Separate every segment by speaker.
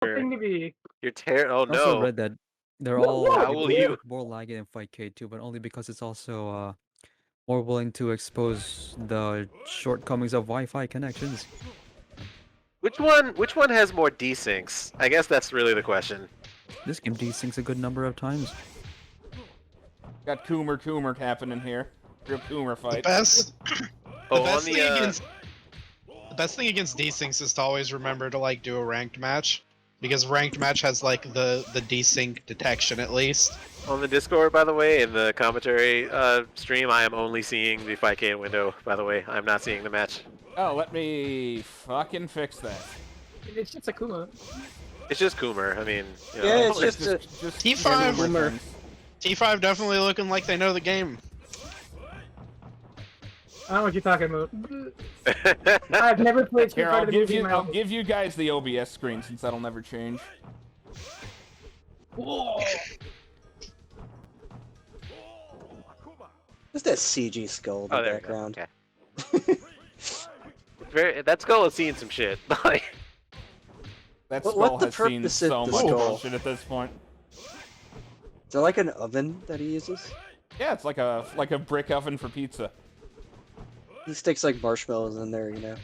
Speaker 1: thing to be.
Speaker 2: You're oh
Speaker 3: I also
Speaker 2: no.
Speaker 3: read that they're
Speaker 1: No,
Speaker 3: all
Speaker 2: How will you?
Speaker 3: more laggy than Fight K2, but only because it's also more willing to expose the shortcomings of Wi-Fi connections.
Speaker 2: Which one has more desyncs? I guess that's really the question.
Speaker 3: This game desyncs a good number of times.
Speaker 4: Got Coomer happening here. Real Coomer
Speaker 5: The
Speaker 4: fight.
Speaker 5: best,
Speaker 2: Oh,
Speaker 5: best
Speaker 2: on the
Speaker 5: the best thing against desyncs is to always remember to like do a ranked match, because ranked match has like the desync detection at least.
Speaker 2: on the Discord, by the way, in the commentary stream, I am only seeing the 5K window. By the way, I'm not seeing the match.
Speaker 4: Oh, let me fucking fix that.
Speaker 1: It's just Akuma.
Speaker 2: It's just Coomer. I mean, you know,
Speaker 6: Yeah, it's just
Speaker 5: T5
Speaker 4: Coomer.
Speaker 5: T5 definitely looking like they know the game.
Speaker 1: I don't know what you're talking about. I've never played Street
Speaker 4: Here,
Speaker 1: Fighter the movie in my
Speaker 4: I'll
Speaker 1: life.
Speaker 4: give you guys the OBS screen since that'll never change.
Speaker 1: Whoa.
Speaker 6: What's that CG skull in the
Speaker 2: there we go.
Speaker 6: background?
Speaker 2: Okay. That skull has seen some shit. Like,
Speaker 4: That
Speaker 6: What
Speaker 4: skull
Speaker 6: the
Speaker 4: has seen
Speaker 6: purpose
Speaker 4: so
Speaker 6: of the
Speaker 4: much
Speaker 6: skull?
Speaker 4: bullshit at this point.
Speaker 6: Is that like an oven that he uses?
Speaker 4: Yeah, it's like a brick oven for pizza.
Speaker 6: He sticks like marshmallows in there, you know.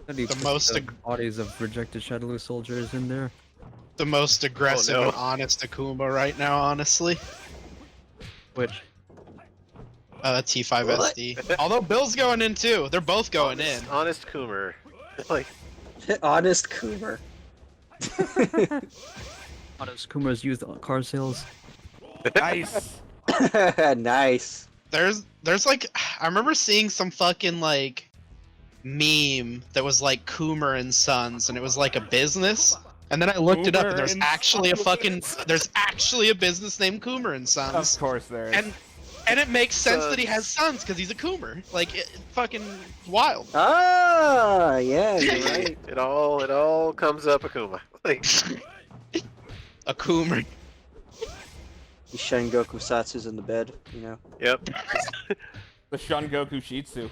Speaker 5: The most
Speaker 3: bodies of rejected Shadowloo soldiers in there.
Speaker 5: the most aggressive
Speaker 2: Oh, no.
Speaker 5: and honest Akuma right now, honestly.
Speaker 3: Which
Speaker 5: T5 SD. Although Bill's going in too. They're both going in.
Speaker 2: honest Coomer. Like,
Speaker 6: Honest Coomer.
Speaker 3: Honest Kuma's used on car sales.
Speaker 4: Nice.
Speaker 6: Nice.
Speaker 5: There's like, I remember seeing some fucking like meme that was like Coomer and Sons, and it was like a business. And then I looked it up, and there's
Speaker 4: Coomer and
Speaker 5: actually there's actually a business named Coomer and
Speaker 4: Of
Speaker 5: Sons.
Speaker 4: course there is.
Speaker 5: And it makes sense that he has sons because he's a Coomer. Like, fucking wild.
Speaker 6: Ah, yeah, you're right.
Speaker 2: it all comes up Akuma. Like,
Speaker 5: A Coomer.
Speaker 6: The Shengoku Satsu's in the bed, you know.
Speaker 2: yep.
Speaker 4: The Shun Goku Shitsu.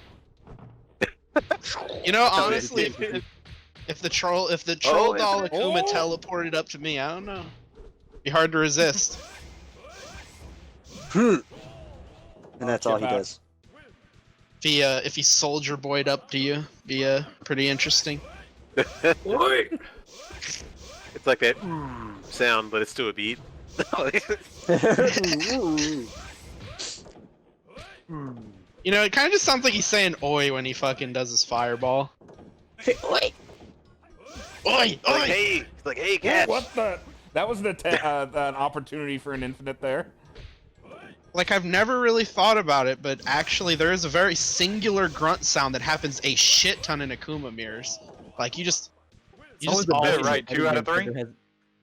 Speaker 5: You know, honestly, if the troll doll Akuma teleported up to me, I don't know. Be hard to resist.
Speaker 6: And that's all he does.
Speaker 5: If he soldier boyed up to you, be pretty interesting.
Speaker 1: Oi!
Speaker 2: It's like that sound, but it's to a beat.
Speaker 5: You know, it kind of just sounds like he's saying "oi" when he fucking does his fireball.
Speaker 6: Oi!
Speaker 5: Oi! Oi!
Speaker 2: It's like, hey, catch.
Speaker 4: What the? That was an opportunity for an infinite there.
Speaker 5: Like, I've never really thought about it, but actually there is a very singular grunt sound that happens a shit ton in Akuma mirrors. Like, you just
Speaker 7: Always a bit, right? 2 out of 3?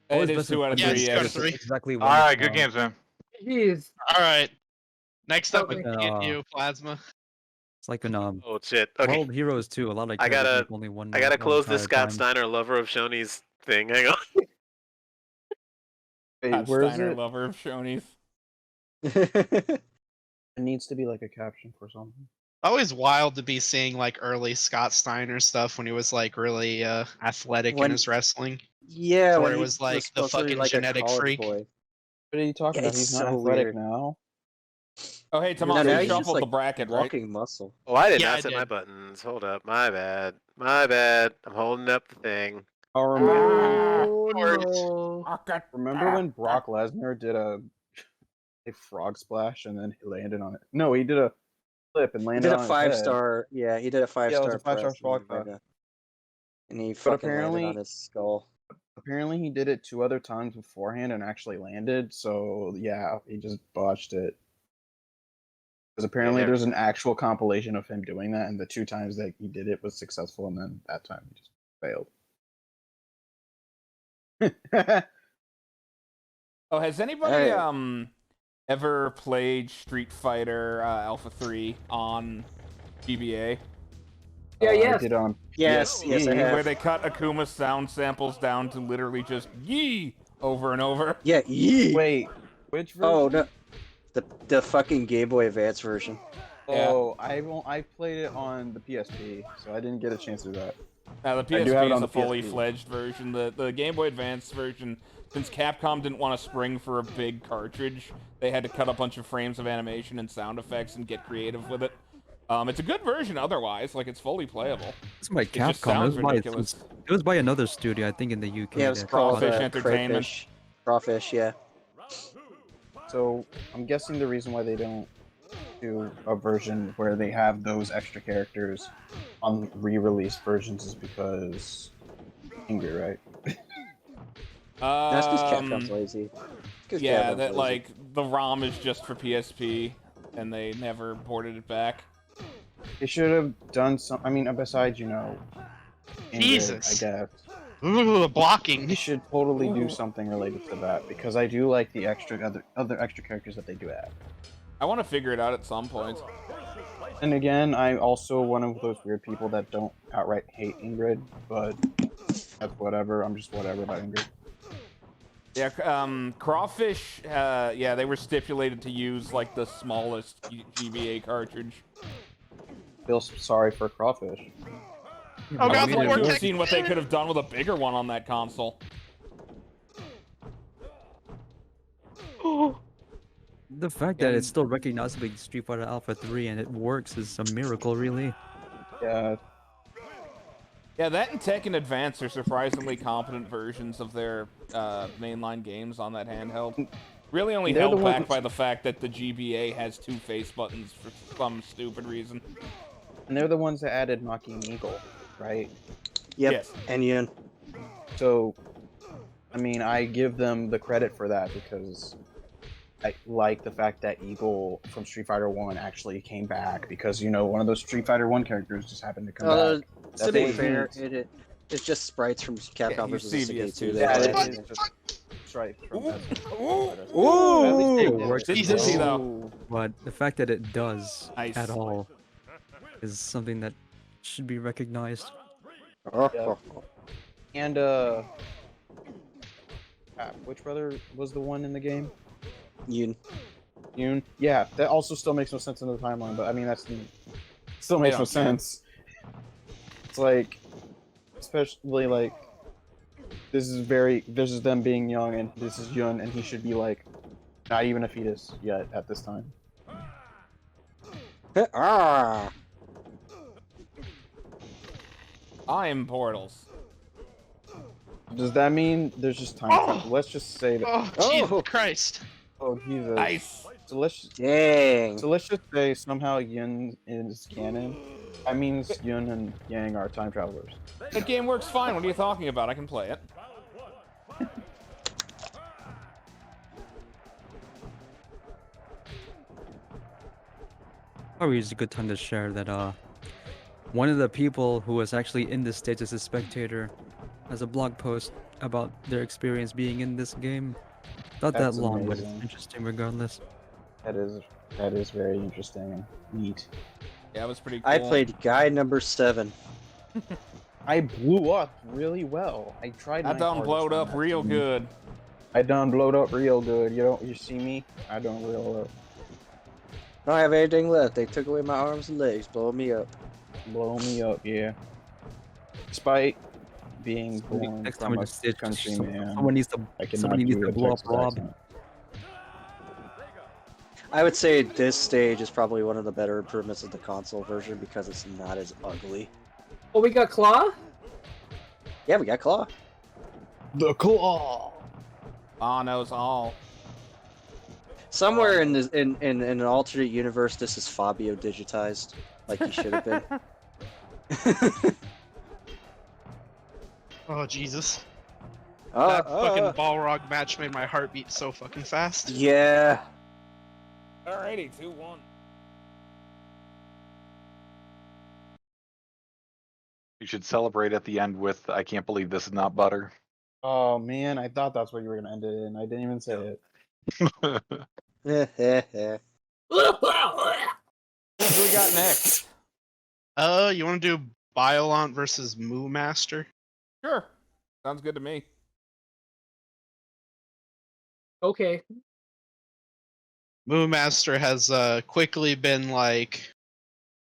Speaker 4: It is 2 out of 3,
Speaker 5: Yeah, it's 2 out
Speaker 4: yeah.
Speaker 5: of 3.
Speaker 3: Exactly.
Speaker 7: Alright, good games, man.
Speaker 1: Jeez.
Speaker 5: Alright. Next up, we
Speaker 1: Okay.
Speaker 5: can get you, Plasma.
Speaker 3: It's like in
Speaker 2: Oh shit. Okay.
Speaker 3: World Heroes 2. A lot of
Speaker 2: I gotta-
Speaker 3: characters make only one.
Speaker 2: I gotta
Speaker 3: one
Speaker 2: close this
Speaker 3: entire
Speaker 2: Scott
Speaker 3: time.
Speaker 2: Steiner lover of Shoney's thing. Hang on.
Speaker 4: Scott
Speaker 8: where is
Speaker 4: Steiner,
Speaker 8: it?
Speaker 4: lover of Shoney's.
Speaker 8: It needs to be like a caption for something.
Speaker 5: Always wild to be seeing like early Scott Steiner stuff when he was like really athletic
Speaker 6: When-
Speaker 5: in his wrestling.
Speaker 6: Yeah,
Speaker 5: Or
Speaker 6: when
Speaker 5: it
Speaker 6: he
Speaker 5: was like the
Speaker 6: supposed to be
Speaker 5: fucking
Speaker 6: like a
Speaker 5: genetic
Speaker 6: college
Speaker 5: freak.
Speaker 6: boy.
Speaker 8: What are you talking
Speaker 6: Yeah,
Speaker 8: about? He's
Speaker 6: it's
Speaker 8: not
Speaker 6: so
Speaker 8: athletic
Speaker 6: weird.
Speaker 8: now.
Speaker 4: Oh, hey,
Speaker 6: Now
Speaker 4: Tomas, you
Speaker 6: he's just,
Speaker 4: shuffled
Speaker 6: like,
Speaker 4: the bracket, right?
Speaker 6: Walking muscle.
Speaker 2: Oh, I did
Speaker 5: Yeah,
Speaker 2: not
Speaker 5: I
Speaker 2: set my
Speaker 5: did.
Speaker 2: buttons. Hold up. My bad. My bad. I'm holding up the thing.
Speaker 8: Oh, remember?
Speaker 1: Oh, no.
Speaker 8: Remember when Brock Lesnar did a frog splash and then he landed on it? No, he did a flip and
Speaker 6: He
Speaker 8: landed
Speaker 6: did
Speaker 8: on
Speaker 6: a
Speaker 8: his
Speaker 6: 5-star. Yeah, he did a 5-star.
Speaker 8: Yeah, it was a 5-star
Speaker 6: press,
Speaker 8: squat
Speaker 6: and he
Speaker 8: press.
Speaker 6: made a- and he fucking landed
Speaker 8: apparently-
Speaker 6: on his skull.
Speaker 8: Apparently, he did it 2 other times beforehand and actually landed. So yeah, he just botched it. Because apparently,
Speaker 2: Yeah.
Speaker 8: there's an actual compilation of him doing that, and the 2 times that he did it was successful, and then that time he just failed.
Speaker 4: Oh, has anybody
Speaker 6: Hey.
Speaker 4: ever played Street Fighter Alpha 3 on GBA?
Speaker 1: Yeah,
Speaker 8: I
Speaker 1: yes.
Speaker 8: did on
Speaker 6: Yes, yes, I
Speaker 8: PSP.
Speaker 6: have.
Speaker 4: Where they cut Akuma's sound samples down to literally just yee over and over.
Speaker 6: Yeah, yee.
Speaker 8: Wait, which version?
Speaker 6: Oh no, the fucking Game Boy Advance version.
Speaker 4: Yeah.
Speaker 8: Oh, I played it on the PSP, so I didn't get a chance to do that.
Speaker 4: Now, the
Speaker 8: I do have it
Speaker 4: PSP is
Speaker 8: on
Speaker 4: a
Speaker 8: the
Speaker 4: fully
Speaker 8: PSP.
Speaker 4: fledged version. The Game Boy Advance version, since Capcom didn't want to spring for a big cartridge, they had to cut a bunch of frames of animation and sound effects and get creative with it. It's a good version otherwise, like it's fully playable.
Speaker 3: It's by
Speaker 4: It just
Speaker 3: Capcom.
Speaker 4: sounds ridiculous.
Speaker 3: It was by another studio, I think, in the UK.
Speaker 6: Yeah, it was
Speaker 3: that
Speaker 6: called
Speaker 4: Crawfish Entertainment.
Speaker 6: Crawfish, yeah.
Speaker 8: So I'm guessing the reason why they don't do a version where they have those extra characters on re-release versions is because anger, right?
Speaker 6: That's because Capcom's lazy. 'Cause
Speaker 4: Yeah,
Speaker 6: Capcom's
Speaker 4: that
Speaker 6: lazy.
Speaker 4: like the ROM is just for PSP, and they never ported it back.
Speaker 8: They should have done some. I mean, besides anger,
Speaker 5: Jesus.
Speaker 8: I guess
Speaker 5: Ooh, blocking.
Speaker 8: they should totally do something related to that because I do like the other extra characters that they do add.
Speaker 4: I want to figure it out at some point.
Speaker 8: And again, I'm also one of those weird people that don't outright hate Ingrid, but that's whatever. I'm just whatever about Ingrid.
Speaker 4: Yeah, Crawfish, yeah, they were stipulated to use, like, the smallest GBA cartridge.
Speaker 8: Feel sorry for Crawfish.
Speaker 5: Oh god,
Speaker 4: I
Speaker 5: the
Speaker 4: would like to have
Speaker 5: vortex.
Speaker 4: seen what they could have done with a bigger one on that console.
Speaker 3: The fact that it's still recognizably Street Fighter Alpha 3 and it works is a miracle, really.
Speaker 8: Yeah,
Speaker 4: Yeah, that and Tekken Advance are surprisingly competent versions of their mainline games on that handheld. Really only
Speaker 8: They're
Speaker 4: held
Speaker 8: the
Speaker 4: back
Speaker 8: ones-
Speaker 4: by the fact that the GBA has 2 face buttons for some stupid reason.
Speaker 8: and they're the ones that added Maki and Eagle, right?
Speaker 6: Yep,
Speaker 4: Yes.
Speaker 6: and Yun.
Speaker 8: So, I mean, I give them the credit for that because I like the fact that Eagle from Street Fighter 1 actually came back because, you know, one of those Street Fighter 1 characters just happened to come back.
Speaker 6: To
Speaker 8: That's
Speaker 6: be
Speaker 8: what it
Speaker 6: fair,
Speaker 8: means.
Speaker 6: it's just sprites from Capcom
Speaker 4: you
Speaker 6: versus
Speaker 4: see
Speaker 6: SNK
Speaker 4: VS2.
Speaker 6: 2. They
Speaker 8: Yeah,
Speaker 6: added
Speaker 8: it
Speaker 6: in
Speaker 8: is
Speaker 6: there.
Speaker 8: just right from
Speaker 4: Ooh.
Speaker 8: Ooh! At least they
Speaker 3: It
Speaker 8: did.
Speaker 3: works
Speaker 4: Didn't
Speaker 5: Jesus.
Speaker 4: see though.
Speaker 3: But the fact that it does
Speaker 4: Nice.
Speaker 3: at all is something that should be recognized.
Speaker 8: Yeah. And, which brother was the one in the game?
Speaker 6: Yun.
Speaker 8: Yoon? Yeah, that also still makes no sense in the timeline, but I mean, still makes
Speaker 4: They
Speaker 8: no
Speaker 4: don't care.
Speaker 8: sense. It's like, especially like, this is them being young, and this is Yun, and he should be like, not even a fetus yet at this time.
Speaker 6: Ah!
Speaker 4: I'm Portals.
Speaker 8: Does that mean there's just time travel? Let's just say that.
Speaker 5: Oh, Jesus Christ.
Speaker 8: Oh, Jesus.
Speaker 4: Nice.
Speaker 8: So let's
Speaker 6: Dang.
Speaker 8: just say somehow Yun is canon. That means Yun and Yang are time travelers.
Speaker 4: That game works fine. What are you talking about? I can play it.
Speaker 3: Probably is a good time to share that one of the people who was actually in this stage as a spectator has a blog post about their experience being in this game. Not
Speaker 8: That's
Speaker 3: that long, but it's
Speaker 8: amazing.
Speaker 3: interesting regardless.
Speaker 8: That is very interesting and neat.
Speaker 4: Yeah, it was pretty cool.
Speaker 6: I played guy number 7.
Speaker 8: I blew up really well. I tried.
Speaker 4: I
Speaker 8: my
Speaker 4: done
Speaker 8: hardest
Speaker 4: blowed
Speaker 8: on
Speaker 4: up
Speaker 8: that
Speaker 4: real
Speaker 8: thing.
Speaker 4: good.
Speaker 8: I done blowed up real good. You see me? I done real up.
Speaker 6: I don't have anything left. They took away my arms and legs, blowing me up.
Speaker 8: Blow me up, yeah. Despite being born
Speaker 3: Next time
Speaker 8: from
Speaker 3: we
Speaker 8: a
Speaker 3: just stitch,
Speaker 8: country man,
Speaker 3: someone needs to
Speaker 8: I cannot
Speaker 3: somebody needs
Speaker 8: do
Speaker 3: to
Speaker 8: a
Speaker 3: blow up
Speaker 8: Texas
Speaker 3: Rob.
Speaker 8: accent.
Speaker 6: I would say this stage is probably one of the better improvements of the console version because it's not as ugly.
Speaker 1: Oh, we got Claw?
Speaker 6: Yeah, we got Claw.
Speaker 8: The claw.
Speaker 4: Ah, knows all.
Speaker 6: Somewhere in this in an alternate universe, this is Fabio digitized, like he should have been.
Speaker 5: Oh, Jesus.
Speaker 6: Oh,
Speaker 5: That fucking Balrog match made my heart beat so fucking fast.
Speaker 6: yeah.
Speaker 4: Alrighty, 2-1.
Speaker 7: You should celebrate at the end with "I can't believe this is not butter."
Speaker 8: Oh man, I thought that's what you were gonna end it in. I didn't even say it.
Speaker 4: What do we got next?
Speaker 5: You want to do Biolant versus Moo Master?
Speaker 4: Sure. Sounds good to me.
Speaker 1: Okay.
Speaker 5: Moo Master has quickly been like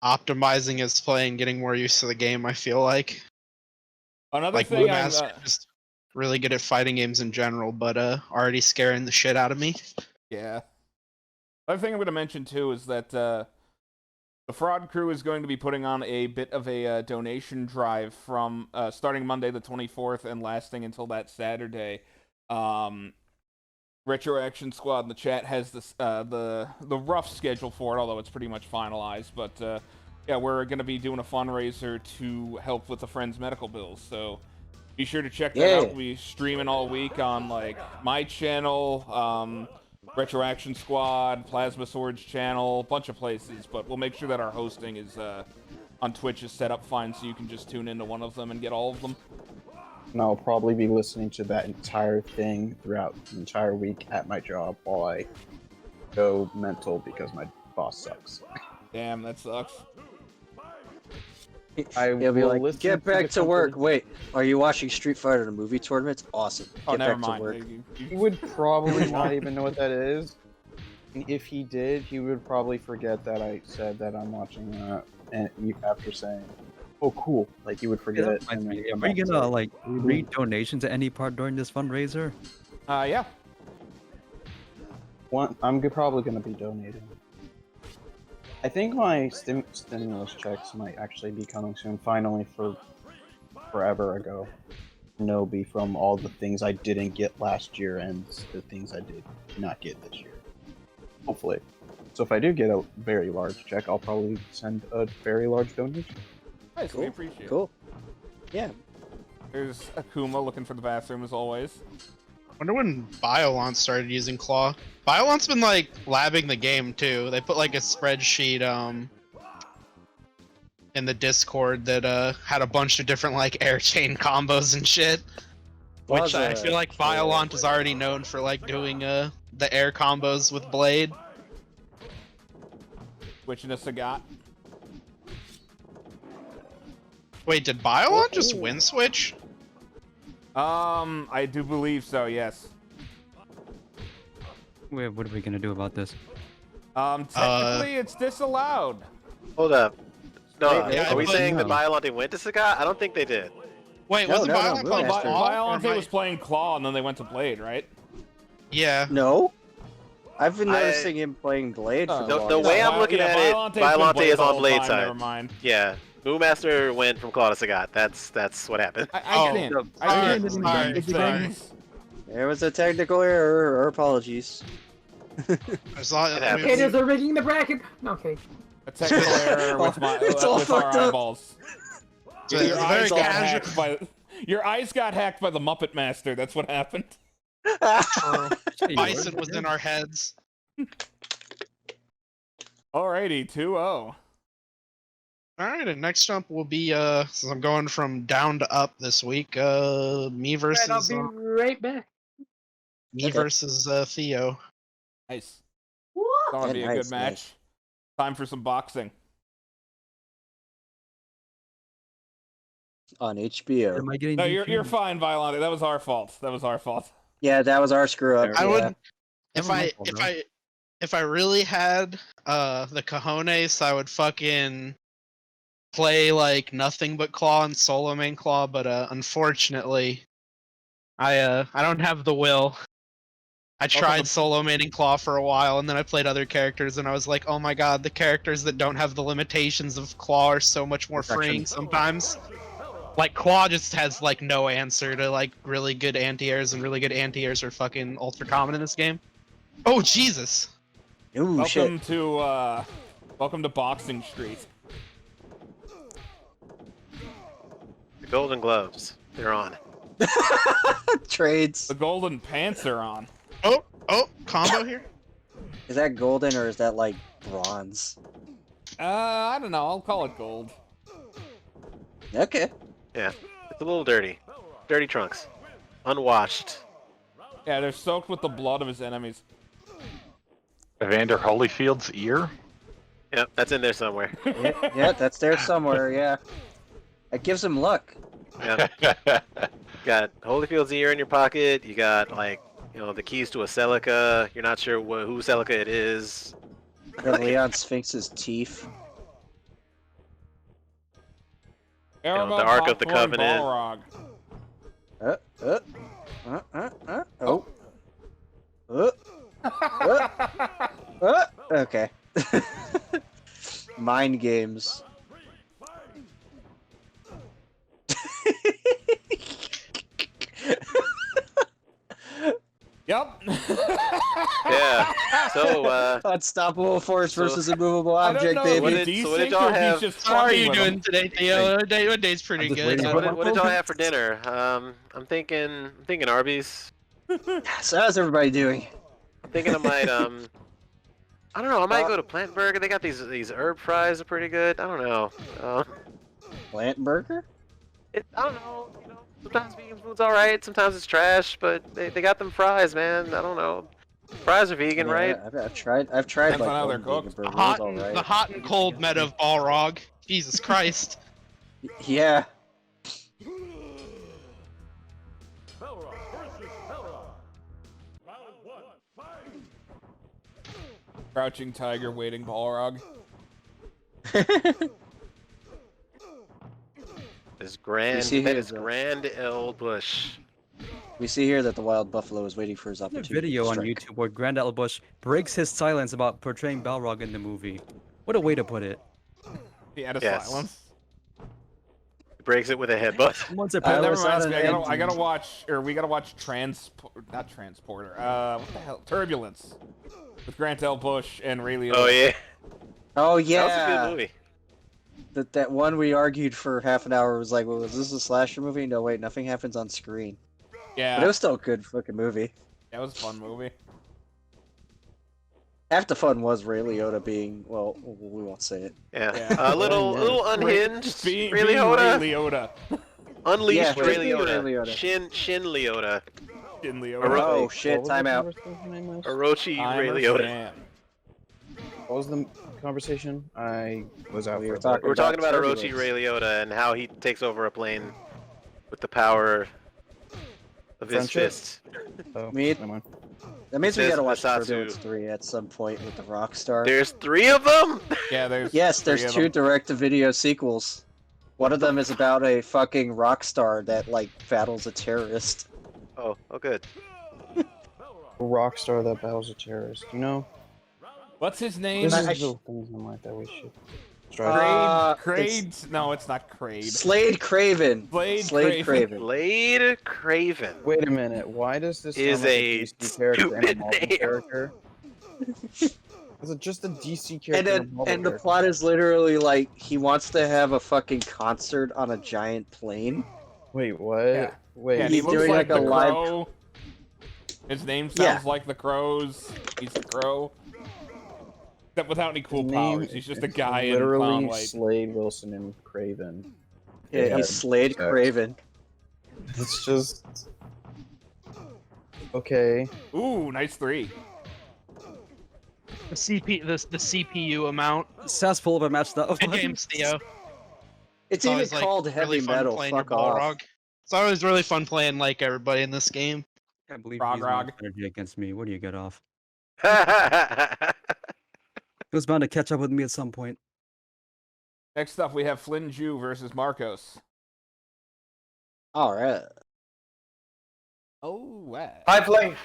Speaker 5: optimizing his play and getting more used to the game, I feel like.
Speaker 4: Another
Speaker 5: Like
Speaker 4: thing
Speaker 5: Moonmaster just really good at fighting games in general, but already scaring the shit out of me.
Speaker 4: yeah. Another thing I'm going to mention too is that the Fraud Crew is going to be putting on a bit of a donation drive from starting Monday the 24th and lasting until that Saturday. Retro Action Squad in the chat has this the rough schedule for it, although it's pretty much finalized. But yeah, we're going to be doing a fundraiser to help with the Friends' medical bills. So be sure to check that out. We'll be streaming all week on like my channel, Retro Action Squad, Plasma Sword's channel, a bunch of places. But we'll make sure that our hosting is on Twitch is set up fine, so you can just tune into one of them and get all of them.
Speaker 8: And I'll probably be listening to that entire thing throughout the entire week at my job while I go mental because my boss sucks.
Speaker 4: Damn, that sucks.
Speaker 8: I
Speaker 6: He'll be
Speaker 8: will
Speaker 6: like,
Speaker 8: listen
Speaker 6: get back to
Speaker 8: the
Speaker 6: work.
Speaker 8: company-
Speaker 6: Wait, are you watching Street Fighter the movie tournaments? Awesome.
Speaker 4: Oh,
Speaker 6: Get
Speaker 4: never
Speaker 6: back to
Speaker 4: mind.
Speaker 6: work.
Speaker 8: He would probably not even know what that is. And if he did, he would probably forget that I said that I'm watching that. And after saying, "Oh, cool," like he would forget
Speaker 3: Yeah,
Speaker 8: it.
Speaker 3: that reminds
Speaker 8: and then
Speaker 3: me.
Speaker 8: come
Speaker 3: Are you
Speaker 8: back and
Speaker 3: gonna
Speaker 8: say,
Speaker 3: like read donations at any part during this fundraiser?
Speaker 4: Yeah.
Speaker 8: Probably gonna be donating. I think my stimulus checks might actually be coming soon. Finally, for forever ago. No, be from all the things I didn't get last year and the things I did not get this year. Hopefully. So if I do get a very large check, I'll probably send a very large donation.
Speaker 4: Nice, we
Speaker 6: Cool.
Speaker 4: appreciate it.
Speaker 6: Cool. Yeah.
Speaker 4: There's Akuma looking for the bathroom as always.
Speaker 5: Wonder when Biolance started using Claw. Biolance been like labbing the game too. They put like a spreadsheet in the Discord that had a bunch of different like air chain combos and shit. Which I feel like Violent is already known for like doing the air combos with Blade.
Speaker 4: Switching to Sagat.
Speaker 5: Wait, did Violent just win switch?
Speaker 4: I do believe so, yes.
Speaker 3: Wait, what are we gonna do about this?
Speaker 4: Technically it's disallowed.
Speaker 2: Hold up. No,
Speaker 6: Wait,
Speaker 2: are we
Speaker 5: but-
Speaker 2: saying that
Speaker 3: no.
Speaker 2: Violante went to Sagat? I don't think they did.
Speaker 5: Wait,
Speaker 6: No,
Speaker 5: wasn't
Speaker 6: no, no,
Speaker 5: Violent
Speaker 6: no,
Speaker 5: playing
Speaker 6: no,
Speaker 5: Claw?
Speaker 4: Violante
Speaker 5: Or am
Speaker 4: was playing Claw and then they went to Blade, right?
Speaker 5: Yeah.
Speaker 6: No. I've been noticing him playing Blade for
Speaker 2: The
Speaker 6: long.
Speaker 2: way I'm looking at it, Violante is on Blade
Speaker 4: Never
Speaker 2: side.
Speaker 4: mind.
Speaker 2: Yeah. Moonmaster went from Claw to Sagat. That's what happened.
Speaker 4: I
Speaker 5: Oh,
Speaker 4: can't.
Speaker 3: sorry,
Speaker 4: I can't
Speaker 5: sorry,
Speaker 4: remember
Speaker 5: sorry.
Speaker 4: things.
Speaker 6: There was a technical error. Our apologies.
Speaker 5: I saw
Speaker 2: It happens.
Speaker 1: Haters are rigging the bracket. Okay.
Speaker 4: A technical error with my
Speaker 6: It's all
Speaker 4: with our
Speaker 6: fucked up.
Speaker 4: eyeballs.
Speaker 5: So it's very
Speaker 4: eyes got
Speaker 5: casual.
Speaker 4: hacked by your eyes got hacked by the Muppet Master. That's what happened.
Speaker 5: Bison was in our heads.
Speaker 4: Alrighty, 2-0.
Speaker 5: Alright, and next jump will be since I'm going from down to up this week, me
Speaker 1: Right,
Speaker 5: versus
Speaker 1: I'll be right back.
Speaker 5: Theo.
Speaker 4: Nice. It's gonna
Speaker 6: Yeah,
Speaker 4: be a
Speaker 6: nice,
Speaker 4: good match.
Speaker 6: nice.
Speaker 4: Time for some boxing.
Speaker 6: On HBO.
Speaker 3: Am I getting?
Speaker 4: No,
Speaker 3: DQ'd?
Speaker 4: you're fine, Violante. That was our fault. That was our fault.
Speaker 6: Yeah, that was our screw up.
Speaker 5: I
Speaker 6: yeah.
Speaker 5: would if
Speaker 3: Never
Speaker 5: I
Speaker 3: mind,
Speaker 5: if
Speaker 3: bro.
Speaker 5: I really had the cojones, I would fucking play like nothing but Claw and solo main Claw, but unfortunately I don't have the will. I tried solo maining Claw for a while, and then I played other characters, and I was like, oh my god, the characters that don't have the limitations of Claw are so much more freeing sometimes. Like, Claw just has, like, no answer to, like, really good anti-airs, and really good anti-airs are fucking ultra common in this game. Oh, Jesus!
Speaker 6: Ooh,
Speaker 4: Welcome
Speaker 6: shit.
Speaker 4: to Boxing Street.
Speaker 2: The Golden Gloves. They're on.
Speaker 6: Trades.
Speaker 4: The golden pants are on.
Speaker 5: Oh, combo here?
Speaker 6: Is that golden or is that like bronze?
Speaker 4: I don't know. I'll call it gold.
Speaker 6: Okay.
Speaker 2: Yeah. It's a little dirty. Dirty trunks. Unwashed.
Speaker 4: Yeah, they're soaked with the blood of his enemies.
Speaker 7: Evander Holyfield's ear?
Speaker 2: Yep, that's in there somewhere.
Speaker 6: Yeah, that's there somewhere, yeah. It gives him luck.
Speaker 2: Yep. Got Holyfield's ear in your pocket. You got, like, you know, the keys to a Celica. You're not sure who Celica it is.
Speaker 6: Got Leon Sphinx's teeth.
Speaker 2: know, the Ark of the
Speaker 4: Popcorn
Speaker 2: Covenant.
Speaker 4: Balrog.
Speaker 6: Oh. Okay. Mind games.
Speaker 4: Yep.
Speaker 2: Yeah. So,
Speaker 6: Unstoppable force
Speaker 2: so-
Speaker 6: versus immovable
Speaker 4: I don't
Speaker 6: object,
Speaker 4: know
Speaker 6: baby.
Speaker 4: if he's
Speaker 2: So what did
Speaker 4: desync
Speaker 2: y'all
Speaker 4: or if
Speaker 2: have-
Speaker 4: he's just
Speaker 5: How are
Speaker 4: fucking
Speaker 5: you
Speaker 4: with
Speaker 5: doing
Speaker 4: him.
Speaker 5: today, Theo? Your day's pretty
Speaker 3: just
Speaker 5: good.
Speaker 3: waiting for
Speaker 2: what did y'all have for dinner? I'm thinking Arby's.
Speaker 6: So how's everybody doing?
Speaker 2: I'm thinking I might I don't know. I might go to Plant Burger. They got these herb fries are pretty good. I don't know.
Speaker 6: Plant burger?
Speaker 2: I don't know. You know, sometimes vegan food's all right. Sometimes it's trash. But they got them fries, man. I don't know. Fries are vegan, right?
Speaker 6: I've tried like
Speaker 4: Depends on how
Speaker 6: one
Speaker 4: they're
Speaker 6: vegan
Speaker 4: cooked.
Speaker 6: burger. It was
Speaker 5: Hot
Speaker 6: all
Speaker 5: and,
Speaker 6: right.
Speaker 5: the hot and cold meta of Balrog. Jesus Christ.
Speaker 6: Yeah.
Speaker 4: Crouching tiger, waiting Balrog.
Speaker 2: This grand,
Speaker 6: see
Speaker 2: that
Speaker 6: here
Speaker 2: is
Speaker 6: the-
Speaker 2: Grand L Bush.
Speaker 6: We see here that the wild buffalo is waiting for his
Speaker 3: A
Speaker 6: opportunity.
Speaker 3: video
Speaker 6: to
Speaker 3: on
Speaker 6: strike.
Speaker 3: YouTube where Grand Bush breaks his silence about portraying Balrog in the movie. What a way to put it.
Speaker 4: He had a
Speaker 2: Yes.
Speaker 4: silence.
Speaker 2: He breaks it with a headbutt.
Speaker 3: Once a
Speaker 6: I
Speaker 3: pet-
Speaker 4: That
Speaker 6: was
Speaker 4: reminds
Speaker 6: on
Speaker 4: me,
Speaker 6: an
Speaker 4: I gotta
Speaker 6: end-
Speaker 4: watch, or we gotta watch not Transporter. What the hell? Turbulence. With Grant L. Bush and Ray Liotta.
Speaker 2: Oh yeah,
Speaker 6: Oh
Speaker 2: that
Speaker 6: yeah.
Speaker 2: was a good movie.
Speaker 6: That one we argued for half an hour was like, well, was this a slasher movie? No, wait, nothing happens on screen.
Speaker 4: Yeah,
Speaker 6: But it was still a good fucking movie.
Speaker 4: that was a fun movie.
Speaker 6: Half the fun was Ray Liotta being, well, we won't say it.
Speaker 2: Yeah,
Speaker 4: Yeah.
Speaker 2: a little unhinged.
Speaker 4: Being
Speaker 2: Ray
Speaker 4: Ray
Speaker 2: Liotta,
Speaker 4: Liotta.
Speaker 2: unleashed
Speaker 6: Yeah,
Speaker 2: Ray
Speaker 6: Ray
Speaker 2: Liotta.
Speaker 6: Liotta.
Speaker 2: Shin Liotta.
Speaker 4: In Liotta.
Speaker 6: Oh shit, time out.
Speaker 2: Orochi Ray
Speaker 4: I'm a
Speaker 2: Liotta.
Speaker 4: fan.
Speaker 8: What was the conversation? I was out
Speaker 6: We
Speaker 8: for
Speaker 6: were
Speaker 8: a bit.
Speaker 6: talking
Speaker 2: We're talking about
Speaker 6: Turbulence.
Speaker 2: Orochi Ray Liotta and how he takes over a plane with the power of his
Speaker 8: Friendship?
Speaker 2: fist.
Speaker 8: Oh,
Speaker 6: Me-
Speaker 8: never mind.
Speaker 6: That means we
Speaker 2: Says
Speaker 6: gotta watch
Speaker 2: Masatsu.
Speaker 6: Turbulence 3 at some point with the Rockstar.
Speaker 2: There's 3 of them.
Speaker 4: Yeah, there's
Speaker 6: Yes,
Speaker 4: three
Speaker 6: there's
Speaker 4: of
Speaker 6: 2
Speaker 4: them.
Speaker 6: direct-to-video sequels. One of them is about a fucking rock star that, like, battles a terrorist.
Speaker 2: Oh, good.
Speaker 8: Rockstar that battles a terrorist. You know,
Speaker 4: What's his name?
Speaker 8: this is
Speaker 6: I
Speaker 8: the things in life that we should
Speaker 6: it's
Speaker 8: strive.
Speaker 4: Crade? No, it's not Crade.
Speaker 6: Slade Craven.
Speaker 4: Slade
Speaker 6: Craven.
Speaker 2: Blade Craven.
Speaker 8: Wait a minute. Why does this
Speaker 2: Is
Speaker 8: sound like
Speaker 2: a
Speaker 8: DC character and a
Speaker 2: stupid
Speaker 8: Marvel
Speaker 2: name.
Speaker 8: character? Is it just a DC
Speaker 6: And
Speaker 8: character
Speaker 6: then,
Speaker 8: and a Marvel
Speaker 6: and the
Speaker 8: character?
Speaker 6: plot is literally like he wants to have a fucking concert on a giant plane.
Speaker 8: Wait, what?
Speaker 4: Yeah.
Speaker 8: Wait,
Speaker 4: Yeah, and he
Speaker 6: He's
Speaker 4: looks
Speaker 6: doing,
Speaker 4: like
Speaker 6: like, a
Speaker 4: the
Speaker 6: live-
Speaker 4: Crow. His name sounds
Speaker 6: Yeah.
Speaker 4: like the Crows. He's the Crow. Except without any cool
Speaker 8: his name
Speaker 4: powers. He's just a
Speaker 8: is
Speaker 4: guy in
Speaker 8: literally
Speaker 4: clown white.
Speaker 8: Slade Wilson and Craven.
Speaker 6: Yeah,
Speaker 8: Yeah,
Speaker 6: he's Slade
Speaker 8: sex.
Speaker 6: Craven.
Speaker 8: It's just okay.
Speaker 4: Ooh, nice 3.
Speaker 5: The CPU amount.
Speaker 3: Sounds full of a match that
Speaker 5: Good games, Theo.
Speaker 6: It's even
Speaker 5: always, like,
Speaker 6: called heavy
Speaker 5: really fun
Speaker 6: metal.
Speaker 5: playing your
Speaker 6: Fuck off.
Speaker 5: Balrog. It's always really fun playing like everybody in this game.
Speaker 3: I can't believe
Speaker 4: Rog,
Speaker 3: he's
Speaker 4: rog.
Speaker 3: energy against me. Where do you get off?
Speaker 2: That's
Speaker 3: It was bound to catch up with me at some point.
Speaker 4: Next up, we have Flynn Ju versus Marcos.
Speaker 6: All right.
Speaker 4: Oh, wow.
Speaker 1: Hi, Flame.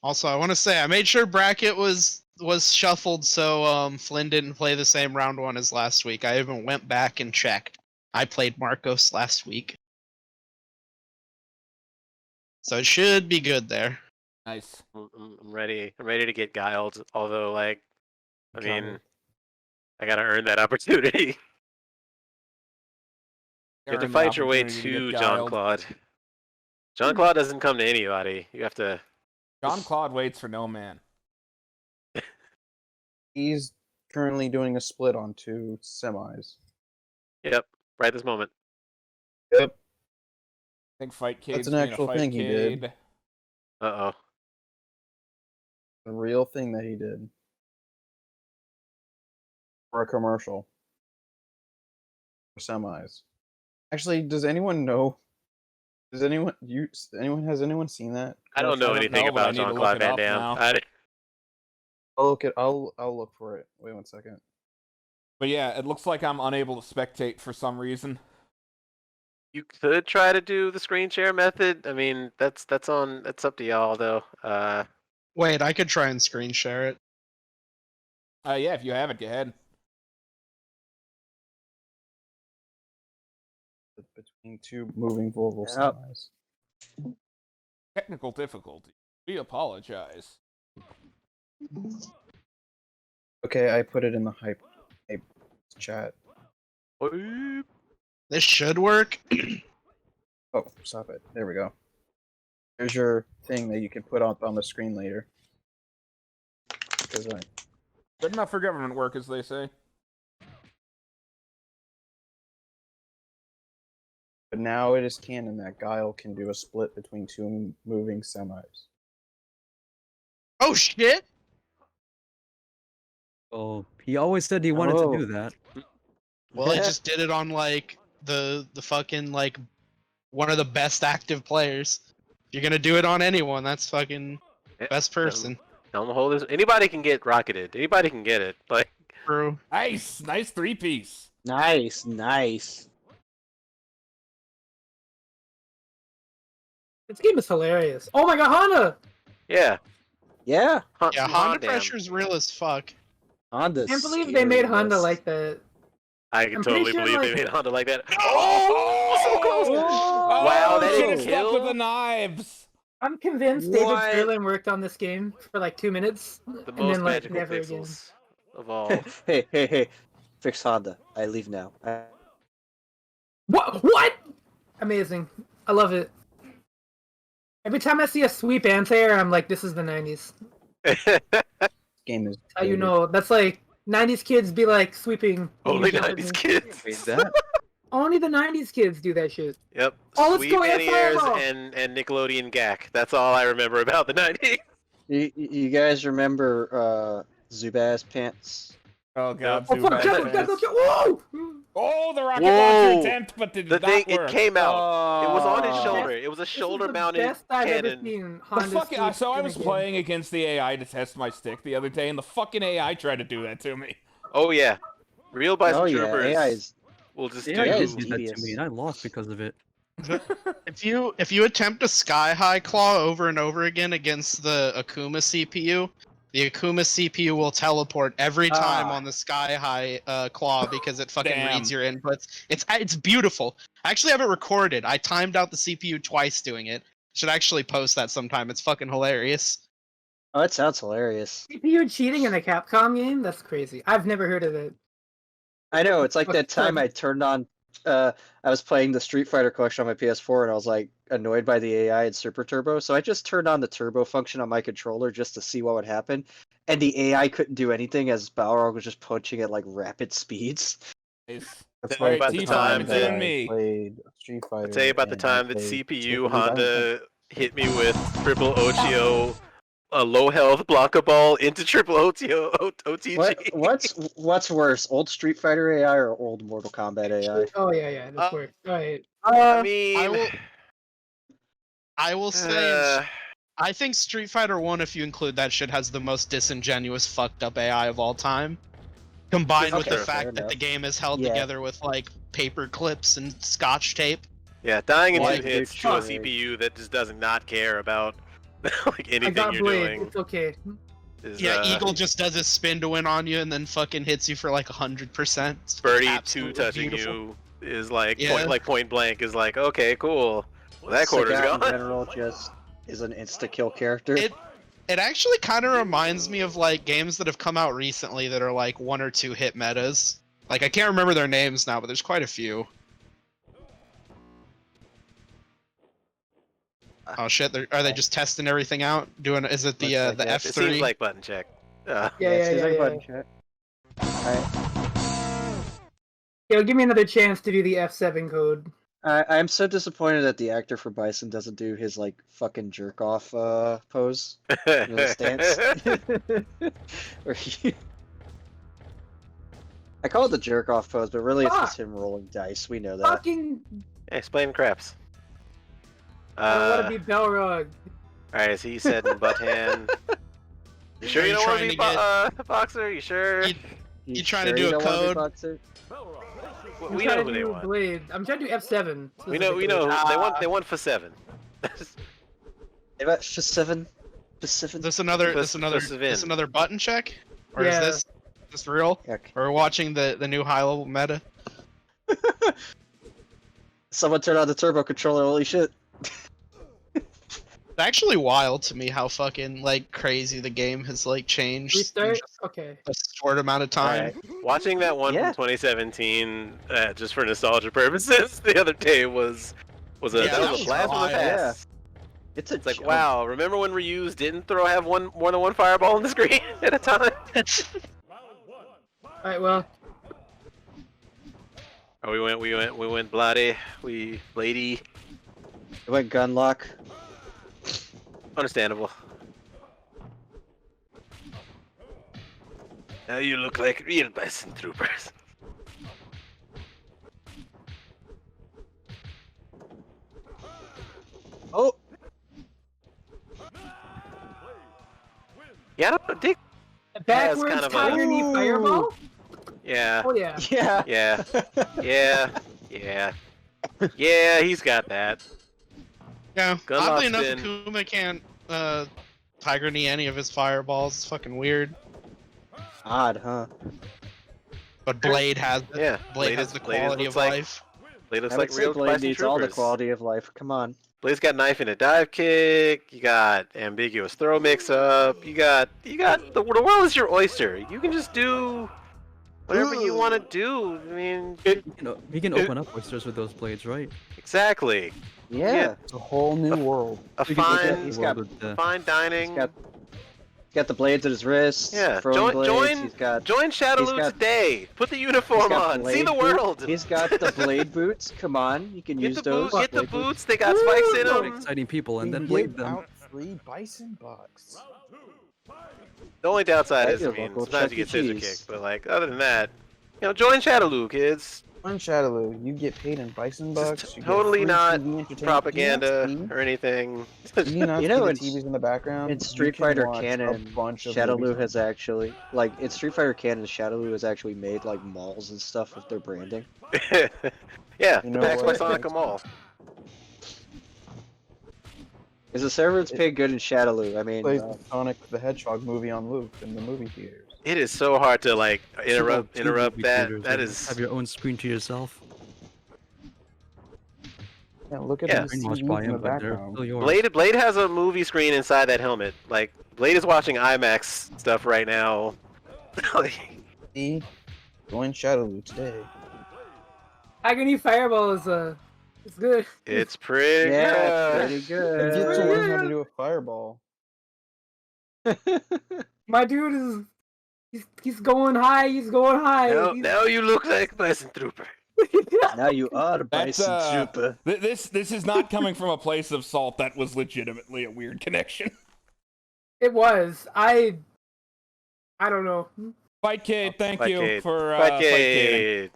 Speaker 5: Also, I want to say I made sure bracket was shuffled so Flynn didn't play the same round 1 as last week. I even went back and checked. I played Marcos last week. So it should be good there.
Speaker 4: Nice.
Speaker 2: I'm ready. I'm ready to get guiled. Although, like, I mean, I gotta earn that opportunity. You have to
Speaker 4: Earn the
Speaker 2: fight your way
Speaker 4: opportunity
Speaker 2: to
Speaker 4: get
Speaker 2: John
Speaker 4: guiled.
Speaker 2: Claude. John Claude doesn't come to anybody. You have to.
Speaker 4: John Claude waits for no man.
Speaker 8: He's currently doing a split on 2 semis.
Speaker 2: Yep. Right this moment.
Speaker 8: Yep.
Speaker 4: I think Fight Cade's
Speaker 8: That's an
Speaker 4: being a
Speaker 8: actual
Speaker 4: Fight
Speaker 8: thing he did.
Speaker 4: Cade.
Speaker 2: Uh oh.
Speaker 8: A real thing that he did. For a commercial. For semis. Actually, does anyone know? Has anyone seen that?
Speaker 2: I don't know
Speaker 4: don't
Speaker 2: anything
Speaker 4: know, but I
Speaker 2: about
Speaker 4: need to
Speaker 2: Jean
Speaker 4: look
Speaker 2: Claude
Speaker 4: it
Speaker 2: Van
Speaker 4: up
Speaker 2: Damme.
Speaker 4: now.
Speaker 8: I'll look for it. Wait 1 second.
Speaker 4: But yeah, it looks like I'm unable to spectate for some reason.
Speaker 2: You could try to do the screen share method. I mean, that's up to y'all though.
Speaker 5: Wait, I could try and screen share it.
Speaker 4: Yeah, if you have it, go ahead.
Speaker 8: Between two moving Volvo
Speaker 6: Yep.
Speaker 8: semis.
Speaker 4: Technical difficulty. We apologize.
Speaker 8: Okay, I put it in the hype chat.
Speaker 5: This should work.
Speaker 8: Oh, stop it. There we go. There's your thing that you can put up on the screen later. Because
Speaker 4: Good enough for government work, as they say.
Speaker 8: But now it is canon that Guile can do a split between two moving semis.
Speaker 5: Oh shit!
Speaker 3: Oh, he always said he wanted to do that.
Speaker 5: Well, I just did it on like the fucking like one of the best active players. If you're gonna do it on anyone, that's fucking best person.
Speaker 2: Don't hold this. Anybody can get rocketed. Anybody can get it. Like,
Speaker 5: True.
Speaker 4: Nice 3-piece.
Speaker 6: Nice, nice.
Speaker 1: This game is hilarious. Oh my god, Honda!
Speaker 2: yeah.
Speaker 6: Yeah,
Speaker 5: Yeah, Honda pressure's real as fuck.
Speaker 6: Honda.
Speaker 1: I can't believe they made Honda like that.
Speaker 2: I can
Speaker 1: I'm pretty
Speaker 2: totally
Speaker 1: sure,
Speaker 2: believe they
Speaker 1: like-
Speaker 2: made Honda like that.
Speaker 4: Oh,
Speaker 2: so close!
Speaker 4: Oh,
Speaker 2: Wow, that
Speaker 4: should
Speaker 2: didn't
Speaker 4: have stuck with
Speaker 2: kill.
Speaker 4: the knives.
Speaker 1: I'm convinced
Speaker 6: What?
Speaker 1: David Sterling worked on this game for like 2 minutes,
Speaker 2: The
Speaker 1: and
Speaker 2: most
Speaker 1: then like
Speaker 2: magical
Speaker 1: never again.
Speaker 2: pixels of all.
Speaker 6: Hey. Fix Honda. I leave now.
Speaker 1: What? What? Amazing. I love it. Every time I see a sweep anti-air, I'm like, this is the 90s.
Speaker 8: Game is.
Speaker 1: How you know? That's like 90s kids be like sweeping.
Speaker 2: Only
Speaker 1: Usually
Speaker 2: 90s
Speaker 1: doesn't-
Speaker 2: kids.
Speaker 3: Wait, that?
Speaker 1: Only the 90s kids do that shit.
Speaker 2: Yep.
Speaker 1: Oh, let's
Speaker 2: Sweep
Speaker 1: go
Speaker 2: anti-airs
Speaker 1: Fireball!
Speaker 2: and Nickelodeon GAC. That's all I remember about the 90s.
Speaker 6: You guys remember Zubaz Pants?
Speaker 4: Oh god,
Speaker 1: Oh fuck! Kill him! Kill him! Whoa!
Speaker 4: Oh, the rocket
Speaker 2: Whoa!
Speaker 4: launcher attempt, but did
Speaker 2: The
Speaker 4: not
Speaker 2: thing,
Speaker 4: work.
Speaker 2: it came out. It was on his
Speaker 6: Oh.
Speaker 2: shoulder. It was a
Speaker 1: This is the
Speaker 2: shoulder-mounted
Speaker 1: best I've ever
Speaker 2: cannon.
Speaker 1: seen
Speaker 4: The
Speaker 1: Honda's
Speaker 4: fucking,
Speaker 1: sweep
Speaker 4: so I
Speaker 1: in a
Speaker 4: was
Speaker 1: game.
Speaker 4: playing against the AI to test my stick the other day, and the fucking AI tried to do that to me.
Speaker 2: Oh yeah, real bison
Speaker 6: Oh yeah,
Speaker 2: troopers
Speaker 6: AI is.
Speaker 2: will just
Speaker 3: Yeah,
Speaker 6: Yeah,
Speaker 3: he
Speaker 6: it's
Speaker 3: did that to
Speaker 6: devious.
Speaker 3: me, and I lost because of it.
Speaker 5: If you attempt a sky high claw over and over again against the Akuma CPU, the Akuma CPU will teleport every time on the sky high claw because it fucking
Speaker 4: Damn.
Speaker 5: reads your inputs. It's beautiful. I actually have it recorded. I timed out the CPU twice doing it. Should actually post that sometime. It's fucking hilarious.
Speaker 6: Oh, it sounds hilarious.
Speaker 1: CPU cheating in a Capcom game? That's crazy. I've never heard of it.
Speaker 6: I know. It's like
Speaker 1: Fuck,
Speaker 6: that time
Speaker 1: fun.
Speaker 6: I turned on. I was playing the Street Fighter collection on my PS4, and I was like annoyed by the AI and Super Turbo, so I just turned on the turbo function on my controller just to see what would happen. And the AI couldn't do anything as Balrog was just punching at like rapid speeds.
Speaker 4: Nice.
Speaker 8: That's
Speaker 2: Alright,
Speaker 8: like
Speaker 2: about
Speaker 8: the
Speaker 2: the
Speaker 8: time
Speaker 2: time
Speaker 4: it's
Speaker 8: that
Speaker 4: you and
Speaker 8: I
Speaker 4: me.
Speaker 8: played Street Fighter.
Speaker 2: I'll tell you about the
Speaker 8: and
Speaker 2: time
Speaker 8: I
Speaker 2: that
Speaker 8: played
Speaker 2: CPU
Speaker 8: Super Violent
Speaker 2: Honda hit me with triple OTO, a low health Blanca ball into triple OTG.
Speaker 6: What's worse, old Street Fighter AI or old Mortal Kombat AI?
Speaker 1: Oh yeah, this works. Alright.
Speaker 2: I mean,
Speaker 5: I will say,
Speaker 2: uh,
Speaker 5: I think Street Fighter 1, if you include that shit, has the most disingenuous, fucked up AI of all time. Combined with the
Speaker 6: Okay, fair
Speaker 5: fact that
Speaker 6: enough.
Speaker 5: the game is held
Speaker 6: Yeah.
Speaker 5: together with like paper clips and scotch tape.
Speaker 2: yeah, dying in
Speaker 6: Like,
Speaker 2: 2 hits
Speaker 6: dude,
Speaker 2: to a
Speaker 6: fuck.
Speaker 2: CPU that just does not care about like
Speaker 1: I
Speaker 2: anything
Speaker 1: got
Speaker 2: you're
Speaker 1: Blade.
Speaker 2: doing.
Speaker 1: It's okay.
Speaker 2: Is,
Speaker 5: Yeah, Eagle just does his spin to win on you and then fucking hits you for like 100%.
Speaker 2: Birdie
Speaker 5: Absolutely
Speaker 2: 2 touching
Speaker 5: beautiful.
Speaker 2: you is like
Speaker 5: Yeah.
Speaker 2: point blank is like, okay, cool. Well, that quarter's
Speaker 6: Sagat in
Speaker 2: gone.
Speaker 6: general just is an insta-kill character.
Speaker 5: It actually kind of reminds me of like games that have come out recently that are like 1 or 2 hit metas. Like I can't remember their names now, but there's quite a few. Oh shit! Are they just testing everything out? Is it the
Speaker 6: Looks like it.
Speaker 5: F3?
Speaker 2: It seems like button check.
Speaker 1: Yeah.
Speaker 6: Button check. Alright.
Speaker 1: Yo, give me another chance to do the F7 code.
Speaker 6: I'm so disappointed that the actor for Bison doesn't do his like fucking jerk off pose. You know, the stance. Where he- I call it the jerk off pose, but really it's just him rolling dice. We know that.
Speaker 1: Fucking
Speaker 2: Explain craps.
Speaker 1: I don't want to be Belrog.
Speaker 2: Alright, so he said in butt hand. You sure
Speaker 5: Are
Speaker 2: you
Speaker 5: you
Speaker 2: don't want to
Speaker 5: trying
Speaker 2: be
Speaker 5: to
Speaker 2: boxer? You sure?
Speaker 5: You trying to do a
Speaker 6: don't wanna be
Speaker 5: code?
Speaker 6: boxer?
Speaker 1: I'm
Speaker 2: We
Speaker 1: trying
Speaker 2: know
Speaker 1: to
Speaker 2: who they
Speaker 1: do
Speaker 2: want.
Speaker 1: Blade. I'm trying to do F7.
Speaker 2: We know. They won for 7.
Speaker 6: They got for 7. For 7.
Speaker 5: Is this another
Speaker 2: Plus- plus Vin.
Speaker 5: this another button check? Or
Speaker 1: Yeah.
Speaker 5: is this real?
Speaker 6: Heck.
Speaker 5: Or we're watching the new high level meta?
Speaker 6: Someone turn on the turbo controller. Holy shit!
Speaker 5: It's actually wild to me how fucking like crazy the game has like changed in
Speaker 1: Restart?
Speaker 5: just
Speaker 1: Okay.
Speaker 5: a short amount of time.
Speaker 6: Alright.
Speaker 2: Watching that one
Speaker 6: Yeah.
Speaker 2: from 2017, just for nostalgia purposes, the other day was a
Speaker 5: Yeah,
Speaker 2: that
Speaker 5: that
Speaker 2: was a
Speaker 5: was
Speaker 2: blast from the
Speaker 5: wild.
Speaker 2: past.
Speaker 6: It's a
Speaker 2: It's like,
Speaker 6: jump.
Speaker 2: wow, remember when Ryu's didn't have more than one fireball on the screen at a time?
Speaker 1: Alright, well.
Speaker 2: Oh, we went bloody, lady.
Speaker 6: It went gunlock.
Speaker 2: Understandable. Now you look like real bison troopers.
Speaker 6: Oh,
Speaker 2: Yeah, I don't think.
Speaker 1: Backwards
Speaker 2: kind of a-
Speaker 1: Tiger Knee Fireball?
Speaker 2: Yeah,
Speaker 1: Oh yeah.
Speaker 6: yeah.
Speaker 2: yeah. He's got that.
Speaker 5: Yeah.
Speaker 2: Gunlock's
Speaker 5: Oddly enough,
Speaker 2: been-
Speaker 5: Akuma can't Tiger Knee any of his fireballs. It's fucking weird.
Speaker 6: Odd, huh?
Speaker 5: But Blade has it.
Speaker 2: Yeah,
Speaker 5: Blade has the quality
Speaker 2: looks
Speaker 5: of
Speaker 2: like-
Speaker 5: life.
Speaker 2: Blade looks
Speaker 6: I
Speaker 2: like
Speaker 6: would say
Speaker 2: real
Speaker 6: Blade
Speaker 2: bison
Speaker 6: needs all the
Speaker 2: troopers.
Speaker 6: quality of life. Come on.
Speaker 2: Blade's got knife and a dive kick. You got ambiguous throw mix up. You got the world is your oyster. You can just do whatever you want to do. I mean,
Speaker 3: You can open up oysters with those blades, right?
Speaker 2: exactly.
Speaker 6: Yeah.
Speaker 8: It's a whole new world.
Speaker 2: A
Speaker 3: You can open up
Speaker 2: fine,
Speaker 3: the
Speaker 6: he's
Speaker 3: world
Speaker 6: got-
Speaker 3: with the-
Speaker 2: fine dining.
Speaker 6: He's got the blades at his wrists.
Speaker 2: Yeah,
Speaker 6: throwing blades.
Speaker 2: join
Speaker 6: He's got.
Speaker 2: join Shadowloo
Speaker 6: got-
Speaker 2: today. Put the
Speaker 6: he's
Speaker 2: uniform
Speaker 6: got
Speaker 2: on. See
Speaker 6: blade
Speaker 2: the
Speaker 6: boot-
Speaker 2: world.
Speaker 6: He's got the blade boots. Come on, you can
Speaker 2: Get
Speaker 6: use
Speaker 2: the
Speaker 6: those.
Speaker 2: get the
Speaker 6: blade boots.
Speaker 2: boots. They got spikes in
Speaker 3: Very
Speaker 2: them.
Speaker 3: exciting people, and
Speaker 8: We
Speaker 3: then blade
Speaker 8: give
Speaker 3: them.
Speaker 8: out free bison bucks.
Speaker 2: The only downside
Speaker 6: Hey,
Speaker 2: is, I
Speaker 6: your
Speaker 2: mean,
Speaker 6: local
Speaker 2: sometimes you
Speaker 6: Chuck
Speaker 2: get
Speaker 6: E.
Speaker 2: scissor
Speaker 6: Cheese.
Speaker 2: kicked, but like other than that, join Shadowloo, kids.
Speaker 8: On Shadowloo, you get paid in bison bucks.
Speaker 2: Just
Speaker 8: you get
Speaker 2: totally
Speaker 8: free
Speaker 2: not
Speaker 8: TV entertainment.
Speaker 2: propaganda
Speaker 8: Do you not
Speaker 2: or anything.
Speaker 8: see- do you not
Speaker 6: You
Speaker 8: see
Speaker 6: know,
Speaker 8: the
Speaker 6: in-
Speaker 8: TVs in the background?
Speaker 6: In
Speaker 8: You
Speaker 6: Street
Speaker 8: can
Speaker 6: Fighter
Speaker 8: watch a
Speaker 6: Canon,
Speaker 8: bunch of
Speaker 6: Shadowloo
Speaker 8: movies.
Speaker 6: has actually, like, in Street Fighter Canon, Shadowloo has actually made, like, malls and stuff with their branding.
Speaker 2: Yeah,
Speaker 8: You
Speaker 2: the
Speaker 8: know
Speaker 2: Pax by
Speaker 8: what?
Speaker 2: Sonic Mall.
Speaker 6: Is the servants paid good in Shadowloo? I mean,
Speaker 8: Plays the Sonic the Hedgehog movie on loop in the movie theaters.
Speaker 2: It is so hard to like interrupt
Speaker 3: Two
Speaker 2: interrupt
Speaker 3: movie
Speaker 2: that.
Speaker 3: theaters,
Speaker 2: That
Speaker 3: and
Speaker 2: is
Speaker 3: have your own screen to yourself.
Speaker 8: Yeah, look at
Speaker 2: Yeah.
Speaker 8: the
Speaker 3: Brainwashed
Speaker 8: TVs
Speaker 3: by
Speaker 8: in the
Speaker 3: him, but they're
Speaker 8: background.
Speaker 3: still yours.
Speaker 2: Blade has a movie screen inside that helmet. Like Blade is watching IMAX stuff right now.
Speaker 8: See? Join Shadowloo today.
Speaker 1: Tiger Knee Fireball is it's good.
Speaker 2: It's pretty
Speaker 6: yeah,
Speaker 2: good.
Speaker 6: pretty
Speaker 8: You
Speaker 6: good.
Speaker 8: get to learn how to do a fireball.
Speaker 1: My dude he's going high. He's going high.
Speaker 2: Now,
Speaker 1: He's-
Speaker 2: now you look like Bison Trooper.
Speaker 6: Now you are the
Speaker 4: That's,
Speaker 6: Bison Trooper.
Speaker 4: This is not coming from a place of salt. That was legitimately a weird connection.
Speaker 1: It was. I don't know.
Speaker 4: Fightcade, thank you
Speaker 2: Fightcade.
Speaker 4: for Fightcading.
Speaker 2: Fightcade.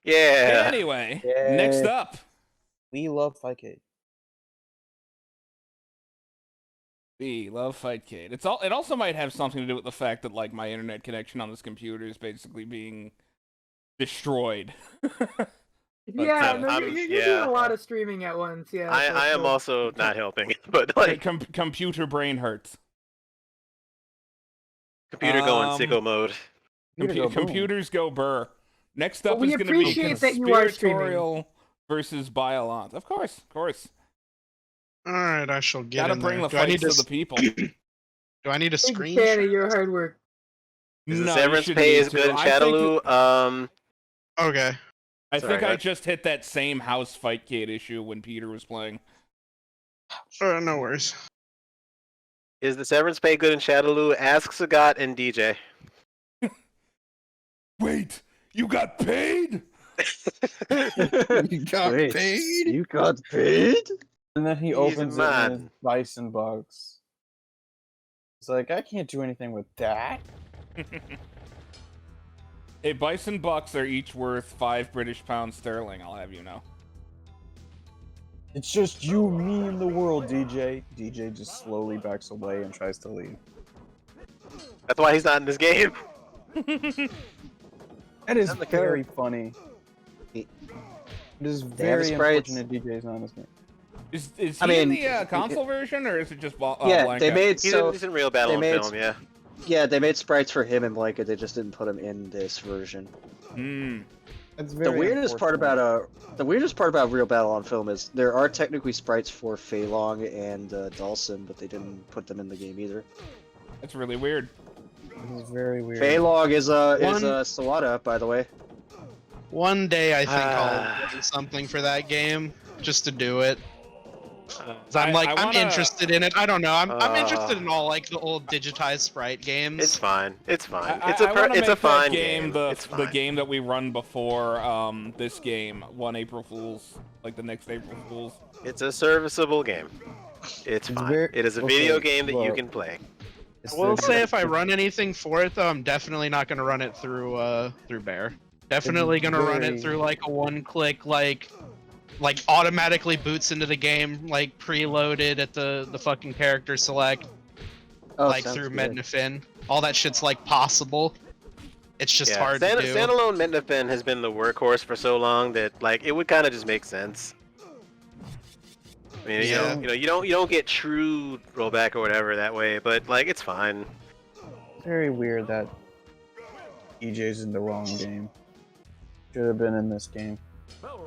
Speaker 2: Yeah.
Speaker 4: Anyway,
Speaker 8: Yay.
Speaker 4: next up,
Speaker 8: We love Fightcade.
Speaker 4: we love Fightcade. It also might have something to do with the fact that like my internet connection on this computer is basically being destroyed.
Speaker 1: Yeah, no,
Speaker 2: I'm-
Speaker 1: you're
Speaker 2: yeah.
Speaker 1: doing a lot of streaming at once. Yeah.
Speaker 2: I am
Speaker 1: so-
Speaker 2: also not helping, but like
Speaker 4: Computer brain hurts.
Speaker 2: computer going
Speaker 4: Um,
Speaker 2: sicko mode.
Speaker 8: Computer go boom.
Speaker 4: Computers go burr. Next
Speaker 1: But
Speaker 4: up
Speaker 1: we
Speaker 4: is going to be
Speaker 1: appreciate that you are streaming.
Speaker 4: Conspiratorial versus Biolance. Of course.
Speaker 5: All right, I shall get
Speaker 4: Gotta
Speaker 5: in
Speaker 4: bring
Speaker 5: there.
Speaker 4: the fights to the people.
Speaker 5: Do I need a
Speaker 1: Big
Speaker 5: screen?
Speaker 1: fan of your hard work.
Speaker 2: Is the
Speaker 4: No, you
Speaker 2: severance
Speaker 4: shouldn't
Speaker 2: pay
Speaker 4: need
Speaker 2: is
Speaker 4: to.
Speaker 2: good in
Speaker 4: I think
Speaker 2: Shadowloo?
Speaker 5: Okay.
Speaker 4: I
Speaker 2: Sorry,
Speaker 4: think I
Speaker 2: what?
Speaker 4: just hit that same house Fightcade issue when Peter was playing.
Speaker 5: Sure, no worries.
Speaker 2: Is the severance pay good in Shadowloo? Ask Sagat and DJ.
Speaker 4: Wait, you got paid?
Speaker 8: You got
Speaker 6: Wait,
Speaker 8: paid?
Speaker 6: You got paid?
Speaker 8: And then he
Speaker 2: He's
Speaker 8: opens it
Speaker 2: mad.
Speaker 8: and his bison bucks. He's like, I can't do anything with that.
Speaker 4: Hey, bison bucks are each worth 5 British pounds sterling, I'll have you know.
Speaker 8: It's just you, me, and the world, DJ. DJ just slowly backs away and tries to leave.
Speaker 2: That's why he's not in this game.
Speaker 8: That is
Speaker 6: I'm the
Speaker 8: very funny. It is
Speaker 6: They have
Speaker 8: very
Speaker 6: sprites.
Speaker 8: unfortunate DJ's not in this game.
Speaker 4: Is he
Speaker 6: I mean,
Speaker 4: in the console version, or is it just
Speaker 6: yeah,
Speaker 4: Blanca?
Speaker 6: they made so
Speaker 2: He's in real battle
Speaker 6: they
Speaker 2: on
Speaker 6: made-
Speaker 2: film, yeah.
Speaker 6: yeah they made sprites for him and Blanket. They just didn't put him in this version.
Speaker 4: Hmm.
Speaker 8: It's
Speaker 6: The
Speaker 8: very
Speaker 6: weirdest part
Speaker 8: unfortunate.
Speaker 6: about real battle on film is there are technically sprites for Fei Long and Dhalsim, but they didn't put them in the game either.
Speaker 4: That's really weird.
Speaker 8: This is very weird.
Speaker 6: Fei Long is
Speaker 5: One-
Speaker 6: Sawada, by the way.
Speaker 5: One day I think
Speaker 2: Ah.
Speaker 5: I'll do something for that game just to do it. 'Cause
Speaker 4: I
Speaker 5: I'm
Speaker 4: wanna-
Speaker 5: interested in it. I don't know. I'm interested
Speaker 2: Uh.
Speaker 5: in all like the old digitized sprite games.
Speaker 2: It's fine. It's fine.
Speaker 4: I
Speaker 2: It's a
Speaker 4: wanna
Speaker 2: it's a
Speaker 4: make
Speaker 2: fine
Speaker 4: that game. The
Speaker 2: It's
Speaker 4: the
Speaker 2: fine.
Speaker 4: game that we run before this game, one April Fools, like the next April Fools.
Speaker 2: It's a serviceable game. It's fine.
Speaker 8: very-
Speaker 2: It is a
Speaker 8: okay,
Speaker 2: video game that you
Speaker 8: look.
Speaker 2: can play.
Speaker 8: It's
Speaker 5: I will
Speaker 8: the-
Speaker 5: say if I run anything for it though, I'm definitely not gonna run it through Bear. Definitely gonna run it
Speaker 8: very-
Speaker 5: through like a one-click like automatically boots into the game like preloaded at the fucking character select
Speaker 6: Oh,
Speaker 5: like
Speaker 6: sounds
Speaker 5: through
Speaker 6: good.
Speaker 5: Mednafin. All that shit's like possible. It's just hard to do.
Speaker 2: Standalone Mednafin has been the workhorse for so long that like it would kind of just make sense. I mean,
Speaker 5: Yeah.
Speaker 2: you don't get true rollback or whatever that way, but like it's fine.
Speaker 8: very weird that DJ's in the wrong game. Should have been in this game.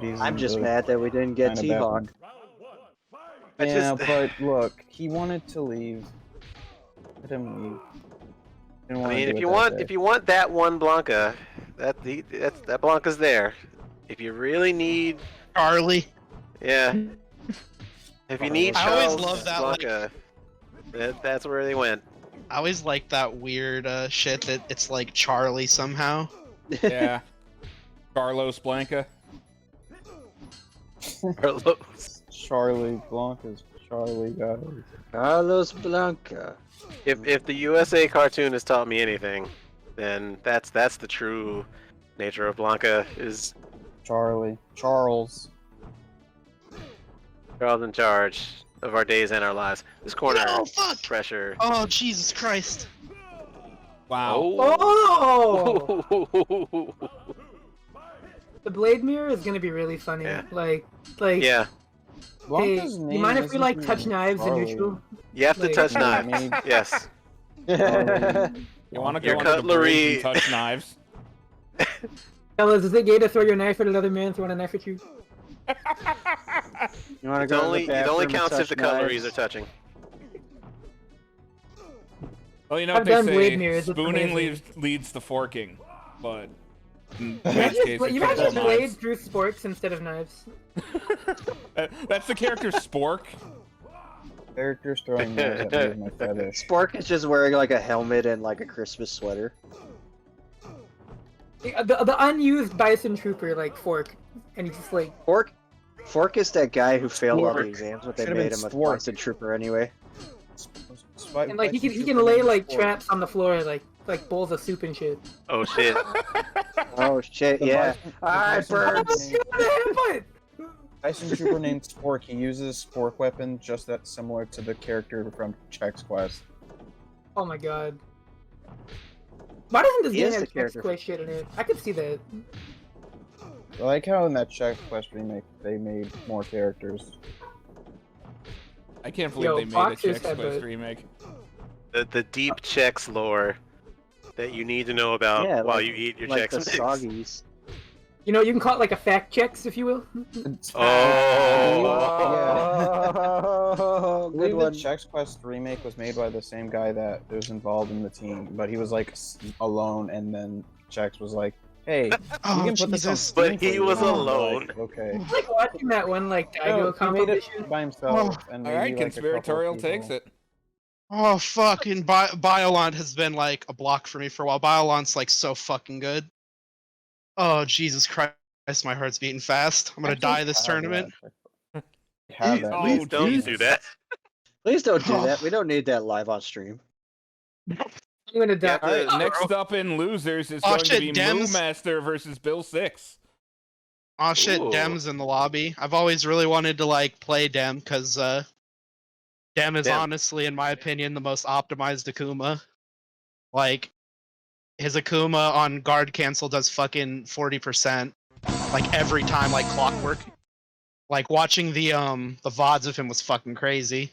Speaker 8: He's
Speaker 6: I'm
Speaker 8: in
Speaker 6: just
Speaker 8: the
Speaker 6: mad that we didn't get
Speaker 8: kinda bad
Speaker 6: T-Hawk.
Speaker 8: one.
Speaker 2: I
Speaker 8: Yeah,
Speaker 2: just-
Speaker 8: but look, he wanted to leave. Let him leave. Didn't
Speaker 2: I
Speaker 8: wanna
Speaker 2: mean,
Speaker 8: do
Speaker 2: if
Speaker 8: it
Speaker 2: you
Speaker 8: that
Speaker 2: want
Speaker 8: day.
Speaker 2: if you want that one Blanca, that Blanca's there. If you really need,
Speaker 5: Charlie.
Speaker 2: yeah. If you need
Speaker 5: I always
Speaker 2: Charles
Speaker 5: love that, like-
Speaker 2: Blanca, that's where they went.
Speaker 5: I always like that weird shit that it's like Charlie somehow.
Speaker 4: Yeah. Carlos Blanca.
Speaker 2: Carlos.
Speaker 8: Charlie Blanca's Charlie guys.
Speaker 6: Carlos Blanca.
Speaker 2: If the USA cartoon has taught me anything, then that's the true nature of Blanca is
Speaker 8: Charles.
Speaker 2: Charles in charge of our days and our lives. This corner
Speaker 5: No, fuck!
Speaker 2: pressure.
Speaker 5: Oh Jesus Christ!
Speaker 4: Wow.
Speaker 1: Oh! The blade mirror is gonna be really funny.
Speaker 2: Yeah.
Speaker 1: Like,
Speaker 2: Yeah,
Speaker 1: hey,
Speaker 8: Blanca's
Speaker 1: you
Speaker 8: name
Speaker 1: mind if we like
Speaker 8: isn't
Speaker 1: touch
Speaker 8: even
Speaker 1: knives in
Speaker 8: Charlie.
Speaker 1: neutral?
Speaker 2: you have to
Speaker 1: Like-
Speaker 2: touch
Speaker 8: I
Speaker 2: knives.
Speaker 8: mean-
Speaker 2: Yes.
Speaker 4: You want to
Speaker 2: Your
Speaker 4: go into the
Speaker 2: cutlery-
Speaker 4: bridge and touch knives?
Speaker 1: Fellas, is it gay to throw your knife at another man throwing a knife at you?
Speaker 6: You want to
Speaker 2: It
Speaker 6: go
Speaker 2: only
Speaker 6: to the bathroom and
Speaker 2: counts if
Speaker 6: touch
Speaker 2: the cutleries are
Speaker 6: knives?
Speaker 2: touching.
Speaker 4: Well, you know
Speaker 1: I've
Speaker 4: what they
Speaker 1: done
Speaker 4: say,
Speaker 1: blade mirrors, it's
Speaker 4: spooning
Speaker 1: amazing.
Speaker 4: leads to forking, but in
Speaker 1: You
Speaker 4: Wade's case, it
Speaker 1: you
Speaker 4: comes
Speaker 1: imagine
Speaker 4: to
Speaker 1: blades
Speaker 4: knives.
Speaker 1: through sporks instead of knives.
Speaker 4: That's the character Spork.
Speaker 8: Characters throwing knives at me is my fetish.
Speaker 6: Spork is just wearing like a helmet and like a Christmas sweater.
Speaker 1: The unused Bison Trooper, like, fork. And he's just like,
Speaker 6: Fork is that guy who failed all the
Speaker 8: Spork.
Speaker 6: exams, but they
Speaker 8: Should've
Speaker 6: made
Speaker 8: been
Speaker 6: him a
Speaker 8: Spork.
Speaker 6: Bison Trooper anyway.
Speaker 1: and like he can lay like traps on the floor, like bowls of soup and shit.
Speaker 2: Oh shit.
Speaker 6: Oh shit, yeah. Alright, birds.
Speaker 8: Bison Trooper named Spork. He uses Spork weapon just that similar to the character from Chex Quest.
Speaker 1: Oh my god. Why doesn't this
Speaker 6: He
Speaker 1: game
Speaker 6: is
Speaker 1: have
Speaker 6: the
Speaker 1: Chex
Speaker 6: character.
Speaker 1: Quest shit in it? I could see that.
Speaker 8: I like how in that Chex Quest remake they made more characters.
Speaker 4: I can't believe
Speaker 1: Yo,
Speaker 4: they made a
Speaker 1: Fox's
Speaker 4: Chex Quest
Speaker 1: headbutt.
Speaker 4: remake.
Speaker 2: The deep Chex lore that you need to know about
Speaker 6: Yeah,
Speaker 2: while
Speaker 6: like-
Speaker 2: you eat your
Speaker 6: Like
Speaker 2: Chex
Speaker 6: the
Speaker 2: Mix.
Speaker 6: soggies.
Speaker 1: You know, you can call it like a fact checks, if you will.
Speaker 2: Oh.
Speaker 6: Oh,
Speaker 8: I
Speaker 6: good
Speaker 8: believe the
Speaker 6: one.
Speaker 8: Chex Quest remake was made by the same guy that was involved in the team, but he was like alone, and then Chex was like, "Hey, you
Speaker 5: Oh
Speaker 8: can put this on
Speaker 5: Jesus!
Speaker 8: Steam
Speaker 2: But
Speaker 8: for
Speaker 2: he
Speaker 8: you."
Speaker 2: was
Speaker 8: And I
Speaker 2: alone.
Speaker 8: Like, okay.
Speaker 1: It's like watching that one like
Speaker 8: No,
Speaker 1: Daigo
Speaker 8: he made
Speaker 1: competition.
Speaker 8: it by himself, and
Speaker 4: All
Speaker 8: maybe,
Speaker 4: right,
Speaker 8: like, a couple
Speaker 4: conspiratorial
Speaker 8: people.
Speaker 4: takes it.
Speaker 5: Oh fucking Biolant has been like a block for me for a while. Biolant's like so fucking good. Oh Jesus Christ, my heart's beating fast. I'm gonna
Speaker 8: Actually,
Speaker 5: die this
Speaker 8: I have
Speaker 5: tournament.
Speaker 8: that. I have
Speaker 2: Please,
Speaker 8: that.
Speaker 2: please don't
Speaker 4: Jesus.
Speaker 2: do that.
Speaker 6: Please don't do that. We don't need that live on stream.
Speaker 1: I'm gonna die.
Speaker 2: Yeah,
Speaker 4: All right, next up in losers is
Speaker 5: Oh,
Speaker 4: going to
Speaker 5: shit,
Speaker 4: be
Speaker 5: Dems.
Speaker 4: Moo Master versus Bill Six.
Speaker 5: Oh shit,
Speaker 2: Ooh.
Speaker 5: Dem's in the lobby. I've always really wanted to like play Dem because Dem is
Speaker 2: Dem.
Speaker 5: honestly, in my opinion, the most optimized Akuma. Like his Akuma on guard cancel does fucking 40%. like every time, like clockwork. Like watching the VODs of him was fucking crazy.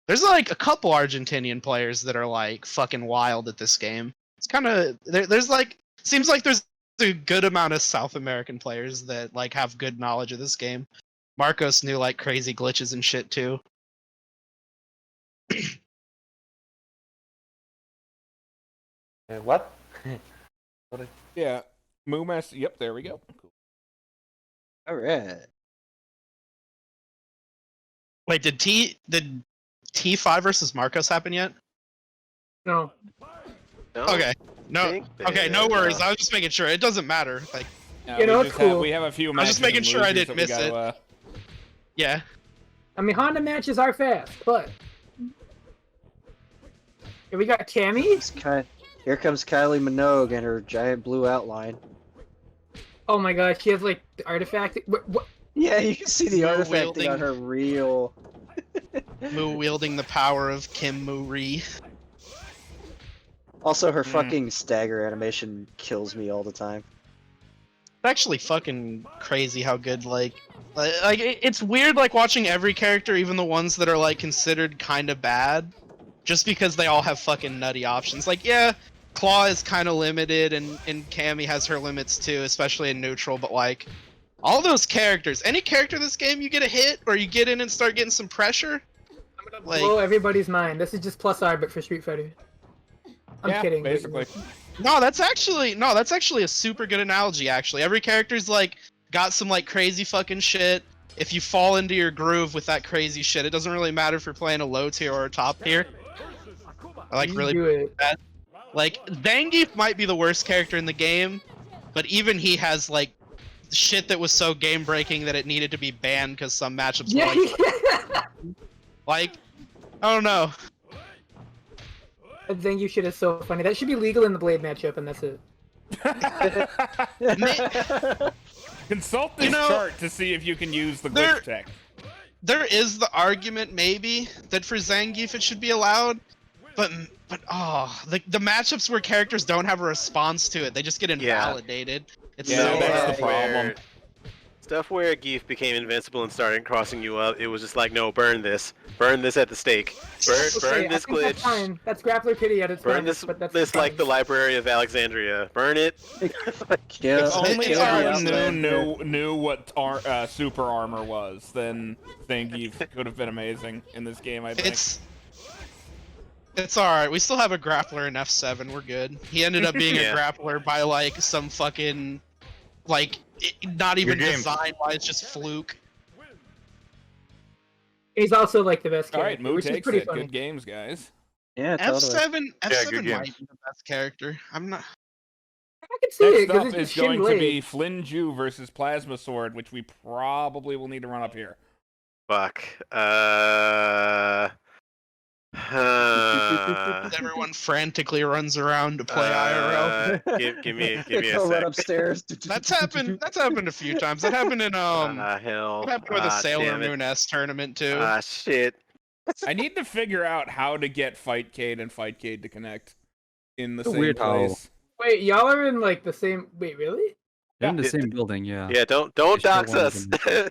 Speaker 5: There's like a couple Argentinian players that are like fucking wild at this game. It's kind of there's like seems like there's a good amount of South American players that like have good knowledge of this game. Marcos knew like crazy glitches and shit too.
Speaker 9: What?
Speaker 4: Yeah. Moomas. Yep, there we go. Cool.
Speaker 6: All right.
Speaker 5: Wait, did T5 versus Marcos happen yet?
Speaker 1: No.
Speaker 2: No?
Speaker 5: Okay. No.
Speaker 2: Think
Speaker 5: Okay, no
Speaker 2: that,
Speaker 5: worries. I was just making sure. It doesn't matter. Like,
Speaker 1: You know,
Speaker 4: we
Speaker 1: it's
Speaker 4: just have,
Speaker 1: cool.
Speaker 4: we have a few
Speaker 5: was
Speaker 4: matches.
Speaker 5: just making
Speaker 4: and
Speaker 5: sure I
Speaker 4: losers
Speaker 5: didn't
Speaker 4: that we
Speaker 5: miss it.
Speaker 4: gotta,
Speaker 5: yeah.
Speaker 1: I mean, Honda matches are fast, but here we got Cammy.
Speaker 6: Here comes Kylie Minogue and her giant blue outline.
Speaker 1: Oh my god, she has like the artifact. What?
Speaker 6: Yeah, you can see the
Speaker 5: Moo
Speaker 6: artifact
Speaker 5: wielding-
Speaker 6: on her real.
Speaker 5: Moo wielding the power of Kim Moo-ri.
Speaker 6: Also, her fucking stagger animation kills me all the time.
Speaker 5: It's actually fucking crazy how good it's weird like watching every character, even the ones that are like considered kind of bad, just because they all have fucking nutty options. Like, yeah, Claw is kind of limited, and Cammy has her limits too, especially in neutral. But like, all those characters, any character in this game, you get a hit or you get in and start getting some pressure.
Speaker 1: I'm gonna
Speaker 5: Like-
Speaker 1: blow everybody's mind. This is just plus R, but for Street Fighter. I'm
Speaker 4: yeah,
Speaker 1: kidding.
Speaker 4: basically.
Speaker 5: No, that's actually a super good analogy. Actually, every character's like got some like crazy fucking shit. If you fall into your groove with that crazy shit, it doesn't really matter if you're playing a low tier or a top tier. I like
Speaker 1: You
Speaker 5: really
Speaker 1: do it.
Speaker 5: like Zangief might be the worst character in the game, but even he has like shit that was so game breaking that it needed to be banned because some matchups were
Speaker 1: Yeah.
Speaker 5: like I don't know.
Speaker 1: That Zangief shit is so funny. That should be legal in the Blade matchup, and that's it.
Speaker 4: Consult this chart to see if you can use the glitch tech.
Speaker 5: There is the argument maybe that for Zangief it should be allowed, but the matchups where characters don't have a response to it, they just get invalidated. It's
Speaker 4: Yeah,
Speaker 5: so
Speaker 4: that's the problem.
Speaker 2: Stuff where Geef became invincible and started crossing you up, it was just like, no, burn this at the stake, burn
Speaker 1: Okay,
Speaker 2: this
Speaker 1: I think that's
Speaker 2: glitch,
Speaker 1: fine. That's grappler pity at its
Speaker 2: burn
Speaker 1: finest,
Speaker 2: this
Speaker 1: but that's
Speaker 2: this like
Speaker 1: fine.
Speaker 2: the Library of Alexandria, burn it.
Speaker 6: Kill,
Speaker 4: If only
Speaker 6: kill
Speaker 4: someone
Speaker 6: the
Speaker 4: knew what super armor was, then Zangief could have been amazing in this game. I think.
Speaker 5: It's alright. We still have a grappler in F7. We're good. He ended up being
Speaker 2: Yeah.
Speaker 5: a grappler by like some fucking not even
Speaker 7: Good game.
Speaker 5: design wise, just fluke.
Speaker 1: He's also like the best
Speaker 4: All
Speaker 1: character,
Speaker 4: right, Moo
Speaker 1: which is
Speaker 4: takes
Speaker 1: pretty
Speaker 4: it.
Speaker 1: funny.
Speaker 4: Good games, guys.
Speaker 6: Yeah, totally.
Speaker 5: F7
Speaker 7: good
Speaker 5: might
Speaker 7: games.
Speaker 5: be the best character. I'm not.
Speaker 1: I can see it
Speaker 4: Next
Speaker 1: because
Speaker 4: up
Speaker 1: it's
Speaker 4: is
Speaker 1: just Shin
Speaker 4: going to
Speaker 1: Blade.
Speaker 4: be Flinju versus Plasma Sword, which we probably will need to run up here.
Speaker 2: Fuck.
Speaker 5: Everyone frantically runs around to play IRL.
Speaker 2: Give me a
Speaker 6: Go run
Speaker 2: sec.
Speaker 6: upstairs.
Speaker 5: That's happened a few times. That happened in
Speaker 2: Hell.
Speaker 5: What happened with the Sailor
Speaker 2: damn it.
Speaker 5: Moon S tournament too?
Speaker 2: Shit.
Speaker 4: I need to figure out how to get Fightcade and Fightcade to connect in the
Speaker 3: It's
Speaker 4: same
Speaker 3: weird how-
Speaker 4: place.
Speaker 1: Wait, y'all are in like the same. Wait, really?
Speaker 3: They're in the
Speaker 2: Yeah.
Speaker 3: same building, yeah.
Speaker 2: Yeah, don't
Speaker 3: They
Speaker 2: dox
Speaker 3: share one
Speaker 2: us.
Speaker 3: of them.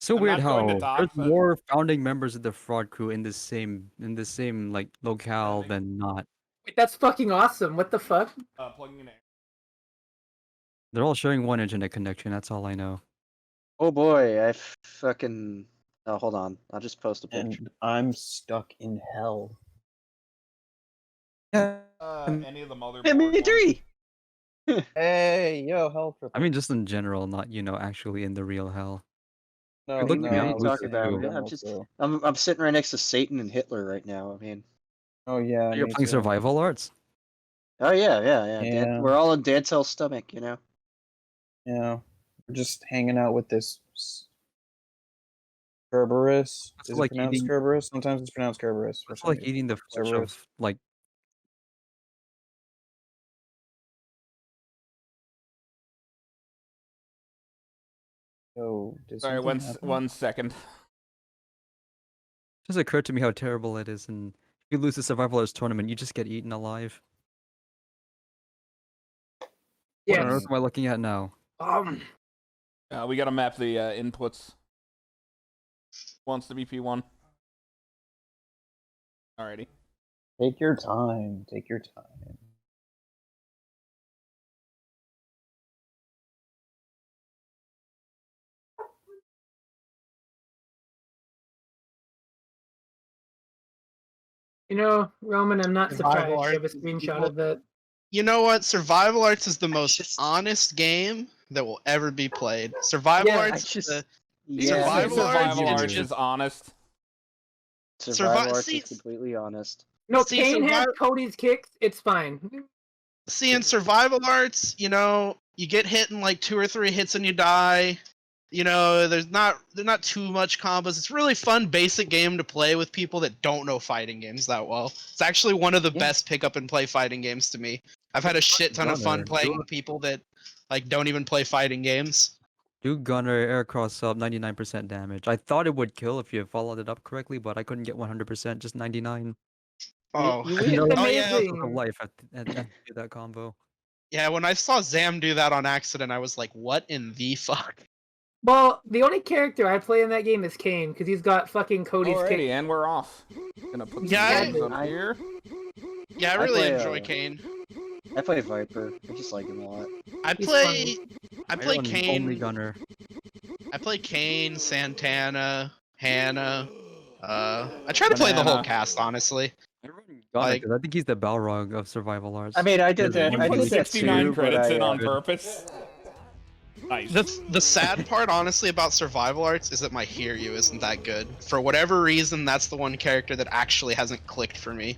Speaker 3: So
Speaker 4: I'm
Speaker 3: weird
Speaker 4: not going to
Speaker 3: how
Speaker 4: dox
Speaker 3: there's
Speaker 4: it.
Speaker 3: more founding members of the fraud crew in the same like locale than not.
Speaker 1: Wait, that's fucking awesome. What the fuck?
Speaker 4: Plugging in.
Speaker 3: They're all sharing one internet connection. That's all I know.
Speaker 6: Oh boy, I fucking. Oh, hold on. I'll just post a picture.
Speaker 8: And I'm stuck in hell.
Speaker 3: Yeah.
Speaker 4: Any of the motherboard
Speaker 6: Hit me
Speaker 4: ones?
Speaker 6: 3.
Speaker 8: Hey, yo, hell for
Speaker 3: I mean, just in general, not actually in the real hell.
Speaker 8: no,
Speaker 3: look,
Speaker 6: What
Speaker 3: man,
Speaker 6: are you
Speaker 3: I'm
Speaker 6: talking about?
Speaker 3: listening to
Speaker 6: I'm just. I'm sitting right next to Satan and Hitler right now. I mean.
Speaker 8: Oh yeah,
Speaker 3: You're
Speaker 8: me
Speaker 3: playing
Speaker 8: too.
Speaker 3: survival arts.
Speaker 6: Oh yeah.
Speaker 8: Yeah.
Speaker 6: We're all in Dantel's stomach, you know.
Speaker 8: Yeah, we're just hanging out with this Kerberos.
Speaker 3: It's
Speaker 8: Is
Speaker 3: like
Speaker 8: it pronounced
Speaker 3: eating-
Speaker 8: Kerberos? Sometimes it's pronounced Kerberos. for
Speaker 3: It's
Speaker 8: some
Speaker 3: like
Speaker 8: reason.
Speaker 3: eating the flesh
Speaker 8: Cerberus.
Speaker 3: of like.
Speaker 8: So, did
Speaker 4: Sorry,
Speaker 8: something happen?
Speaker 4: 1 second.
Speaker 3: It just occurred to me how terrible it is, and if you lose the survival arts tournament, you just get eaten alive. What on
Speaker 1: Yes.
Speaker 3: earth am I looking at now?
Speaker 4: We gotta map the inputs. Wants to be P1. Alrighty.
Speaker 8: Take your time. Take your time.
Speaker 1: You know, Roman, I'm not
Speaker 5: Survival
Speaker 1: surprised. You have a
Speaker 5: Arts is
Speaker 1: screenshot
Speaker 5: the-
Speaker 1: of that.
Speaker 5: You know what? Survival Arts is the most honest game that will ever be played. Survival
Speaker 1: Yeah,
Speaker 5: Arts. Survival
Speaker 4: Survival
Speaker 5: Arts,
Speaker 4: Arts
Speaker 5: it's
Speaker 4: is honest.
Speaker 6: Survival Arts
Speaker 5: see-
Speaker 6: is completely honest.
Speaker 1: No,
Speaker 5: See,
Speaker 1: Kane has
Speaker 5: survival-
Speaker 1: Cody's kicks. It's fine.
Speaker 5: See, in Survival Arts, you know, you get hit in like 2 or 3 hits and you die. You know, there's not too much combos. It's really fun, basic game to play with people that don't know fighting games that well. It's actually one of the
Speaker 6: Yeah.
Speaker 5: best pick up and play fighting games to me. I've had a shit ton of fun
Speaker 3: Gunner.
Speaker 5: playing with people that like don't even play fighting games.
Speaker 3: Do Gunner air cross sub 99% damage. I thought it would kill if you followed it up correctly, but I couldn't get 100%, just 99.
Speaker 5: Oh,
Speaker 6: you
Speaker 3: I
Speaker 6: win.
Speaker 3: know
Speaker 1: It's
Speaker 5: Oh, yeah.
Speaker 1: amazing.
Speaker 3: of life at do that combo.
Speaker 5: yeah. When I saw Zam do that on accident, I was like, "What in the fuck?"
Speaker 1: Well, the only character I play in that game is Kane because he's got fucking Cody's
Speaker 4: Alrighty,
Speaker 1: kick.
Speaker 4: and we're off. Gonna put some
Speaker 5: Yeah,
Speaker 4: names up
Speaker 6: I-
Speaker 4: here.
Speaker 5: Yeah, I
Speaker 6: I
Speaker 5: really
Speaker 6: play,
Speaker 5: enjoy Kane.
Speaker 6: I play Viper. I just like him a lot.
Speaker 5: I
Speaker 1: He's
Speaker 5: play
Speaker 3: I run only
Speaker 5: Kane.
Speaker 3: Gunner.
Speaker 5: I play Kane, Santana, Hannah. I try to play the whole
Speaker 4: Banana.
Speaker 5: cast, honestly.
Speaker 3: I run Gunner
Speaker 5: Like-
Speaker 3: 'cause I think he's the Balrog of survival arts.
Speaker 6: I mean, I did
Speaker 3: Yeah,
Speaker 6: that.
Speaker 4: You
Speaker 6: I
Speaker 4: put
Speaker 6: did that
Speaker 4: 69
Speaker 6: too, but
Speaker 4: credits
Speaker 6: I,
Speaker 4: in on
Speaker 3: Good.
Speaker 4: purpose. Nice.
Speaker 5: The sad part, honestly, about Survival Arts is that my Hiryu isn't that good. For whatever reason, that's the one character that actually hasn't clicked for me.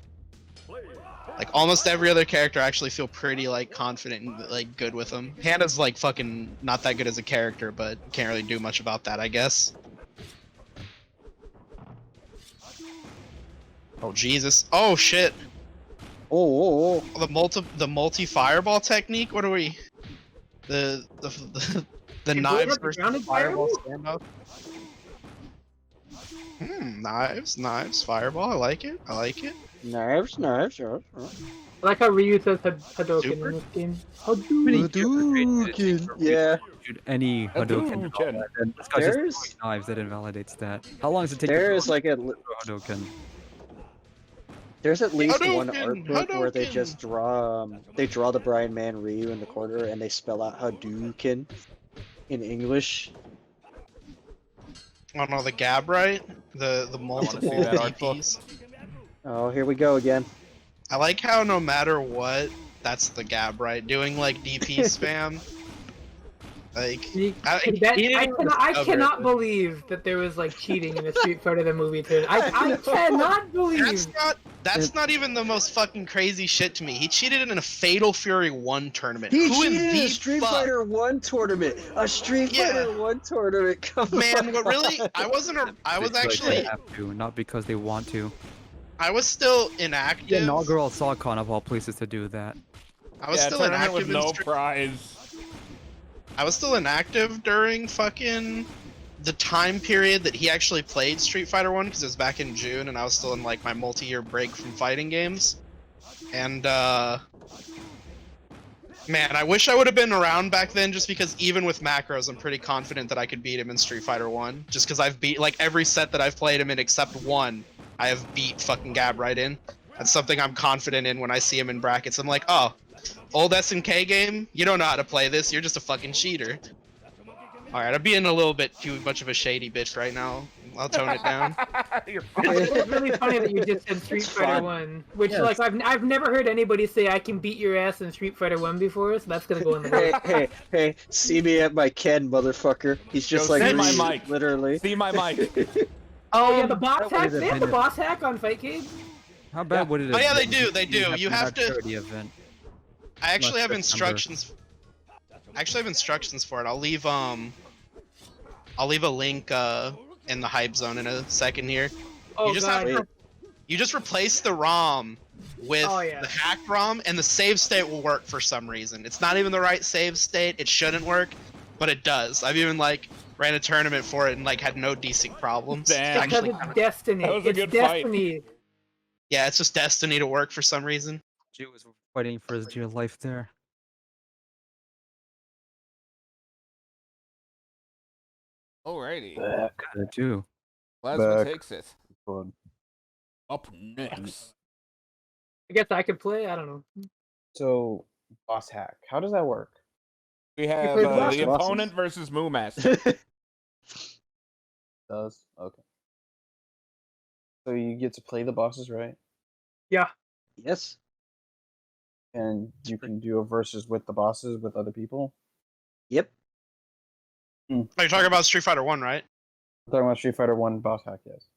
Speaker 5: Like almost every other character, I actually feel pretty like confident and like good with them. Hannah's like fucking not that good as a character, but can't really do much about that, I guess. Oh Jesus! Oh shit!
Speaker 6: oh,
Speaker 5: The multi fireball technique. What are we? The
Speaker 1: You
Speaker 5: knives
Speaker 1: brought up the
Speaker 5: versus
Speaker 1: grounded
Speaker 5: fireball
Speaker 1: fireball?
Speaker 5: standoff. Knives, fireball. I like it.
Speaker 6: knives.
Speaker 1: I like how Ryu says Hadouken
Speaker 5: Super?
Speaker 1: in this game.
Speaker 6: Hadouken. Yeah.
Speaker 3: Shoot any Hadouken. at all,
Speaker 4: Hadouken.
Speaker 3: and this guy's just
Speaker 6: There's
Speaker 3: throwing knives that invalidates that. How long does it take
Speaker 6: there
Speaker 3: to
Speaker 6: is like a
Speaker 3: throw a Hadouken?
Speaker 6: there's at least one
Speaker 5: Hadouken,
Speaker 6: art book where they
Speaker 5: Hadouken.
Speaker 6: just draw the Brian Man Ryu in the corner and they spell out Hadouken in English.
Speaker 5: Oh no, the Gab, right? The multiple
Speaker 4: see that art book.
Speaker 5: DPs.
Speaker 6: Oh, here we go again.
Speaker 5: I like how no matter what, that's the Gab, right? Doing like DP spam. Like
Speaker 1: You-
Speaker 5: I
Speaker 1: I cannot believe that there was like cheating in the Street Fighter the movie too. I cannot believe.
Speaker 5: That's not even the most fucking crazy shit to me. He cheated in a Fatal Fury 1 tournament.
Speaker 6: He
Speaker 5: Who in
Speaker 6: cheated in
Speaker 5: the
Speaker 6: a Street
Speaker 5: fuck?
Speaker 6: Fighter 1 tournament. A Street
Speaker 5: Yeah.
Speaker 6: Fighter 1 tournament. Come
Speaker 5: Man, what really?
Speaker 6: on.
Speaker 5: I was
Speaker 3: Because
Speaker 5: actually.
Speaker 3: they have to, not because they want to.
Speaker 5: I was still
Speaker 3: The
Speaker 5: inactive.
Speaker 3: inaugural Salcon of all places to do that.
Speaker 5: I was
Speaker 4: Yeah,
Speaker 5: still
Speaker 4: tournament
Speaker 5: inactive.
Speaker 4: with
Speaker 5: in
Speaker 4: no
Speaker 5: Street-
Speaker 4: prize.
Speaker 5: I was still inactive during fucking the time period that he actually played Street Fighter 1 because it was back in June and I was still in like my multi-year break from fighting games. And man, I wish I would have been around back then just because even with macros I'm pretty confident that I could beat him in Street Fighter 1 just because I've beat like every set that I've played him in except one. I have beat fucking Gab right in. That's something I'm confident in when I see him in brackets. I'm like, "Oh, old SNK game? You don't know how to play this. You're just a fucking cheater." Alright, I'm being a little bit too much of a shady bitch right now. I'll tone it down.
Speaker 1: It's really funny that you just said Street Fighter 1, which
Speaker 3: Yes.
Speaker 1: like I've never heard anybody say I can beat your ass in Street Fighter 1 before, so that's gonna go in the
Speaker 6: Hey,
Speaker 1: book.
Speaker 6: hey, see me at my Ken, motherfucker. He's just
Speaker 4: Yo,
Speaker 6: like
Speaker 4: send my
Speaker 6: Ryu,
Speaker 4: mic.
Speaker 6: literally.
Speaker 4: See my mic.
Speaker 1: Oh yeah, the boss
Speaker 3: that
Speaker 1: hack.
Speaker 3: would've
Speaker 1: They have the
Speaker 3: been-
Speaker 1: boss hack on Fightcade.
Speaker 3: How bad would it
Speaker 5: Oh,
Speaker 3: have
Speaker 5: yeah, they
Speaker 3: been
Speaker 5: do, they
Speaker 3: if
Speaker 5: do. You
Speaker 3: had
Speaker 5: have
Speaker 3: that
Speaker 5: to-
Speaker 3: charity event?
Speaker 5: I actually have
Speaker 3: Last September.
Speaker 5: instructions. I actually have instructions for it. I'll leave a link in the hype zone in a second here.
Speaker 1: Oh
Speaker 5: you just
Speaker 1: god.
Speaker 5: have to, you just replace the ROM with
Speaker 1: Oh, yeah.
Speaker 5: the hacked ROM and the save state will work for some reason. It's not even the right save state. It shouldn't work, but it does. I've even like ran a tournament for it and like had no desync problems. It's
Speaker 4: Damn.
Speaker 1: Because
Speaker 5: actually
Speaker 1: it's destiny.
Speaker 4: That was a
Speaker 1: It's
Speaker 4: good fight.
Speaker 1: destiny.
Speaker 5: yeah, it's just destiny to work for some reason.
Speaker 3: Jew was fighting for his dear life there.
Speaker 4: Alrighty.
Speaker 8: Back.
Speaker 3: Kinda do.
Speaker 4: Plasma
Speaker 8: Back.
Speaker 4: takes it.
Speaker 8: Fun.
Speaker 4: Up next.
Speaker 1: I guess I could play. I don't know.
Speaker 8: So, boss hack. How does that work?
Speaker 4: We have
Speaker 1: play the boss
Speaker 4: the
Speaker 6: bosses.
Speaker 4: opponent versus Moo Master.
Speaker 8: Does okay. So you get to play the bosses, right?
Speaker 6: Yes.
Speaker 8: And you can do a versus with the bosses with other people.
Speaker 6: Yep.
Speaker 5: Are you talking about Street Fighter 1, right?
Speaker 8: I'm talking about Street Fighter 1 boss hack, yes.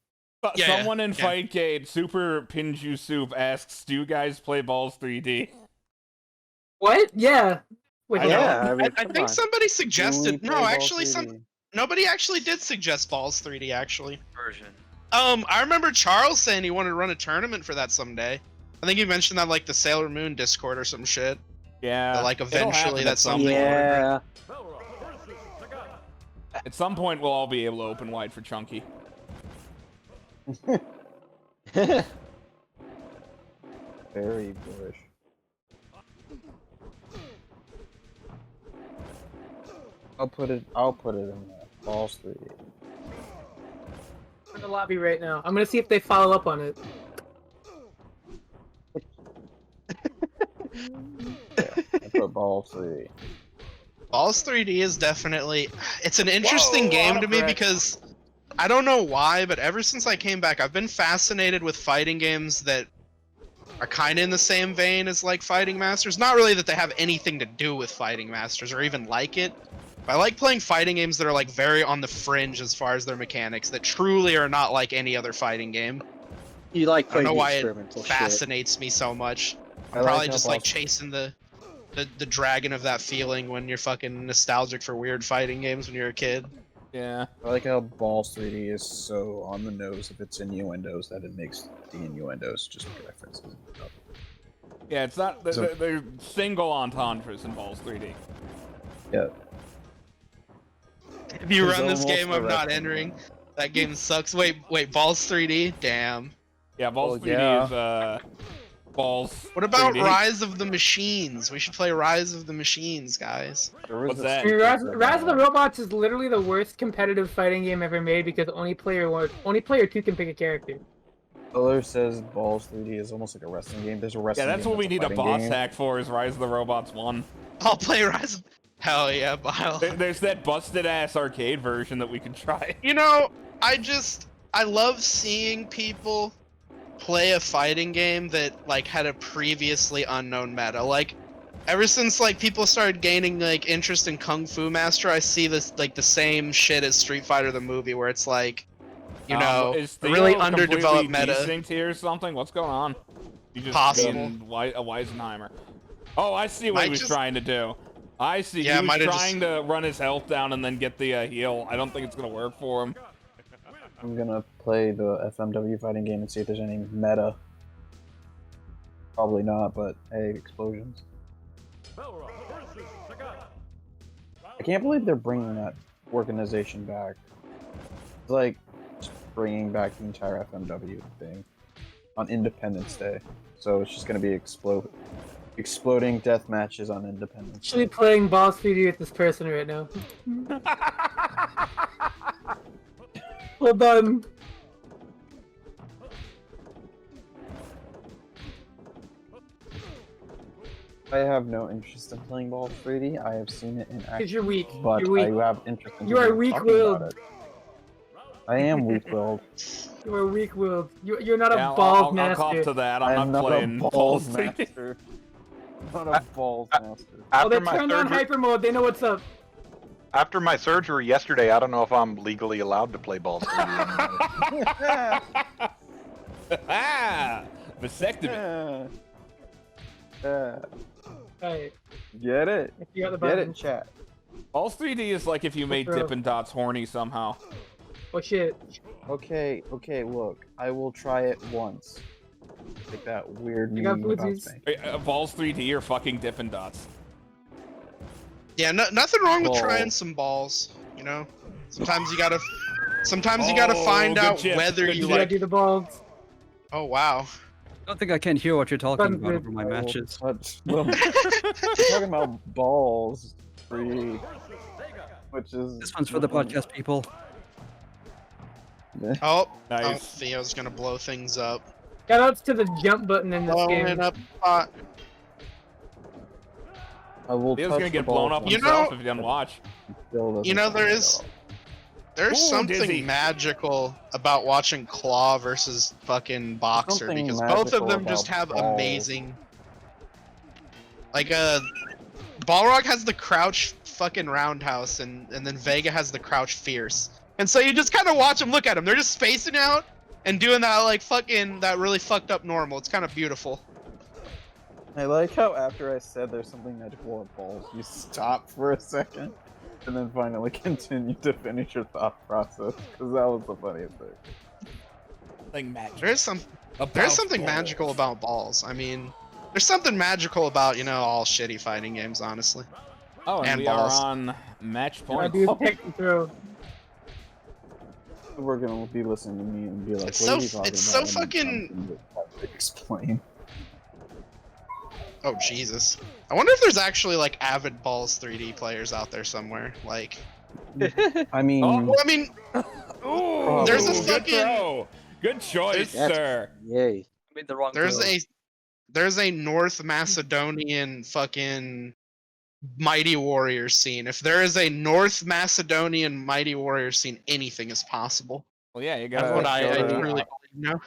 Speaker 5: Yeah,
Speaker 4: Someone in
Speaker 5: yeah.
Speaker 4: Fightgate, Super Pinju Soup, asks, "Do you guys play Balls 3D?"
Speaker 1: What? Yeah. Wait,
Speaker 5: I
Speaker 1: hold on.
Speaker 6: Yeah, I mean,
Speaker 5: I
Speaker 6: come
Speaker 5: think
Speaker 6: on.
Speaker 5: somebody
Speaker 8: Do we
Speaker 5: suggested.
Speaker 8: play
Speaker 5: No,
Speaker 8: Balls
Speaker 5: actually,
Speaker 8: 3D?
Speaker 5: nobody actually did suggest Balls 3D. Actually,
Speaker 9: Version.
Speaker 5: I remember Charles saying he wanted to run a tournament for that someday. I think he mentioned that like the Sailor Moon Discord or some shit.
Speaker 4: Yeah.
Speaker 5: But, like,
Speaker 4: it'll
Speaker 5: eventually
Speaker 4: happen
Speaker 5: that's
Speaker 4: at some
Speaker 5: something.
Speaker 4: point.
Speaker 6: Yeah.
Speaker 4: At some point, we'll all be able to open wide for Chunky.
Speaker 8: Very bullish. I'll put it in balls 3D.
Speaker 1: I'm in the lobby right now. I'm gonna see if they follow up on it.
Speaker 8: I put balls 3D.
Speaker 5: Balls 3D is definitely. It's an interesting game to me
Speaker 4: autocorrect.
Speaker 5: because I don't know why, but ever since I came back, I've been fascinated with fighting games that are kind of in the same vein as like Fighting Masters. Not really that they have anything to do with Fighting Masters or even like it. But I like playing fighting games that are like very on the fringe as far as their mechanics, that truly are not like any other fighting game.
Speaker 6: You like
Speaker 5: I don't
Speaker 6: playing
Speaker 5: know
Speaker 6: the
Speaker 5: why it
Speaker 6: experimental shit.
Speaker 5: fascinates me so much.
Speaker 8: I
Speaker 5: I'm
Speaker 8: like
Speaker 5: probably
Speaker 8: how
Speaker 5: just like
Speaker 8: Balls-
Speaker 5: chasing the dragon of that feeling when you're fucking nostalgic for weird fighting games when you're a kid.
Speaker 4: Yeah.
Speaker 8: I like how balls 3D is so on the nose if it's innuendos that it makes the innuendos just make references.
Speaker 4: Yeah, it's not.
Speaker 8: So-
Speaker 4: They're single entendres in Balls 3D.
Speaker 8: Yeah.
Speaker 5: If you
Speaker 8: It's
Speaker 5: run this
Speaker 8: almost
Speaker 5: game, I'm
Speaker 8: a
Speaker 5: not
Speaker 8: reference.
Speaker 5: entering. That game sucks. Wait, Balls 3D? Damn.
Speaker 4: Yeah, Balls
Speaker 8: Oh,
Speaker 4: 3D
Speaker 8: yeah.
Speaker 4: is Balls.
Speaker 5: What about
Speaker 4: 3D.
Speaker 5: Rise of the Machines? We should play Rise of the Machines, guys.
Speaker 4: What's that?
Speaker 1: I mean, Rise of the Robots is literally the worst competitive fighting game ever made because only player 2 can pick a character.
Speaker 8: Oler says balls 3D is almost like a wrestling game. There's a
Speaker 4: Yeah,
Speaker 8: wrestling
Speaker 4: that's
Speaker 8: game
Speaker 4: what we need a
Speaker 8: fighting
Speaker 4: boss
Speaker 8: game.
Speaker 4: hack for. Is Rise of the Robots 1.
Speaker 5: I'll play Rise of... Hell yeah, Bile.
Speaker 4: There's that busted ass arcade version that we could try.
Speaker 5: You know, I love seeing people play a fighting game that like had a previously unknown meta. Like ever since like people started gaining like interest in Kung Fu Master, I see this like the same shit as Street Fighter the movie where it's like, you know,
Speaker 4: is
Speaker 5: a really
Speaker 4: Theo
Speaker 5: underdeveloped
Speaker 4: completely
Speaker 5: meta.
Speaker 4: desynced here or something? What's going on? You just
Speaker 5: Possible.
Speaker 4: being a Weisenheimer. Oh, I see what
Speaker 5: Might
Speaker 4: he was
Speaker 5: just-
Speaker 4: trying to do. I see.
Speaker 5: Yeah,
Speaker 4: he
Speaker 5: might
Speaker 4: was
Speaker 5: have
Speaker 4: trying to run his health down and then get the heal. I don't think it's gonna work for him.
Speaker 8: I'm gonna play the FMW fighting game and see if there's any meta. Probably not, but hey, explosions. I can't believe they're bringing that organization back. It's like just bringing back the entire FMW thing on Independence Day. So it's just gonna be exploding death matches on Independence
Speaker 1: Actually
Speaker 8: Day.
Speaker 1: playing Balls 3D with this person right now. Hold on.
Speaker 8: I have no interest in playing Ball 3D. I have seen it in
Speaker 1: Because
Speaker 8: action,
Speaker 1: you're weak.
Speaker 8: but
Speaker 1: You're weak.
Speaker 8: I have interest in
Speaker 1: You are
Speaker 8: people
Speaker 1: weak-willed.
Speaker 8: talking about it. I am weak-willed.
Speaker 1: You are weak-willed. You're not a
Speaker 4: Yeah,
Speaker 1: bald
Speaker 4: I'll cop
Speaker 1: master.
Speaker 4: to that.
Speaker 8: I'm
Speaker 4: I'm not
Speaker 8: not
Speaker 4: playing
Speaker 8: a
Speaker 4: Balls
Speaker 8: balls
Speaker 4: 3D.
Speaker 8: master. I'm not a balls master.
Speaker 1: Oh, they
Speaker 7: After my
Speaker 1: turned on
Speaker 7: surgery,
Speaker 1: hyper mode. They know what's up.
Speaker 7: after my surgery yesterday, I don't know if I'm legally allowed to play balls 3D anymore.
Speaker 4: Ah, vasectomy.
Speaker 1: Alright,
Speaker 8: Get it?
Speaker 1: you got the
Speaker 8: Get it
Speaker 1: button.
Speaker 8: in chat.
Speaker 4: Balls 3D is like if you made
Speaker 1: Bro.
Speaker 4: Dippin' Dots horny somehow.
Speaker 1: Oh shit.
Speaker 8: Okay, look. I will try it once. Like that weird
Speaker 1: You got
Speaker 8: meme about
Speaker 1: bootsies?
Speaker 8: thing.
Speaker 4: Balls 3D or fucking Dippin' Dots.
Speaker 5: Yeah, nothing wrong with
Speaker 8: Ball.
Speaker 5: trying some balls. You know, sometimes you gotta
Speaker 4: Oh,
Speaker 5: find
Speaker 4: good
Speaker 5: out
Speaker 4: chip,
Speaker 5: whether
Speaker 4: good
Speaker 5: you
Speaker 4: chip.
Speaker 1: You gotta
Speaker 5: like.
Speaker 1: do the balls.
Speaker 5: Oh wow.
Speaker 3: I don't think I can hear what you're talking
Speaker 1: Button's
Speaker 3: about
Speaker 1: good.
Speaker 3: over my
Speaker 8: I will
Speaker 3: matches.
Speaker 8: touch them. We're talking about balls. 3D. which is
Speaker 3: This one's for the podcast people.
Speaker 5: Oh,
Speaker 4: Nice.
Speaker 5: Theo's gonna blow things up.
Speaker 1: Shoutouts to the jump button in this
Speaker 5: Blowing
Speaker 1: game.
Speaker 5: up pot.
Speaker 8: I will.
Speaker 4: He's
Speaker 8: touch
Speaker 4: gonna
Speaker 8: the
Speaker 4: get blown
Speaker 8: ball
Speaker 4: up
Speaker 8: once,
Speaker 5: You
Speaker 4: himself
Speaker 5: know-
Speaker 4: if he doesn't watch.
Speaker 8: still doesn't
Speaker 5: You know,
Speaker 8: fucking
Speaker 5: there's
Speaker 8: go.
Speaker 5: there's
Speaker 4: Ooh,
Speaker 5: something
Speaker 4: dizzy.
Speaker 5: magical about watching Claw versus fucking Boxer
Speaker 8: something
Speaker 5: because both of
Speaker 8: magical
Speaker 5: them just
Speaker 8: about
Speaker 5: have
Speaker 8: balls.
Speaker 5: amazing. Like Balrog has the crouch fucking roundhouse, and then Vega has the crouch fierce, and so you just kind of watch them, look at them. They're just spacing out and doing that like fucking that really fucked up normal. It's kind of beautiful.
Speaker 8: I like how after I said there's something magical at balls, you stop for a second, and then finally continue to finish your thought process, because that was the funniest thing.
Speaker 4: Something magic.
Speaker 5: There's
Speaker 4: About
Speaker 5: something
Speaker 4: balls.
Speaker 5: magical about balls. I mean, there's something magical about all shitty fighting games, honestly.
Speaker 4: Oh, and
Speaker 5: and
Speaker 4: we
Speaker 5: balls.
Speaker 4: are on match
Speaker 1: I
Speaker 4: point.
Speaker 1: do pick and throw.
Speaker 8: We're gonna be listening to me and be like,
Speaker 5: It's
Speaker 8: what are
Speaker 5: so-
Speaker 8: you talking
Speaker 5: it's
Speaker 8: about?
Speaker 5: so
Speaker 8: And I'm
Speaker 5: fucking-
Speaker 8: trying to explain.
Speaker 5: Oh Jesus! I wonder if there's actually like avid balls 3D players out there somewhere. Like,
Speaker 8: I mean,
Speaker 4: Oh.
Speaker 5: well, I mean,
Speaker 4: Ooh,
Speaker 5: There's a
Speaker 4: good
Speaker 5: fucking-
Speaker 4: throw. Good choice,
Speaker 6: There's-
Speaker 4: sir.
Speaker 6: Yay.
Speaker 3: Made the wrong
Speaker 5: there's
Speaker 3: throw.
Speaker 5: a North Macedonian fucking Mighty Warrior scene. If there is a North Macedonian Mighty Warrior scene, anything is possible.
Speaker 4: Well, yeah, you
Speaker 5: That's
Speaker 4: got
Speaker 5: what I
Speaker 8: go to-
Speaker 5: truly believe now.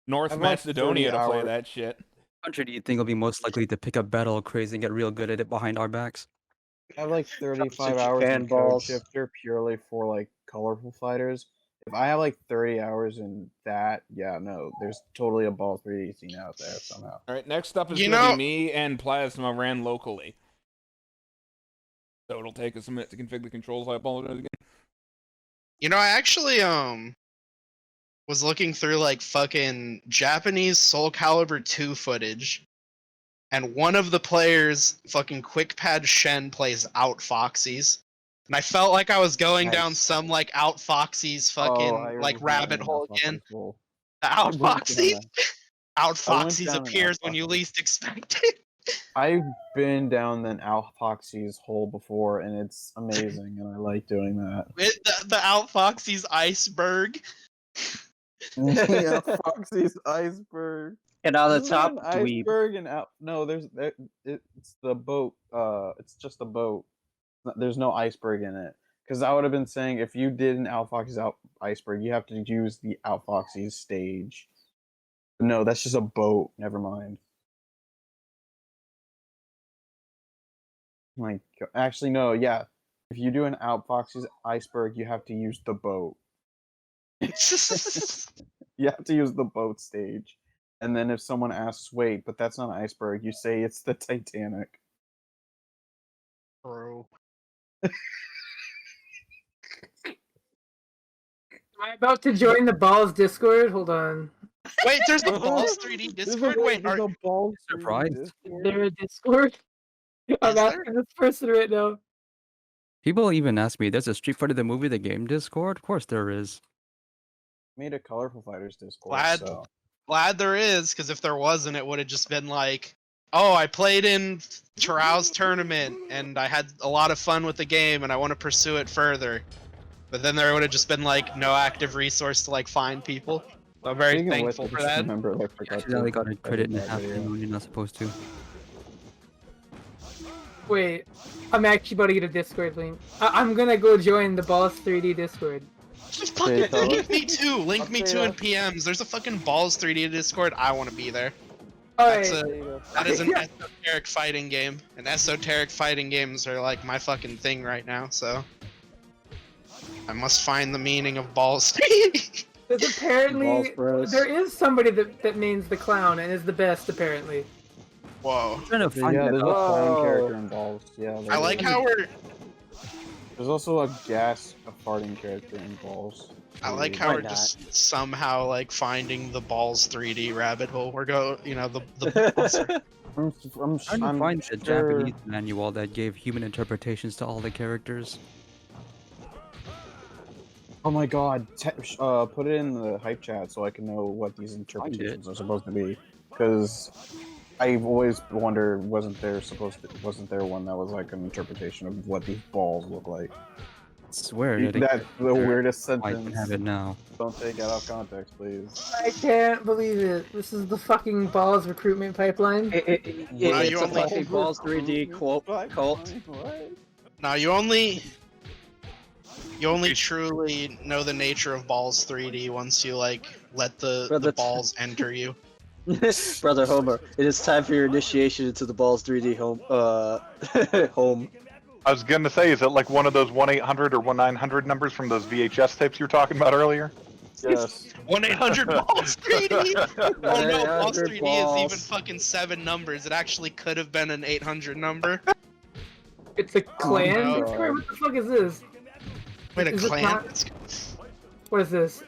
Speaker 4: North
Speaker 8: I've like
Speaker 4: Macedonia
Speaker 8: 30
Speaker 4: to play
Speaker 8: hour-
Speaker 4: that shit.
Speaker 3: Country do you think will be most likely to pick up battle craze and get real good at it behind our backs?
Speaker 8: I have like 35
Speaker 6: to
Speaker 8: hours
Speaker 6: Japan
Speaker 8: in Code
Speaker 6: balls.
Speaker 8: Shifter purely for like colorful fighters. If I have like 30 hours in that, yeah, no, there's totally a ball 3D scene out there somehow.
Speaker 4: All right, next up is
Speaker 5: You
Speaker 4: gonna
Speaker 5: know-
Speaker 4: be me and Plasma ran locally. So it'll take us a minute to configure the controls. I apologize again.
Speaker 5: I actually was looking through like fucking Japanese Soul Calibur 2 footage, and one of the players, fucking Quickpad Shen, plays Out Foxies. And I felt like I was going
Speaker 8: Nice.
Speaker 5: down some like Out Foxies fucking
Speaker 8: I
Speaker 5: like
Speaker 8: remember
Speaker 5: rabbit
Speaker 8: that
Speaker 5: hole
Speaker 8: Foxy's
Speaker 5: again.
Speaker 8: hole.
Speaker 5: The
Speaker 8: I
Speaker 5: Out
Speaker 8: went down
Speaker 5: Foxies. Out Foxies
Speaker 8: down an
Speaker 5: appears
Speaker 8: Out
Speaker 5: when you
Speaker 8: Foxy.
Speaker 5: least expect it.
Speaker 8: I've been down an Alfoxy's hole before, and it's amazing, and I like doing that.
Speaker 5: With the Out Foxies iceberg.
Speaker 8: Yeah, Foxy's iceberg.
Speaker 6: And on the
Speaker 8: Isn't there
Speaker 6: top,
Speaker 8: an
Speaker 6: dweeb.
Speaker 8: iceberg and out. No, it's the boat. It's just a boat. There's no iceberg in it. Because I would have been saying if you did an Outfoxy's iceberg, you have to use the Outfoxy's stage. No, that's just a boat. Never mind. Like, actually, no. Yeah, if you do an Outfoxy's iceberg, you have to use the boat. You have to use the boat stage. And then if someone asks, wait, but that's not an iceberg, you say it's the Titanic.
Speaker 5: Bro.
Speaker 1: Am I about to join the Balls Discord? Hold on.
Speaker 5: Wait, there's a Balls 3D Discord? Wait, are,
Speaker 3: Surprised.
Speaker 1: Is there a Discord? I'm
Speaker 5: Is there?
Speaker 1: asking this person right now.
Speaker 3: People even ask me, there's a Street Fighter the movie, the game Discord? Of course there is.
Speaker 8: Made a Colorful Fighters Discord.
Speaker 5: Glad-
Speaker 8: So.
Speaker 5: glad there is, because if there wasn't, it would have just been like, oh, I played in Charao's tournament and I had a lot of fun with the game and I want to pursue it further. But then there would have just been like no active resource to like find people. So I'm very
Speaker 8: Speaking of which,
Speaker 5: thankful
Speaker 8: I
Speaker 5: for
Speaker 8: just
Speaker 5: that.
Speaker 8: remembered I forgot
Speaker 3: Accidentally
Speaker 8: to
Speaker 3: got a credit in
Speaker 8: edit
Speaker 3: half
Speaker 8: that video.
Speaker 3: when you're not supposed to.
Speaker 1: Wait, I'm actually about to get a Discord link. I'm gonna go join the Balls 3D Discord.
Speaker 5: Just fucking
Speaker 8: fellas.
Speaker 5: link me too. Link me
Speaker 8: Okay,
Speaker 5: too in
Speaker 8: yeah.
Speaker 5: PMs. There's a fucking Balls 3D Discord. I want to be there.
Speaker 1: Alright,
Speaker 5: That is an esoteric fighting game, and esoteric fighting games are like my fucking thing right now. So I must find the meaning of Balls 3D.
Speaker 1: there's
Speaker 6: Balls
Speaker 1: apparently
Speaker 6: Bros.
Speaker 1: there is somebody that means the clown and is the best apparently.
Speaker 5: Whoa.
Speaker 3: I'm trying to find
Speaker 8: Yeah,
Speaker 3: that
Speaker 8: there's a
Speaker 3: out.
Speaker 8: farting
Speaker 6: Whoa.
Speaker 8: character involved. Yeah,
Speaker 5: I like how we're.
Speaker 8: There's also a farting character involved.
Speaker 5: I like how
Speaker 6: Why
Speaker 5: we're
Speaker 6: not?
Speaker 5: just somehow like finding the Balls 3D rabbit hole. We're the balls are-
Speaker 3: I'm trying to
Speaker 8: I'm
Speaker 3: find the
Speaker 8: sure-
Speaker 3: Japanese manual that gave human interpretations to all the characters.
Speaker 8: Oh my god, put it in the hype chat so I can know what these interpretations are supposed to be. Because I've always wondered, wasn't there one that was like an interpretation of what these balls look like?
Speaker 3: swear that it
Speaker 8: That's the
Speaker 3: there,
Speaker 8: weirdest
Speaker 3: I can
Speaker 8: sentence.
Speaker 3: have it now.
Speaker 8: Don't take it out of context, please.
Speaker 1: I can't believe it. This is the fucking balls recruitment pipeline.
Speaker 6: It's a
Speaker 5: only-
Speaker 6: fucking Balls 3D cult.
Speaker 5: Now you only truly know the nature of balls 3D once you like let the balls enter you.
Speaker 6: Brother Homer, it is time for your initiation into the Balls 3D home. Home.
Speaker 7: I was gonna say, is it like one of those 1-800 or 1-900 numbers from those VHS tapes you were talking about earlier?
Speaker 8: Yes.
Speaker 5: 1-800 balls 3D. Oh no, balls
Speaker 6: 1-800
Speaker 5: 3D is
Speaker 6: balls.
Speaker 5: even fucking 7 numbers. It actually could have been an 800 number.
Speaker 1: It's a clan
Speaker 8: no.
Speaker 1: Discord? What the fuck is this?
Speaker 5: Wait, a
Speaker 1: Is it
Speaker 5: clan?
Speaker 1: not- What is this?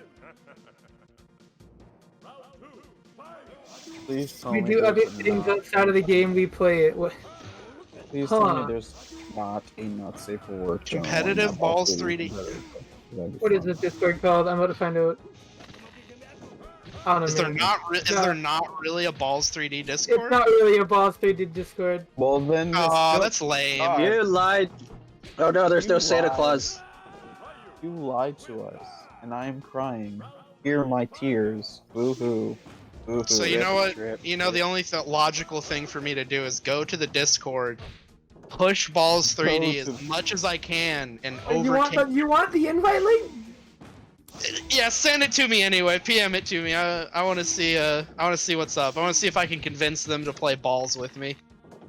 Speaker 8: Please tell
Speaker 1: We
Speaker 8: me
Speaker 1: do
Speaker 8: there's
Speaker 1: other
Speaker 8: a
Speaker 1: things
Speaker 8: not-
Speaker 1: outside of the game, we play it. What?
Speaker 8: Please tell
Speaker 1: Huh.
Speaker 8: me there's not a not safe for work. channel on
Speaker 5: Competitive
Speaker 8: that
Speaker 5: balls
Speaker 8: 3D.
Speaker 5: 3D.
Speaker 8: That'd be
Speaker 1: What is
Speaker 8: fun.
Speaker 1: this Discord called? I'm about to find out. I don't know.
Speaker 5: Is there
Speaker 1: man.
Speaker 5: not really a balls 3D
Speaker 1: It's
Speaker 5: Discord?
Speaker 1: not really a balls 3D Discord.
Speaker 8: Well then,
Speaker 5: Oh, that's lame.
Speaker 8: Ah.
Speaker 6: You lied. Oh no, there's no
Speaker 8: You
Speaker 6: Santa
Speaker 8: lied.
Speaker 6: Claus.
Speaker 8: you lied to us, and I am crying. Hear my tears. Boo hoo. Boo hoo.
Speaker 5: So you know what?
Speaker 6: Rip.
Speaker 5: You know the only logical thing for me to do is go to the Discord, push balls 3D
Speaker 8: Go
Speaker 5: as
Speaker 8: to-
Speaker 5: much as I can, and
Speaker 1: You want the invite link?
Speaker 5: Yeah, send it to me anyway. PM it to me. I want to see what's up. I want to see if I can convince them to play balls with me.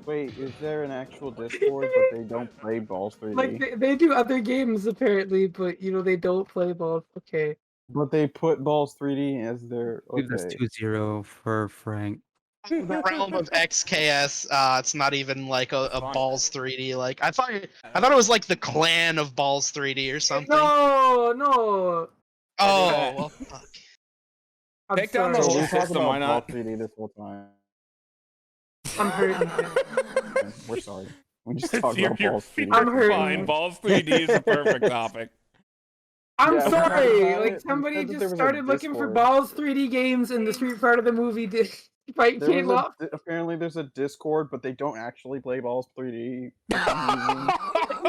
Speaker 8: Wait, is there an actual Discord, but they don't play Balls 3D?
Speaker 1: Like they do other games apparently, but you know they don't play balls. Okay.
Speaker 8: But they put Balls 3D as their.
Speaker 3: I believe that's
Speaker 8: Okay.
Speaker 3: 2-0 for Frank.
Speaker 5: The realm of XKS, it's not even like a balls 3D. Like I thought it was like the clan of balls 3D or something.
Speaker 1: No.
Speaker 5: Oh, well, fuck.
Speaker 1: I'm
Speaker 4: Take down the
Speaker 1: sorry.
Speaker 4: whole
Speaker 8: We're talking
Speaker 4: system,
Speaker 8: about
Speaker 4: why not?
Speaker 8: Balls 3D this whole time.
Speaker 1: I'm hurting.
Speaker 8: We're sorry. We just talked
Speaker 4: You're,
Speaker 8: about
Speaker 4: you're,
Speaker 8: Balls 3D.
Speaker 1: I'm hurting.
Speaker 4: fine. Balls 3D is a perfect topic.
Speaker 1: I'm
Speaker 8: Yeah, we
Speaker 1: sorry.
Speaker 8: talked about
Speaker 1: Like
Speaker 8: it.
Speaker 1: somebody
Speaker 8: We said that
Speaker 1: just
Speaker 8: there was a
Speaker 1: started looking for
Speaker 8: Discord.
Speaker 1: balls 3D games, and the Street part of the movie did fight
Speaker 8: There
Speaker 1: came
Speaker 8: was
Speaker 1: up.
Speaker 8: apparently there's a Discord, but they don't actually play Balls 3D.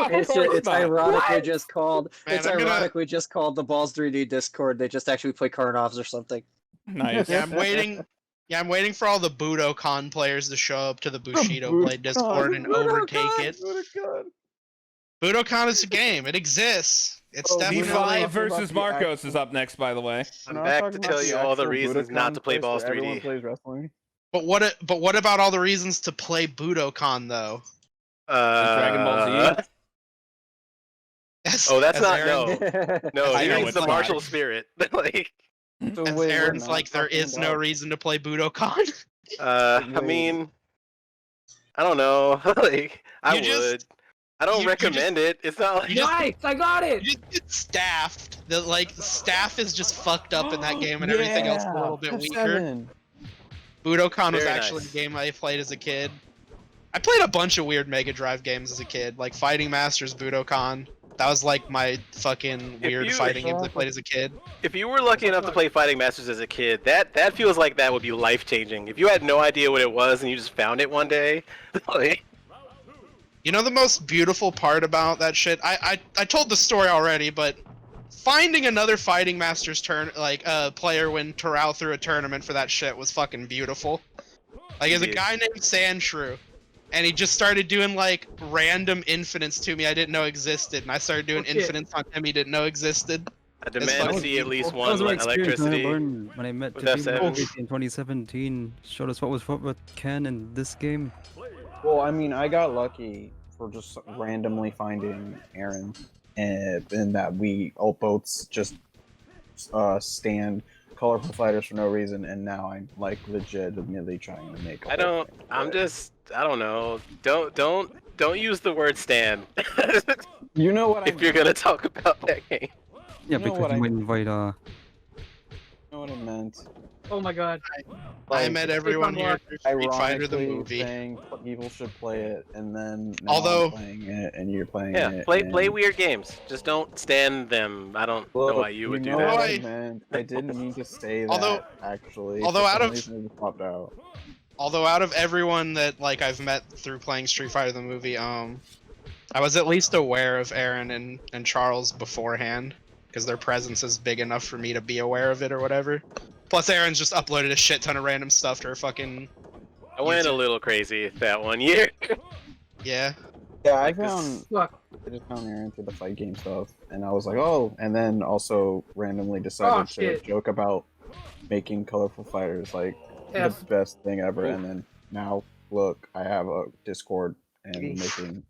Speaker 6: It's ironically
Speaker 1: What?
Speaker 6: just called.
Speaker 5: Man,
Speaker 6: it's
Speaker 5: I'm gonna-
Speaker 6: ironically just called the Balls 3D Discord. They just actually play Karnovs or something.
Speaker 4: Nice.
Speaker 5: Yeah, I'm waiting. Yeah, I'm waiting for all the Budokan players to show up to the Bushido Blade Discord and overtake it. Budokan is a game. It exists. It's
Speaker 8: Oh,
Speaker 5: definitely.
Speaker 4: V5
Speaker 8: talking
Speaker 4: versus
Speaker 8: about the
Speaker 4: Marcos is up next, by the way.
Speaker 2: I'm
Speaker 8: We're not
Speaker 2: back
Speaker 8: talking
Speaker 2: to
Speaker 8: about
Speaker 2: tell you all the
Speaker 8: actual
Speaker 2: reasons not to
Speaker 8: Budokan
Speaker 2: play
Speaker 8: place
Speaker 2: Balls
Speaker 8: where Everyone
Speaker 2: 3D.
Speaker 8: plays wrestling.
Speaker 5: But what about all the reasons to play Budokan though?
Speaker 4: Dragon Ball Z?
Speaker 5: As-
Speaker 2: Oh, that's
Speaker 5: as
Speaker 2: not
Speaker 5: Aaron-
Speaker 2: no.
Speaker 4: I
Speaker 2: He
Speaker 4: know
Speaker 2: means
Speaker 4: it's
Speaker 2: the
Speaker 4: not.
Speaker 2: martial spirit. Like,
Speaker 8: So
Speaker 5: As
Speaker 8: wait, we're
Speaker 5: Aaron's
Speaker 8: not
Speaker 5: like, there
Speaker 8: talking
Speaker 5: is no
Speaker 8: about-
Speaker 5: reason to play Budokan.
Speaker 2: I
Speaker 8: Wait.
Speaker 2: mean, I don't know. Like, I
Speaker 5: You just-
Speaker 2: would. I don't
Speaker 5: you just-
Speaker 2: recommend it. It's not like
Speaker 5: you just-
Speaker 1: Nice, I got it.
Speaker 5: You just get staffed. The staff is just fucked up in that game, and everything else is a little bit weaker.
Speaker 8: F7.
Speaker 5: Budokan was
Speaker 2: Very
Speaker 5: actually
Speaker 2: nice.
Speaker 5: a game I played as a kid. I played a bunch of weird Mega Drive games as a kid, like Fighting Masters, Budokan. That was like my fucking weird
Speaker 2: you-
Speaker 5: fighting games I played as a kid.
Speaker 2: if you were lucky enough to play Fighting Masters as a kid, that feels like that would be life changing. If you had no idea what it was and you just found it one day, like,
Speaker 5: You know the most beautiful part about that shit? I told the story already, but finding another Fighting Masters player when Terrell threw a tournament for that shit was fucking beautiful. Like, there's a
Speaker 2: Indeed.
Speaker 5: guy named Sandshrew, and he just started doing like random infinites to me I didn't know existed, and I started doing
Speaker 1: Oh, shit.
Speaker 5: infinites on him he didn't know existed.
Speaker 2: I demand to
Speaker 5: fucking
Speaker 2: see at least
Speaker 3: That was
Speaker 2: one
Speaker 3: my experience when I
Speaker 2: electricity.
Speaker 3: learned when I met
Speaker 2: with
Speaker 3: Tajima
Speaker 2: F7.
Speaker 3: in 2017. Showed us what was what with Ken in this game.
Speaker 8: Well, I mean, I got lucky for just randomly finding Aaron, and that we all both just stand colorful fighters for no reason, and now I'm like legitimately trying to make. a
Speaker 2: I
Speaker 8: whole
Speaker 2: don't.
Speaker 8: thing
Speaker 2: I'm
Speaker 8: work.
Speaker 2: just. I don't know. Don't use the word stand
Speaker 8: You know what I
Speaker 2: if you're gonna talk about that game.
Speaker 3: Yeah,
Speaker 8: You know
Speaker 3: because
Speaker 8: what
Speaker 3: you
Speaker 8: I-
Speaker 3: might invite
Speaker 8: You know what I meant.
Speaker 1: Oh my god.
Speaker 5: I
Speaker 8: Like,
Speaker 5: met everyone here through Street Fighter the
Speaker 8: ironically
Speaker 5: movie.
Speaker 8: saying people should play it, and then now
Speaker 5: Although-
Speaker 8: I'm playing it, and you're playing
Speaker 2: Yeah,
Speaker 8: it.
Speaker 2: play
Speaker 8: and...
Speaker 2: weird games. Just don't stand them. I don't know
Speaker 8: Look,
Speaker 2: why you would do
Speaker 8: know
Speaker 2: that.
Speaker 8: what
Speaker 5: I-
Speaker 8: I meant. I didn't mean to say that.
Speaker 5: Although-
Speaker 8: actually,
Speaker 5: although
Speaker 8: for
Speaker 5: out
Speaker 8: some
Speaker 5: of-
Speaker 8: reason it just popped out.
Speaker 5: Although out of everyone that like I've met through playing Street Fighter the movie, I I was at least aware of Aaron and Charles beforehand, because their presence is big enough for me to be aware of it or whatever. Plus, Aaron's just uploaded a shit ton of random stuff to her fucking.
Speaker 2: I went a
Speaker 5: YouTube.
Speaker 2: little crazy that one year.
Speaker 5: Yeah.
Speaker 8: Yeah,
Speaker 2: Like
Speaker 8: I
Speaker 2: this-
Speaker 8: found
Speaker 1: Fuck.
Speaker 8: I just found Aaron through the fight game stuff, and I was like, oh, and then also randomly decided to
Speaker 1: shit.
Speaker 8: joke about making colorful fighters like
Speaker 1: Yeah.
Speaker 8: the best thing ever, and then now look, I have a Discord and making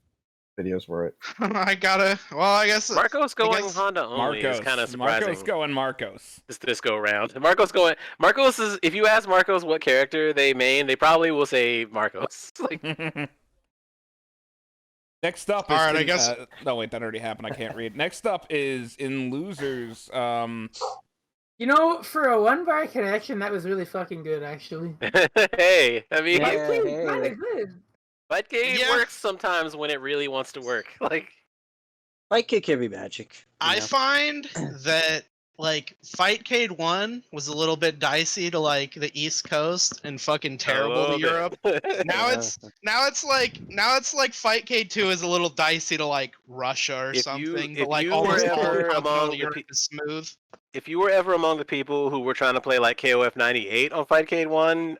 Speaker 8: videos for it.
Speaker 5: I gotta. Well, I guess.
Speaker 2: Marcos going
Speaker 5: guess-
Speaker 2: Honda only is kind of surprising.
Speaker 4: Marcos going Marcos.
Speaker 2: This go round. Marcos is. If you ask Marcos what character they main, they probably will say Marcos. Like,
Speaker 4: Next up is
Speaker 5: All right, I guess-
Speaker 4: no wait, that already happened. I can't read. Next up is in losers.
Speaker 1: You know, for a 1-bar connection, that was really fucking good, actually.
Speaker 2: hey, I mean,
Speaker 6: Yeah.
Speaker 1: Fight game
Speaker 6: hey.
Speaker 1: kinda good.
Speaker 2: fight game
Speaker 5: Yeah.
Speaker 2: works sometimes when it really wants to work. Like,
Speaker 6: Fight Kid can be magic. you
Speaker 5: I
Speaker 6: know?
Speaker 5: find that like Fightcade 1 was a little bit dicey to like the East Coast and fucking terrible to Europe. Now
Speaker 6: Yeah.
Speaker 5: it's like Fightcade 2 is a little dicey to like Russia or
Speaker 2: If you-
Speaker 5: something,
Speaker 2: if
Speaker 5: but like
Speaker 2: you
Speaker 5: almost
Speaker 2: were
Speaker 5: all
Speaker 2: ever
Speaker 5: of
Speaker 2: among
Speaker 5: continental
Speaker 2: the
Speaker 5: Europe
Speaker 2: pe-
Speaker 5: is smooth.
Speaker 2: If you were ever among the people who were trying to play like KOF 98 on Fightcade 1,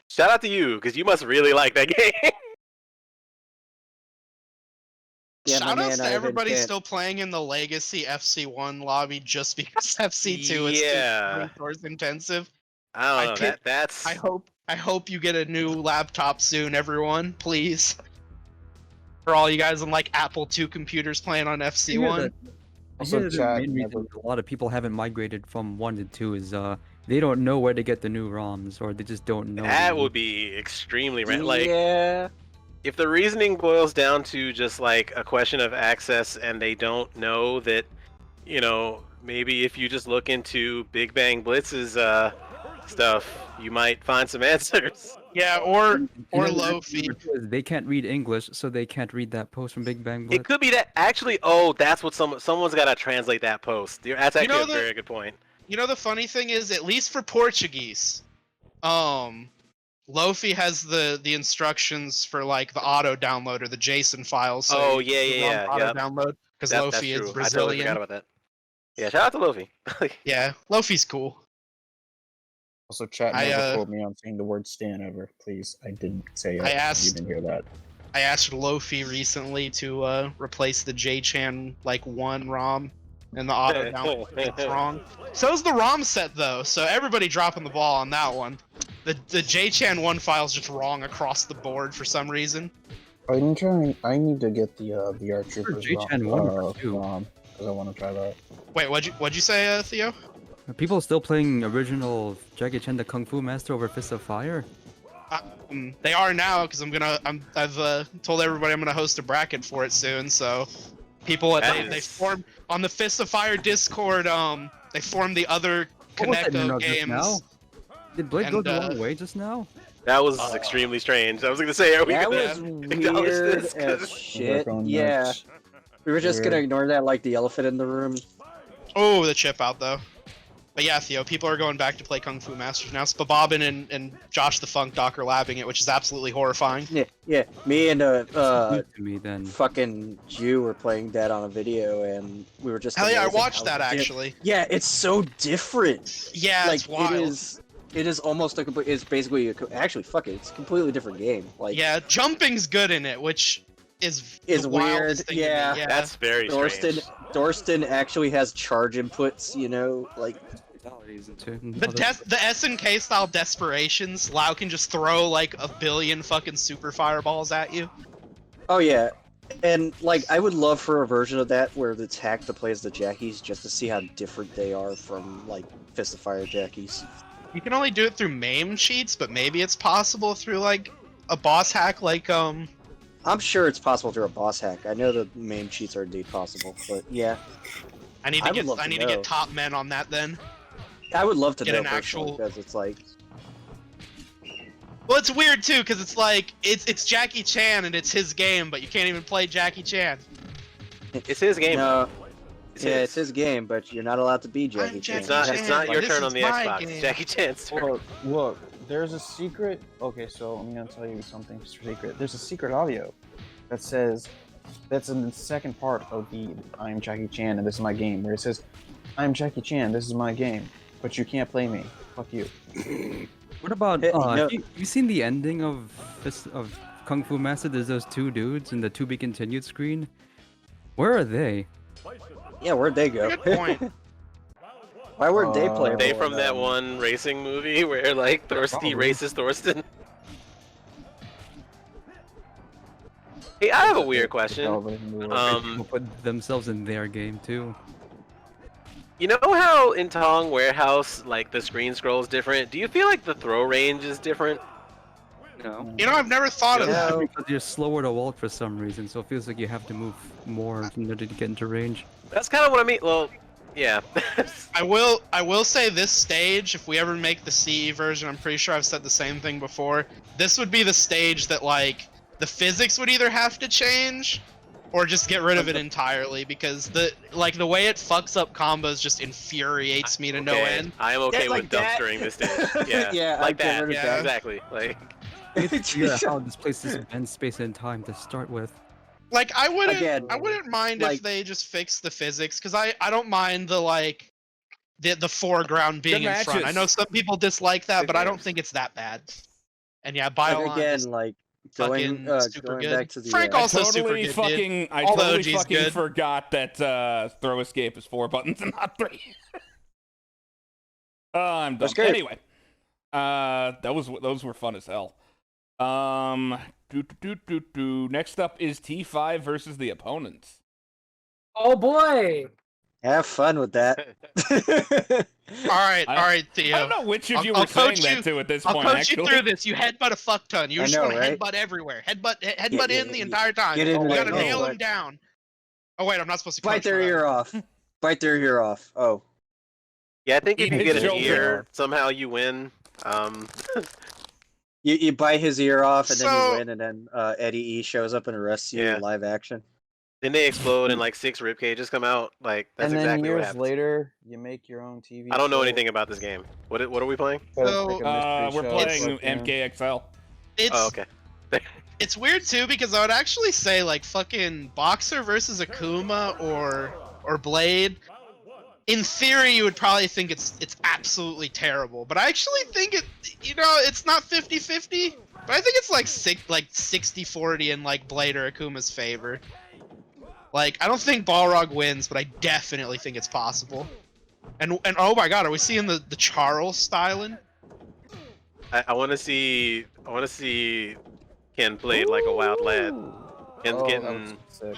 Speaker 2: shout out to you because you must really like that game.
Speaker 6: Yeah, my
Speaker 5: Shout outs
Speaker 6: man,
Speaker 5: to
Speaker 6: Ivan
Speaker 5: everybody
Speaker 6: can't-
Speaker 5: still playing in the Legacy FC1 lobby just because FC2 is
Speaker 2: Yeah.
Speaker 5: too resource intensive.
Speaker 2: I don't know.
Speaker 5: I
Speaker 2: That's
Speaker 5: I hope you get a new laptop soon, everyone, please. For all you guys on like Apple II computers playing on FC1.
Speaker 3: I
Speaker 8: Also,
Speaker 3: hear the
Speaker 8: chat
Speaker 3: main reason a lot of people haven't migrated from 1 to 2 is they don't know where to get the new ROMs, or they just don't know.
Speaker 2: that
Speaker 3: the-
Speaker 2: would be extremely like
Speaker 6: yeah.
Speaker 2: if the reasoning boils down to just like a question of access and they don't know that, you know, maybe if you just look into Big Bang Blitz's stuff, you might find some answers.
Speaker 5: Yeah, or
Speaker 3: You know, the
Speaker 5: low
Speaker 3: next
Speaker 5: fee.
Speaker 3: number 2 is they can't read English, so they can't read that post from Big Bang Blitz.
Speaker 2: It could be that actually. Oh, that's what someone's got to translate that post. That's actually
Speaker 5: know
Speaker 2: a
Speaker 5: the-
Speaker 2: very good point.
Speaker 5: You know the funny thing is, at least for Portuguese, Lofi has the instructions for like the auto download or the JSON files. So
Speaker 2: Oh,
Speaker 5: you
Speaker 2: yeah,
Speaker 5: can
Speaker 2: yeah,
Speaker 5: run
Speaker 2: yeah,
Speaker 5: Auto
Speaker 2: yep.
Speaker 5: download because
Speaker 2: That's
Speaker 5: Lofi
Speaker 2: true.
Speaker 5: is
Speaker 2: I totally
Speaker 5: Brazilian.
Speaker 2: forgot about that. Yeah, shout out to Luffy.
Speaker 5: Yeah, Lofi's cool.
Speaker 8: Also, chat
Speaker 5: I,
Speaker 8: never quote me on saying the word "stan" ever. Please, I didn't say it.
Speaker 5: I asked-
Speaker 8: You didn't hear that.
Speaker 5: I asked Lofi recently to replace the J-Chan like 1 ROM and the auto download. It's wrong. So's the ROM set though, so everybody dropping the ball on that one. The J-Chan 1 file's just wrong across the board for some reason.
Speaker 8: I'm trying. I need to get the VR Troopers
Speaker 3: J-Chan 1 or 2?
Speaker 8: because I want to try that.
Speaker 5: Wait, what'd you say, Theo?
Speaker 3: Are people still playing original Jackie Chan the Kung Fu Master over Fist of Fire?
Speaker 5: They are now because I've told everybody I'm gonna host a bracket for it soon. So people they
Speaker 2: Nice.
Speaker 5: formed on the Fist of Fire Discord. They formed the other
Speaker 3: What was that,
Speaker 5: Connecto
Speaker 3: no, just
Speaker 5: games.
Speaker 3: now? Did Blade go
Speaker 5: And,
Speaker 3: the wrong way just now?
Speaker 2: That was extremely strange. I was gonna say, are we
Speaker 6: That
Speaker 2: gonna
Speaker 6: was
Speaker 2: acknowledge
Speaker 6: weird
Speaker 2: this?
Speaker 6: as
Speaker 2: 'Cause-
Speaker 6: shit.
Speaker 8: Work on
Speaker 6: Yeah.
Speaker 8: next.
Speaker 6: We were just gonna
Speaker 8: Weird.
Speaker 6: ignore that like the elephant in the room.
Speaker 5: Oh, the chip out though. But yeah, Theo, people are going back to play Kung Fu Masters now. Spabobin and Josh the Funk Doc are labbing it, which is absolutely horrifying.
Speaker 6: Yeah. Me and
Speaker 3: News to me then.
Speaker 6: fucking Jew were playing that on a video, and we were just.
Speaker 5: Hell yeah, I
Speaker 6: amazed at
Speaker 5: watched
Speaker 6: how
Speaker 5: that
Speaker 6: di-
Speaker 5: actually.
Speaker 6: Yeah, it's so different.
Speaker 5: Yeah,
Speaker 6: Like
Speaker 5: it's wild.
Speaker 6: it is almost a complete. It's basically actually fuck it. It's a completely different game. Like
Speaker 5: Yeah, jumping's good in it, which is
Speaker 6: Is
Speaker 5: the wildest
Speaker 6: weird,
Speaker 5: thing to me,
Speaker 6: yeah.
Speaker 5: yeah.
Speaker 2: That's very
Speaker 6: Dorston,
Speaker 2: strange.
Speaker 6: Dorston actually has charge inputs. You know, like
Speaker 5: The SNK style desperations, Lau can just throw like a billion fucking super fireballs at you.
Speaker 6: oh yeah. And like, I would love for a version of that where it's hacked to play as the Jackies, just to see how different they are from like Fist of Fire Jackies.
Speaker 5: You can only do it through MAME cheats, but maybe it's possible through like a boss hack like
Speaker 6: I'm sure it's possible through a boss hack. I know the MAME cheats are indeed possible, but yeah,
Speaker 5: I need
Speaker 6: I
Speaker 5: to
Speaker 6: would
Speaker 5: get
Speaker 6: love
Speaker 5: I
Speaker 6: to
Speaker 5: need to
Speaker 6: know.
Speaker 5: get top men on that then.
Speaker 6: I would love to
Speaker 5: Get
Speaker 6: know
Speaker 5: an
Speaker 6: personally,
Speaker 5: actual-
Speaker 6: because it's like,
Speaker 5: Well, it's weird too because it's like it's Jackie Chan and it's his game, but you can't even play Jackie Chan.
Speaker 2: It's his game.
Speaker 6: no,
Speaker 2: It's
Speaker 6: yeah,
Speaker 2: his.
Speaker 6: it's his game, but you're not allowed to be Jackie
Speaker 5: I'm
Speaker 6: Chan.
Speaker 2: It's not.
Speaker 5: Jackie
Speaker 2: It's not
Speaker 5: Chan.
Speaker 2: your
Speaker 5: This
Speaker 2: turn
Speaker 5: is
Speaker 2: on the
Speaker 5: my
Speaker 2: Xbox.
Speaker 5: game.
Speaker 2: It's Jackie Chan's turn.
Speaker 8: Look, there's a secret. Okay, so I'm gonna tell you something secret. There's a secret audio that says That's in the second part of the I'm Jackie Chan and this is my game, where it says, I'm Jackie Chan, this is my game, but you can't play me. Fuck you.
Speaker 3: What about
Speaker 6: Hey, no-
Speaker 3: you seen the ending of Kung Fu Master? There's those two dudes in the to be continued screen. Where are they?
Speaker 6: Yeah, where'd they go?
Speaker 5: Good point.
Speaker 6: Why weren't they playable?
Speaker 2: They from
Speaker 6: in,
Speaker 2: that one racing movie where like Thirsty
Speaker 3: Probably.
Speaker 2: races Thorsten. Hey, I have a weird question.
Speaker 3: People put themselves in their game too.
Speaker 2: You know how in Tong Warehouse, like the screen scroll is different? Do you feel like the throw range is different?
Speaker 3: No.
Speaker 5: You know, I've never thought of that.
Speaker 3: Because you're slower to walk for some reason, so it feels like you have to move more in order to get into range.
Speaker 2: That's kind of what I mean. Well, yeah.
Speaker 5: I will say this stage, if we ever make the CE version, I'm pretty sure I've said the same thing before. This would be the stage that like the physics would either have to change or just get rid of it entirely, because the way it fucks up combos just infuriates me to no
Speaker 2: Okay,
Speaker 5: end.
Speaker 2: I am okay
Speaker 6: Yeah, like
Speaker 2: with
Speaker 6: that.
Speaker 2: dumpstering this stage. Yeah,
Speaker 6: Yeah,
Speaker 2: like
Speaker 6: I'd get
Speaker 2: that.
Speaker 6: rid of
Speaker 2: Yeah,
Speaker 6: that.
Speaker 2: exactly. Like,
Speaker 3: Yeah, how this place is bend space and time to start with.
Speaker 5: Like I wouldn't
Speaker 6: Again,
Speaker 5: mind
Speaker 6: like-
Speaker 5: if they just fixed the physics, because I don't mind the foreground being in front. I
Speaker 4: matches.
Speaker 5: know some people dislike that,
Speaker 2: Good
Speaker 5: but I don't
Speaker 2: games.
Speaker 5: think it's that bad. And yeah, Bioline
Speaker 6: Like, again,
Speaker 5: is
Speaker 6: like
Speaker 5: fucking
Speaker 6: going
Speaker 5: super
Speaker 6: going
Speaker 5: good.
Speaker 6: back to the
Speaker 5: Frank
Speaker 6: uh,
Speaker 5: also super
Speaker 4: Totally
Speaker 5: good, dude.
Speaker 4: fucking. I
Speaker 5: All the
Speaker 4: totally
Speaker 5: OG's
Speaker 4: fucking
Speaker 5: good.
Speaker 4: forgot that throw escape is 4 buttons and not 3. I'm done.
Speaker 6: That's great.
Speaker 4: Anyway, those were fun as hell. Next up is T5 versus the opponents.
Speaker 1: Oh boy!
Speaker 6: have fun with that.
Speaker 5: All right, Theo.
Speaker 4: I don't know which of you
Speaker 5: I'll
Speaker 4: were saying
Speaker 5: coach
Speaker 4: that
Speaker 5: you-
Speaker 4: to at this
Speaker 5: I'll
Speaker 4: point.
Speaker 5: coach
Speaker 4: Actually,
Speaker 5: you through this. You headbutt a fuck ton. You
Speaker 6: I
Speaker 5: just
Speaker 6: know,
Speaker 5: want to
Speaker 6: right?
Speaker 5: headbutt everywhere. Headbutt
Speaker 6: Yeah,
Speaker 5: in the entire time.
Speaker 6: get
Speaker 5: You
Speaker 6: into
Speaker 5: gotta
Speaker 6: that
Speaker 5: nail
Speaker 6: mode.
Speaker 5: him down. Oh wait, I'm not supposed to
Speaker 6: Bite
Speaker 5: coach
Speaker 6: their
Speaker 5: for that.
Speaker 6: ear off. Bite their ear off. Oh.
Speaker 2: yeah, I think if
Speaker 4: Eat
Speaker 2: you
Speaker 4: his
Speaker 2: get an
Speaker 4: shoulder.
Speaker 2: ear, somehow you win.
Speaker 6: You bite his ear off and then
Speaker 5: So-
Speaker 6: you win, and then Eddie E shows up and arrests you
Speaker 2: Yeah.
Speaker 6: in live action.
Speaker 2: Then they explode and like 6 rib cages come out. Like that's
Speaker 8: and then
Speaker 2: exactly what
Speaker 8: years
Speaker 2: happens.
Speaker 8: later, you make your own TV.
Speaker 2: I don't know
Speaker 8: show.
Speaker 2: anything about this game. What are we playing?
Speaker 8: Try to
Speaker 5: So,
Speaker 8: pick a mystery
Speaker 4: we're
Speaker 8: show,
Speaker 4: playing
Speaker 8: fucking-
Speaker 4: MKXL.
Speaker 5: It's
Speaker 2: Oh, okay.
Speaker 5: it's weird too, because I would actually say like fucking Boxer versus Akuma or Blade. In theory, you would probably think it's absolutely terrible, but I actually think it's not 50-50, but I think it's like 60-40 in like Blade or Akuma's favor. Like I don't think Balrog wins, but I definitely think it's possible. And oh my god, are we seeing the Charles styling?
Speaker 2: I want to see Ken played like a wild lad. Ken's
Speaker 8: Oh, that
Speaker 2: getting
Speaker 8: was sick.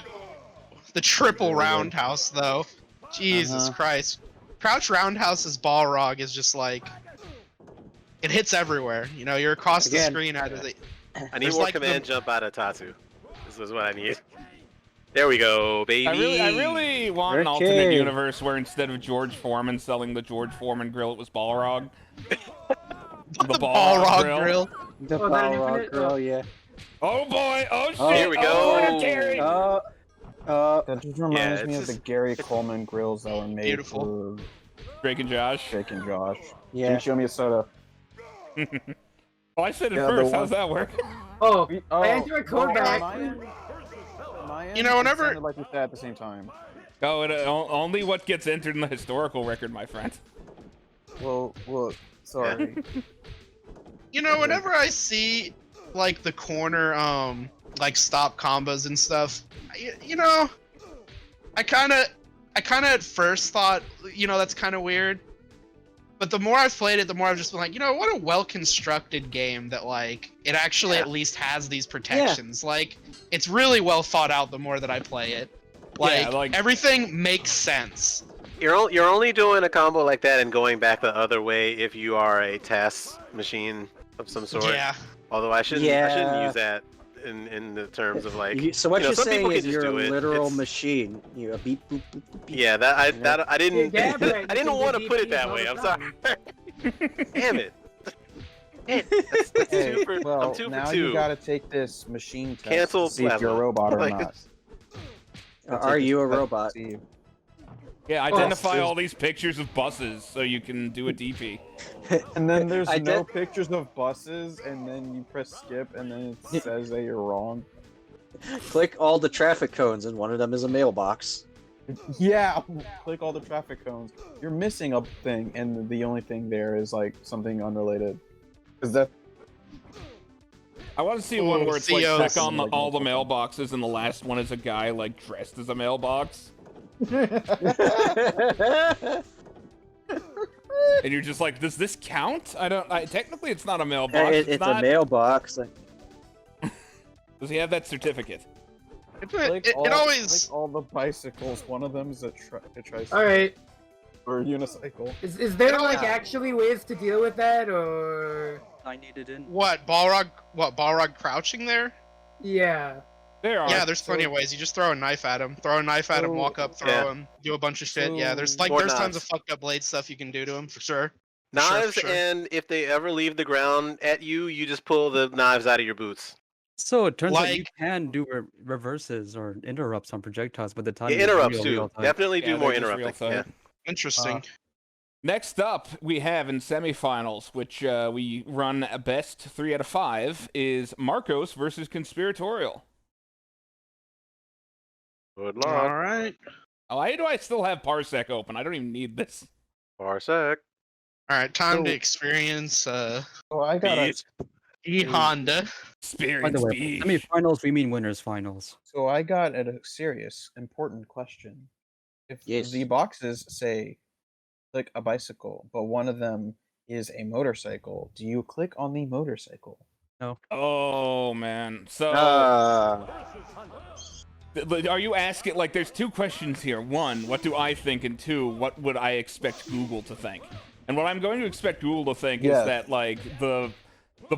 Speaker 5: The triple
Speaker 8: Very good.
Speaker 5: roundhouse though. Jesus
Speaker 8: Uh-huh.
Speaker 5: Christ. Crouch roundhouse's Balrog is just like it hits everywhere. You know, you're across the
Speaker 6: Again.
Speaker 5: screen out of the
Speaker 2: I need
Speaker 5: There's
Speaker 2: more
Speaker 5: like the-
Speaker 2: command jump out of Tatsu. This is what I need. There we go, baby.
Speaker 4: I really want an
Speaker 6: Okay.
Speaker 4: alternate universe where instead of George Foreman selling the George Foreman grill, it was Balrog. the
Speaker 5: Balrog grill.
Speaker 6: The
Speaker 1: Oh, is that an
Speaker 6: Balrog
Speaker 1: infinite?
Speaker 6: girl, yeah.
Speaker 4: Oh boy! Oh shit!
Speaker 6: Oh,
Speaker 2: Here we go.
Speaker 4: corner carry.
Speaker 8: That just reminds
Speaker 2: it's
Speaker 8: me of the
Speaker 2: just-
Speaker 8: Gary Coleman grills that were made
Speaker 5: Beautiful.
Speaker 8: for
Speaker 4: Drake and Josh.
Speaker 8: Drake and Josh. Can
Speaker 6: yeah.
Speaker 8: you show me a soda?
Speaker 4: Oh, I said it
Speaker 8: Yeah, the
Speaker 4: first.
Speaker 8: one-
Speaker 4: How's that work?
Speaker 1: Oh,
Speaker 8: Oh,
Speaker 1: I enjoy code
Speaker 8: well,
Speaker 1: back.
Speaker 8: on my end,
Speaker 5: You know,
Speaker 8: it
Speaker 5: whenever-
Speaker 8: sounded like we said at the same time.
Speaker 4: Oh, only what gets entered in the historical record, my friend.
Speaker 8: Well, sorry.
Speaker 5: You know, whenever I see like the corner like stop combos and stuff, you know, I kind of at first thought, you know, that's kind of weird. But the more I've played it, the more I've just been like, you know, what a well-constructed game that like it actually at least has these protections. Like it's really well thought out the more that I play it.
Speaker 4: Yeah,
Speaker 5: Like,
Speaker 4: like-
Speaker 5: everything makes sense.
Speaker 2: You're only doing a combo like that and going back the other way if you are a TAS machine of some sort.
Speaker 5: Yeah.
Speaker 2: Although I shouldn't
Speaker 6: Yeah.
Speaker 2: use that in the terms of like.
Speaker 6: So what
Speaker 2: you know,
Speaker 6: you're
Speaker 2: some people
Speaker 6: saying
Speaker 2: can
Speaker 6: is
Speaker 2: just
Speaker 6: you're a
Speaker 2: do it.
Speaker 6: literal
Speaker 2: It's-
Speaker 6: machine. You're a beep boop boop boop beep.
Speaker 2: Yeah, I didn't
Speaker 1: Yeah, but
Speaker 2: I
Speaker 1: you
Speaker 2: didn't
Speaker 1: can
Speaker 2: want to
Speaker 1: do
Speaker 2: put it
Speaker 1: DPs
Speaker 2: that
Speaker 1: all
Speaker 2: way.
Speaker 1: the
Speaker 2: I'm
Speaker 1: time.
Speaker 2: sorry. Damn it. Man, that's
Speaker 8: Hey,
Speaker 2: two for,
Speaker 8: well,
Speaker 2: I'm 2
Speaker 8: now
Speaker 2: for 2.
Speaker 8: you gotta take this machine test
Speaker 2: Cancel
Speaker 8: to see if you're a
Speaker 2: plasma.
Speaker 8: robot or
Speaker 2: Like,
Speaker 8: not.
Speaker 6: Are you a robot?
Speaker 8: See.
Speaker 4: Yeah, identify
Speaker 6: Oh,
Speaker 4: all these pictures of buses so you can do a DP.
Speaker 8: And then there's
Speaker 6: I
Speaker 8: no
Speaker 6: did-
Speaker 8: pictures of buses, and then you press skip, and then it says that you're wrong.
Speaker 6: Click all the traffic cones, and one of them is a mailbox.
Speaker 8: Yeah, click all the traffic cones. You're missing a thing, and the only thing there is like something unrelated. Is that
Speaker 4: I want to see one where it's like
Speaker 5: Theo's-
Speaker 4: check on all the mailboxes, and the last one is a guy like dressed as a mailbox, and you're just like, does this count? Technically, it's not a mailbox.
Speaker 6: It's
Speaker 4: not...
Speaker 6: a mailbox.
Speaker 4: Does he have that certificate?
Speaker 5: It always.
Speaker 8: click all the bicycles? One of them is a tricycle
Speaker 1: All right.
Speaker 8: or a unicycle.
Speaker 1: Is there like
Speaker 5: Yeah.
Speaker 1: actually ways to deal with that, or
Speaker 3: I needed in.
Speaker 5: What Balrog crouching there?
Speaker 1: yeah?
Speaker 4: There are.
Speaker 5: Yeah, there's plenty of ways. You just throw a knife at him. Throw a knife at him,
Speaker 8: So-
Speaker 5: walk up, throw
Speaker 2: Yeah.
Speaker 5: him, do a bunch of shit. Yeah, there's
Speaker 8: So-
Speaker 2: Or
Speaker 5: tons
Speaker 2: knives.
Speaker 5: of fucked up blade stuff you can do to him for sure.
Speaker 2: Knives,
Speaker 5: sure.
Speaker 2: and if they ever leave the ground at you, you just pull the knives out of your boots.
Speaker 3: So it turns out you
Speaker 5: Like-
Speaker 3: can do reverses or interrupts on projectiles, but the time
Speaker 2: Yeah, interrupts too. Definitely do
Speaker 4: Yeah,
Speaker 2: more
Speaker 4: they're just real
Speaker 2: interrupting. Yeah.
Speaker 4: time.
Speaker 5: Interesting.
Speaker 4: Next up, we have in semifinals, which we run a best 3 out of 5, is Marcos versus Conspiratorial.
Speaker 2: Good
Speaker 5: All
Speaker 2: luck.
Speaker 5: right.
Speaker 4: Why do I still have Parsec open? I don't even need this.
Speaker 2: Parsec.
Speaker 5: All right. Time to
Speaker 8: So-
Speaker 5: experience
Speaker 8: So I got a
Speaker 2: Beat.
Speaker 5: E Honda.
Speaker 3: By
Speaker 4: Experience
Speaker 3: the way,
Speaker 4: speech.
Speaker 3: semifinals we mean winners finals.
Speaker 8: So I got a serious, important question. If
Speaker 6: Yes.
Speaker 8: the boxes say click a bicycle, but one of them is a motorcycle, do you click on the motorcycle?
Speaker 4: Oh, man. So, are you asking, like, there's two questions here. One, what do I think? And two, what would I expect Google to think? And what I'm going to expect Google to think
Speaker 8: Yeah.
Speaker 4: is that, like, the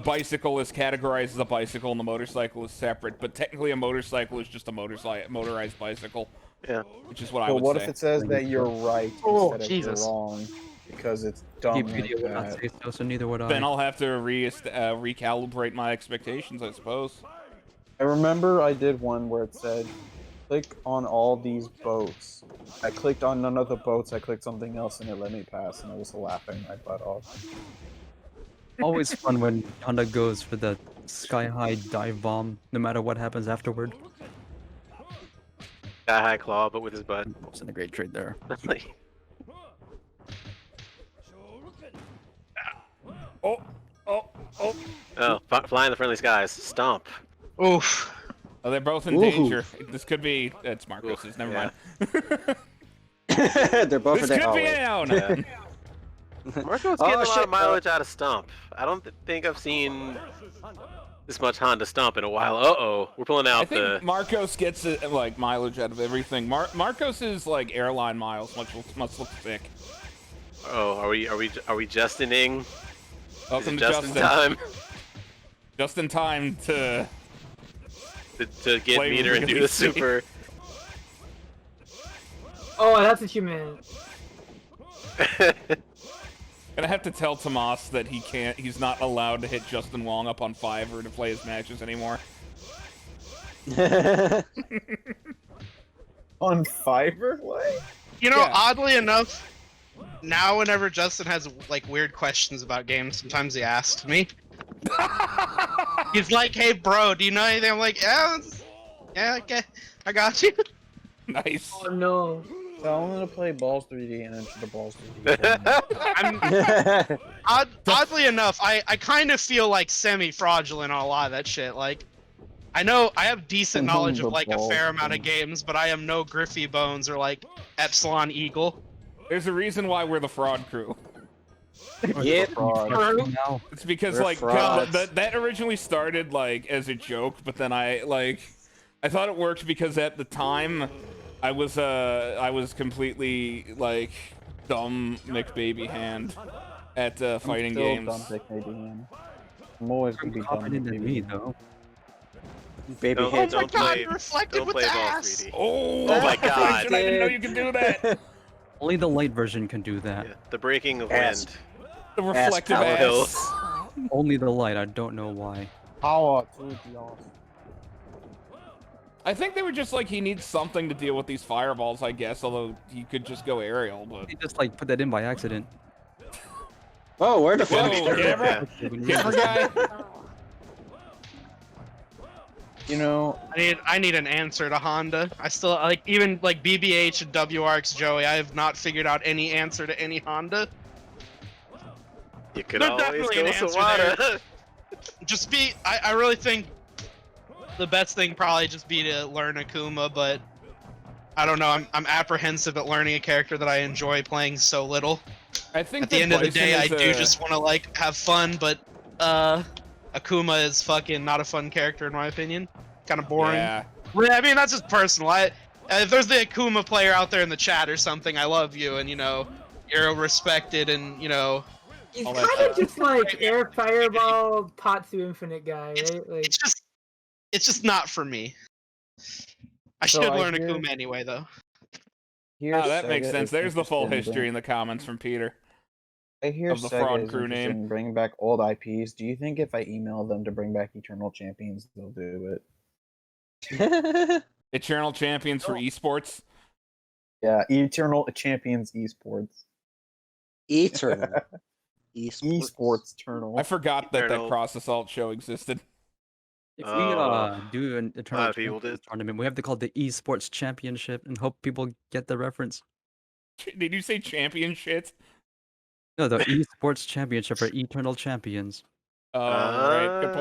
Speaker 4: bicycle is categorized as a bicycle and the motorcycle is separate, but technically a motorcycle is just a motorized bicycle.
Speaker 2: Yeah.
Speaker 4: Which is what I
Speaker 8: So
Speaker 4: would
Speaker 8: what
Speaker 4: say.
Speaker 8: if it says that you're right
Speaker 5: Oh,
Speaker 8: instead of
Speaker 5: Jesus.
Speaker 8: you're wrong? Because it's dumb like
Speaker 3: Wikipedia would not
Speaker 8: that.
Speaker 3: say so, so neither would I.
Speaker 4: Then I'll have to recalibrate my expectations, I suppose.
Speaker 8: I remember I did one where it said, click on all these boats. I clicked on none of the boats, I clicked something else and it let me pass, and I was laughing my butt off.
Speaker 3: Always fun when Honda goes for the sky-high dive bomb, no matter what happens afterward.
Speaker 2: Sky high claw, but with his butt.
Speaker 3: Wasn't a great trade there.
Speaker 4: Oh, oh, oh.
Speaker 2: Oh, fly in the friendly skies. Stomp.
Speaker 5: Oof.
Speaker 4: Oh, they're both in
Speaker 6: Ooh.
Speaker 4: danger. This could be. It's Marcos's.
Speaker 2: Oof,
Speaker 4: Never
Speaker 2: yeah.
Speaker 4: mind.
Speaker 6: They're both
Speaker 4: This
Speaker 6: in
Speaker 4: could be
Speaker 6: the
Speaker 4: down.
Speaker 2: Yeah. Marco's getting a lot
Speaker 6: shit,
Speaker 2: of mileage out of Stomp. I don't think I've seen this much Honda Stomp in a while. Uh-oh. We're pulling
Speaker 4: I
Speaker 2: out
Speaker 4: think
Speaker 2: the...
Speaker 4: Marcos gets like mileage out of everything. Marcos's like airline miles must look thick.
Speaker 2: Oh, are we Justining? Is
Speaker 4: Welcome
Speaker 2: it
Speaker 4: to
Speaker 2: just in
Speaker 4: Justin.
Speaker 2: time
Speaker 4: Just in time to.
Speaker 2: to get
Speaker 4: Play
Speaker 2: meter and do
Speaker 4: really
Speaker 2: the
Speaker 4: safe.
Speaker 2: super?
Speaker 1: Oh, that's a human.
Speaker 4: Gonna have to tell Tomas that he's not allowed to hit Justin Wong up on Fiverr to play his matches anymore.
Speaker 8: On Fiverr? What?
Speaker 5: You know,
Speaker 4: Yeah.
Speaker 5: oddly enough, now whenever Justin has like weird questions about games, sometimes he asks me. He's like, "Hey, bro, do you know anything?" I'm like, "Yeah, okay, I got you."
Speaker 4: Nice.
Speaker 1: Oh no.
Speaker 8: So I'm gonna play Balls 3D and enter the Balls 3D.
Speaker 5: Oddly enough, I kind of feel like semi-fraudulent on a lot of that shit. Like, I know I have decent knowledge of like a fair amount of games, but I am no Griffey Bones or like Epsilon Eagle.
Speaker 4: There's a reason why we're the fraud crew.
Speaker 6: Yep.
Speaker 8: Fraud.
Speaker 3: Now,
Speaker 4: It's because
Speaker 6: We're
Speaker 4: like
Speaker 6: frauds.
Speaker 4: that originally started like as a joke, but then I thought it worked because at the time I was completely like dumb McBaby hand at fighting
Speaker 8: Still
Speaker 4: games.
Speaker 8: dumb dick maybe, man. I'm always gonna
Speaker 3: I'm
Speaker 8: be dumb
Speaker 3: confident
Speaker 8: dick
Speaker 3: in
Speaker 8: maybe.
Speaker 3: me though.
Speaker 6: Baby
Speaker 2: Don't-
Speaker 5: Oh
Speaker 6: hands
Speaker 5: my
Speaker 2: don't
Speaker 5: god,
Speaker 2: play-
Speaker 5: you're reflected
Speaker 2: Don't
Speaker 5: with
Speaker 2: play
Speaker 5: the
Speaker 2: Ball
Speaker 5: ass!
Speaker 2: 3D.
Speaker 4: Oh,
Speaker 2: Oh my
Speaker 4: I
Speaker 2: God.
Speaker 4: didn't even know you could do that.
Speaker 3: Only the light version can do that.
Speaker 2: Yeah, the breaking of
Speaker 6: Ass.
Speaker 2: wind.
Speaker 4: The reflective
Speaker 6: power
Speaker 4: ass.
Speaker 2: hills.
Speaker 3: Only the light. I don't know why.
Speaker 8: Power to the arse.
Speaker 4: I think they were just like he needs something to deal with these fireballs, I guess. Although he could just go aerial, but
Speaker 3: They just like put that in by accident.
Speaker 6: Oh, where the fuck?
Speaker 4: whoa, camera,
Speaker 2: Yeah.
Speaker 4: camera guy.
Speaker 8: You know,
Speaker 5: I need an answer to Honda. I still like even like BBH and WRX Joey. I have not figured out any answer to any Honda.
Speaker 2: You could
Speaker 5: There's
Speaker 2: always
Speaker 5: definitely
Speaker 2: go
Speaker 5: an answer
Speaker 2: Sawada.
Speaker 5: Just be. I really think the best thing probably just be to learn Akuma, but I don't know. I'm apprehensive at learning a character that I enjoy playing so little.
Speaker 4: I think
Speaker 5: At the end of the day, I do
Speaker 4: just
Speaker 5: just want to like have fun, but Akuma is fucking not a fun character in my opinion. Kind of boring.
Speaker 4: Yeah.
Speaker 5: Well, I mean, that's just personal. If there's the Akuma player out there in the chat or something, I love you, and you know, you're respected, and you know,
Speaker 1: He's
Speaker 4: all
Speaker 1: kind
Speaker 4: that
Speaker 1: of
Speaker 4: stuff.
Speaker 1: just like Air Fireball Tatsu Infinite guy,
Speaker 5: it's,
Speaker 1: right? Like,
Speaker 5: it's just not for me. I
Speaker 8: So
Speaker 5: should
Speaker 8: I
Speaker 5: learn
Speaker 8: hear-
Speaker 5: Akuma anyway, though.
Speaker 8: here
Speaker 4: Oh, that makes
Speaker 8: Sega
Speaker 4: sense.
Speaker 8: is
Speaker 4: There's the full
Speaker 8: interested in
Speaker 4: history in the comments from Peter.
Speaker 8: I hear
Speaker 4: of the
Speaker 8: Sega
Speaker 4: fraud
Speaker 8: is
Speaker 4: crew
Speaker 8: interested
Speaker 4: name.
Speaker 8: in bringing back old IPs. Do you think if I email them to bring back Eternal Champions, they'll do it?
Speaker 4: Eternal champions for esports.
Speaker 8: Yeah, Eternal Champions Esports.
Speaker 6: Eternal.
Speaker 8: Esports Eternal.
Speaker 4: I forgot that
Speaker 2: Eternal.
Speaker 4: Cross Assault show existed.
Speaker 3: If we
Speaker 2: Oh.
Speaker 3: do an
Speaker 2: A
Speaker 3: Eternal
Speaker 2: lot of people
Speaker 3: Champions
Speaker 2: did.
Speaker 3: tournament, we have to call it the Esports Championship and hope people get the reference.
Speaker 4: Did you say champion shit?
Speaker 3: No, the Esports Championship for Eternal Champions.
Speaker 4: Oh, right. Good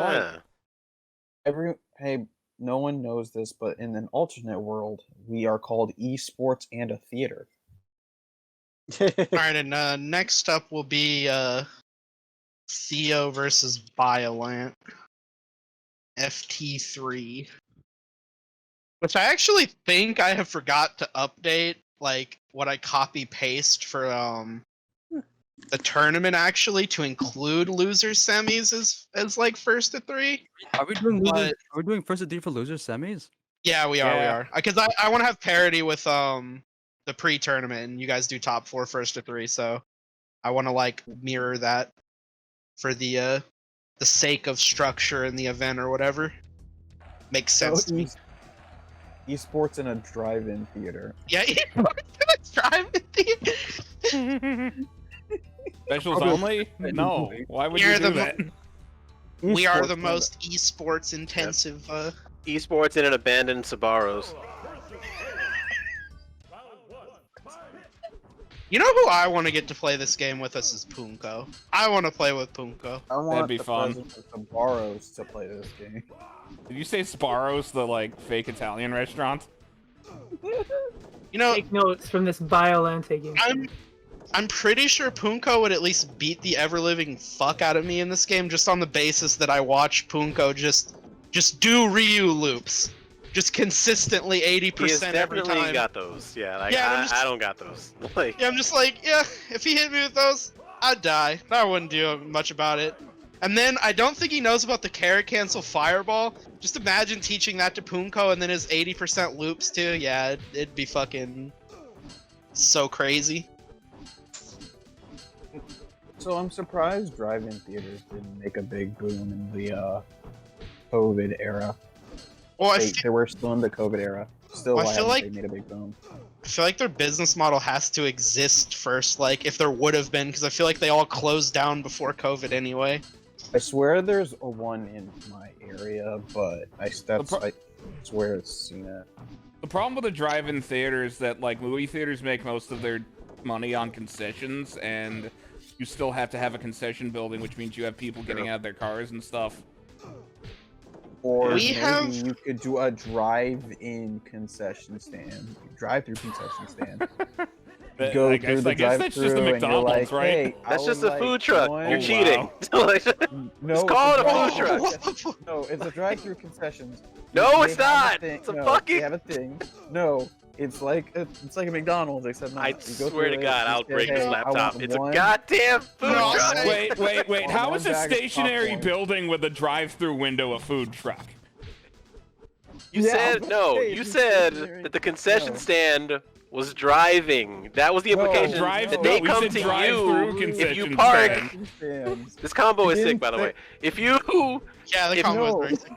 Speaker 4: point.
Speaker 8: Hey, no one knows this, but in an alternate world, we are called esports and a theater.
Speaker 5: All right, and next up will be Theo versus Biolant. FT3. Which I actually think I have forgot to update, like, what I copy paste for the tournament actually to include loser semis as like first to three.
Speaker 3: Are we doing
Speaker 5: But-
Speaker 3: are we doing first to three for loser semis?
Speaker 5: Yeah, we are.
Speaker 4: Yeah.
Speaker 5: Because I want to have parity with the pre-tournament, and you guys do top four first to three, so I want to like mirror that for the sake of structure in the event or whatever. Makes sense to me.
Speaker 8: Esports in a drive-in theater.
Speaker 5: Yeah, let's drive it.
Speaker 4: Specials
Speaker 3: Probably-
Speaker 4: only? No. Why would
Speaker 5: You're
Speaker 4: you do
Speaker 5: the
Speaker 4: that?
Speaker 5: We are
Speaker 8: Esports
Speaker 5: the
Speaker 8: in a-
Speaker 5: most esports intensive.
Speaker 2: Esports in an abandoned Sabaros.
Speaker 5: You know who I want to get to play this game with us is Punko. I want to play with Punko.
Speaker 8: I want
Speaker 4: be
Speaker 8: the
Speaker 4: fun.
Speaker 8: president of Sabaros to play this game.
Speaker 4: Did you say Sparrows, the like fake Italian restaurant?
Speaker 5: You know,
Speaker 1: take notes from this Biolante game.
Speaker 5: I'm pretty sure Punko would at least beat the ever living fuck out of me in this game, just on the basis that I watch Punko just do Ryu loops, just consistently 80%
Speaker 2: He has
Speaker 5: every
Speaker 2: definitely
Speaker 5: time.
Speaker 2: got those. Yeah, like
Speaker 5: Yeah, I'm
Speaker 2: I,
Speaker 5: just-
Speaker 2: I don't got those. Like
Speaker 5: Yeah, I'm just like, yeah, if he hit me with those, I'd die. I wouldn't do much about it. And then I don't think he knows about the carrot cancel fireball. Just imagine teaching that to Punko and then his 80% loops too. Yeah, it'd be fucking so crazy.
Speaker 8: So I'm surprised drive-in theaters didn't make a big boom in the COVID era.
Speaker 5: Well,
Speaker 8: They were still in the COVID era. Still,
Speaker 5: I
Speaker 8: why
Speaker 5: feel
Speaker 8: haven't
Speaker 5: like-
Speaker 8: they made a big boom?
Speaker 5: I feel like their business model has to exist first, like if there would have been, because I feel like they all closed down before COVID anyway.
Speaker 8: I swear there's a one in my area, but I swear it's seen it.
Speaker 4: The problem with the drive-in theater is that like movie theaters make most of their money on concessions, and you still have to have a concession building, which means you have people getting out of their cars and stuff.
Speaker 8: Or
Speaker 5: We
Speaker 8: maybe
Speaker 5: have-
Speaker 8: you could do a drive-in concession stand, drive-through concession stand.
Speaker 4: But
Speaker 8: Go
Speaker 4: I
Speaker 8: through
Speaker 4: guess,
Speaker 8: the
Speaker 4: I guess that's just a
Speaker 8: drive-thru and you're
Speaker 4: McDonald's,
Speaker 8: like,
Speaker 4: right?
Speaker 8: "Hey, I
Speaker 2: that's just
Speaker 8: would
Speaker 2: a
Speaker 8: like
Speaker 2: food truck.
Speaker 8: one-"
Speaker 2: You're
Speaker 4: Oh,
Speaker 2: cheating.
Speaker 8: No,
Speaker 2: Just call it a
Speaker 8: it's
Speaker 2: food
Speaker 8: drive-thru
Speaker 2: truck.
Speaker 8: No, it's a drive-through concessions.
Speaker 2: No,
Speaker 8: They
Speaker 2: it's
Speaker 8: have a
Speaker 2: not.
Speaker 8: thing-
Speaker 2: It's a
Speaker 8: no,
Speaker 2: fucking-
Speaker 8: They have a thing. No, it's like a McDonald's, except not.
Speaker 2: I
Speaker 8: You go
Speaker 2: swear to
Speaker 8: through it,
Speaker 2: God,
Speaker 8: you
Speaker 2: I'll
Speaker 8: say,
Speaker 2: break
Speaker 8: "Hey,
Speaker 2: this
Speaker 8: I
Speaker 2: laptop.
Speaker 8: want
Speaker 2: It's a
Speaker 8: one-
Speaker 2: goddamn food
Speaker 5: No, I'll
Speaker 2: truck.
Speaker 5: say-
Speaker 4: Wait. How
Speaker 8: One
Speaker 4: is a
Speaker 8: bag of
Speaker 4: stationary
Speaker 8: popcorn.
Speaker 4: building with a drive-through window a food truck?
Speaker 2: You
Speaker 8: Yeah,
Speaker 2: said
Speaker 8: but
Speaker 2: no.
Speaker 8: hey,
Speaker 2: You
Speaker 8: it's
Speaker 2: said
Speaker 8: stationary.
Speaker 2: that the concession
Speaker 8: No.
Speaker 2: stand was driving. That was the
Speaker 8: No,
Speaker 2: implication.
Speaker 4: drive-
Speaker 2: that
Speaker 4: no,
Speaker 2: they
Speaker 4: we
Speaker 2: come
Speaker 4: said
Speaker 2: to
Speaker 4: drive-through
Speaker 2: you if you
Speaker 4: concession
Speaker 2: park.
Speaker 4: stand.
Speaker 8: Stands.
Speaker 2: This combo is
Speaker 8: You
Speaker 2: sick,
Speaker 8: didn't
Speaker 2: by the
Speaker 8: say-
Speaker 2: way. If you
Speaker 5: Yeah, the
Speaker 2: If-
Speaker 5: combo
Speaker 8: No.
Speaker 5: was very sick.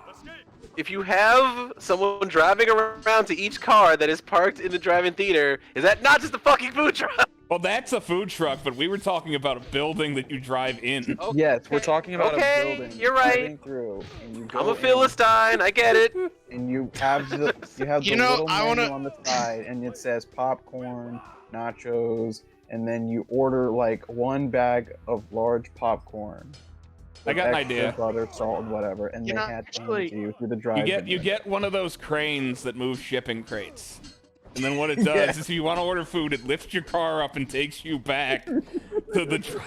Speaker 2: if you have someone driving around to each car that is parked in the drive-in theater, is that not just a fucking food truck?
Speaker 4: Well, that's a food truck, but we were talking about a building that you drive in.
Speaker 8: Yes, we're talking about
Speaker 2: Okay,
Speaker 8: a building.
Speaker 2: you're right.
Speaker 8: Driving through, and you go
Speaker 2: I'm a
Speaker 8: in,
Speaker 2: Philistine. I get it.
Speaker 8: and you have the
Speaker 5: You know,
Speaker 8: little
Speaker 5: I
Speaker 8: menu
Speaker 5: wanna-
Speaker 8: on the side, and it says popcorn, nachos, and then you order like one bag of large popcorn.
Speaker 4: I got an
Speaker 8: extra
Speaker 4: idea.
Speaker 8: Butter, salt, and whatever, and
Speaker 5: You
Speaker 8: they
Speaker 5: know,
Speaker 8: had to
Speaker 5: actually-
Speaker 8: to you through the drive.
Speaker 4: You get one of those cranes that move shipping crates. And then what it does is if you want to order food, it lifts your car up and takes you back to the, to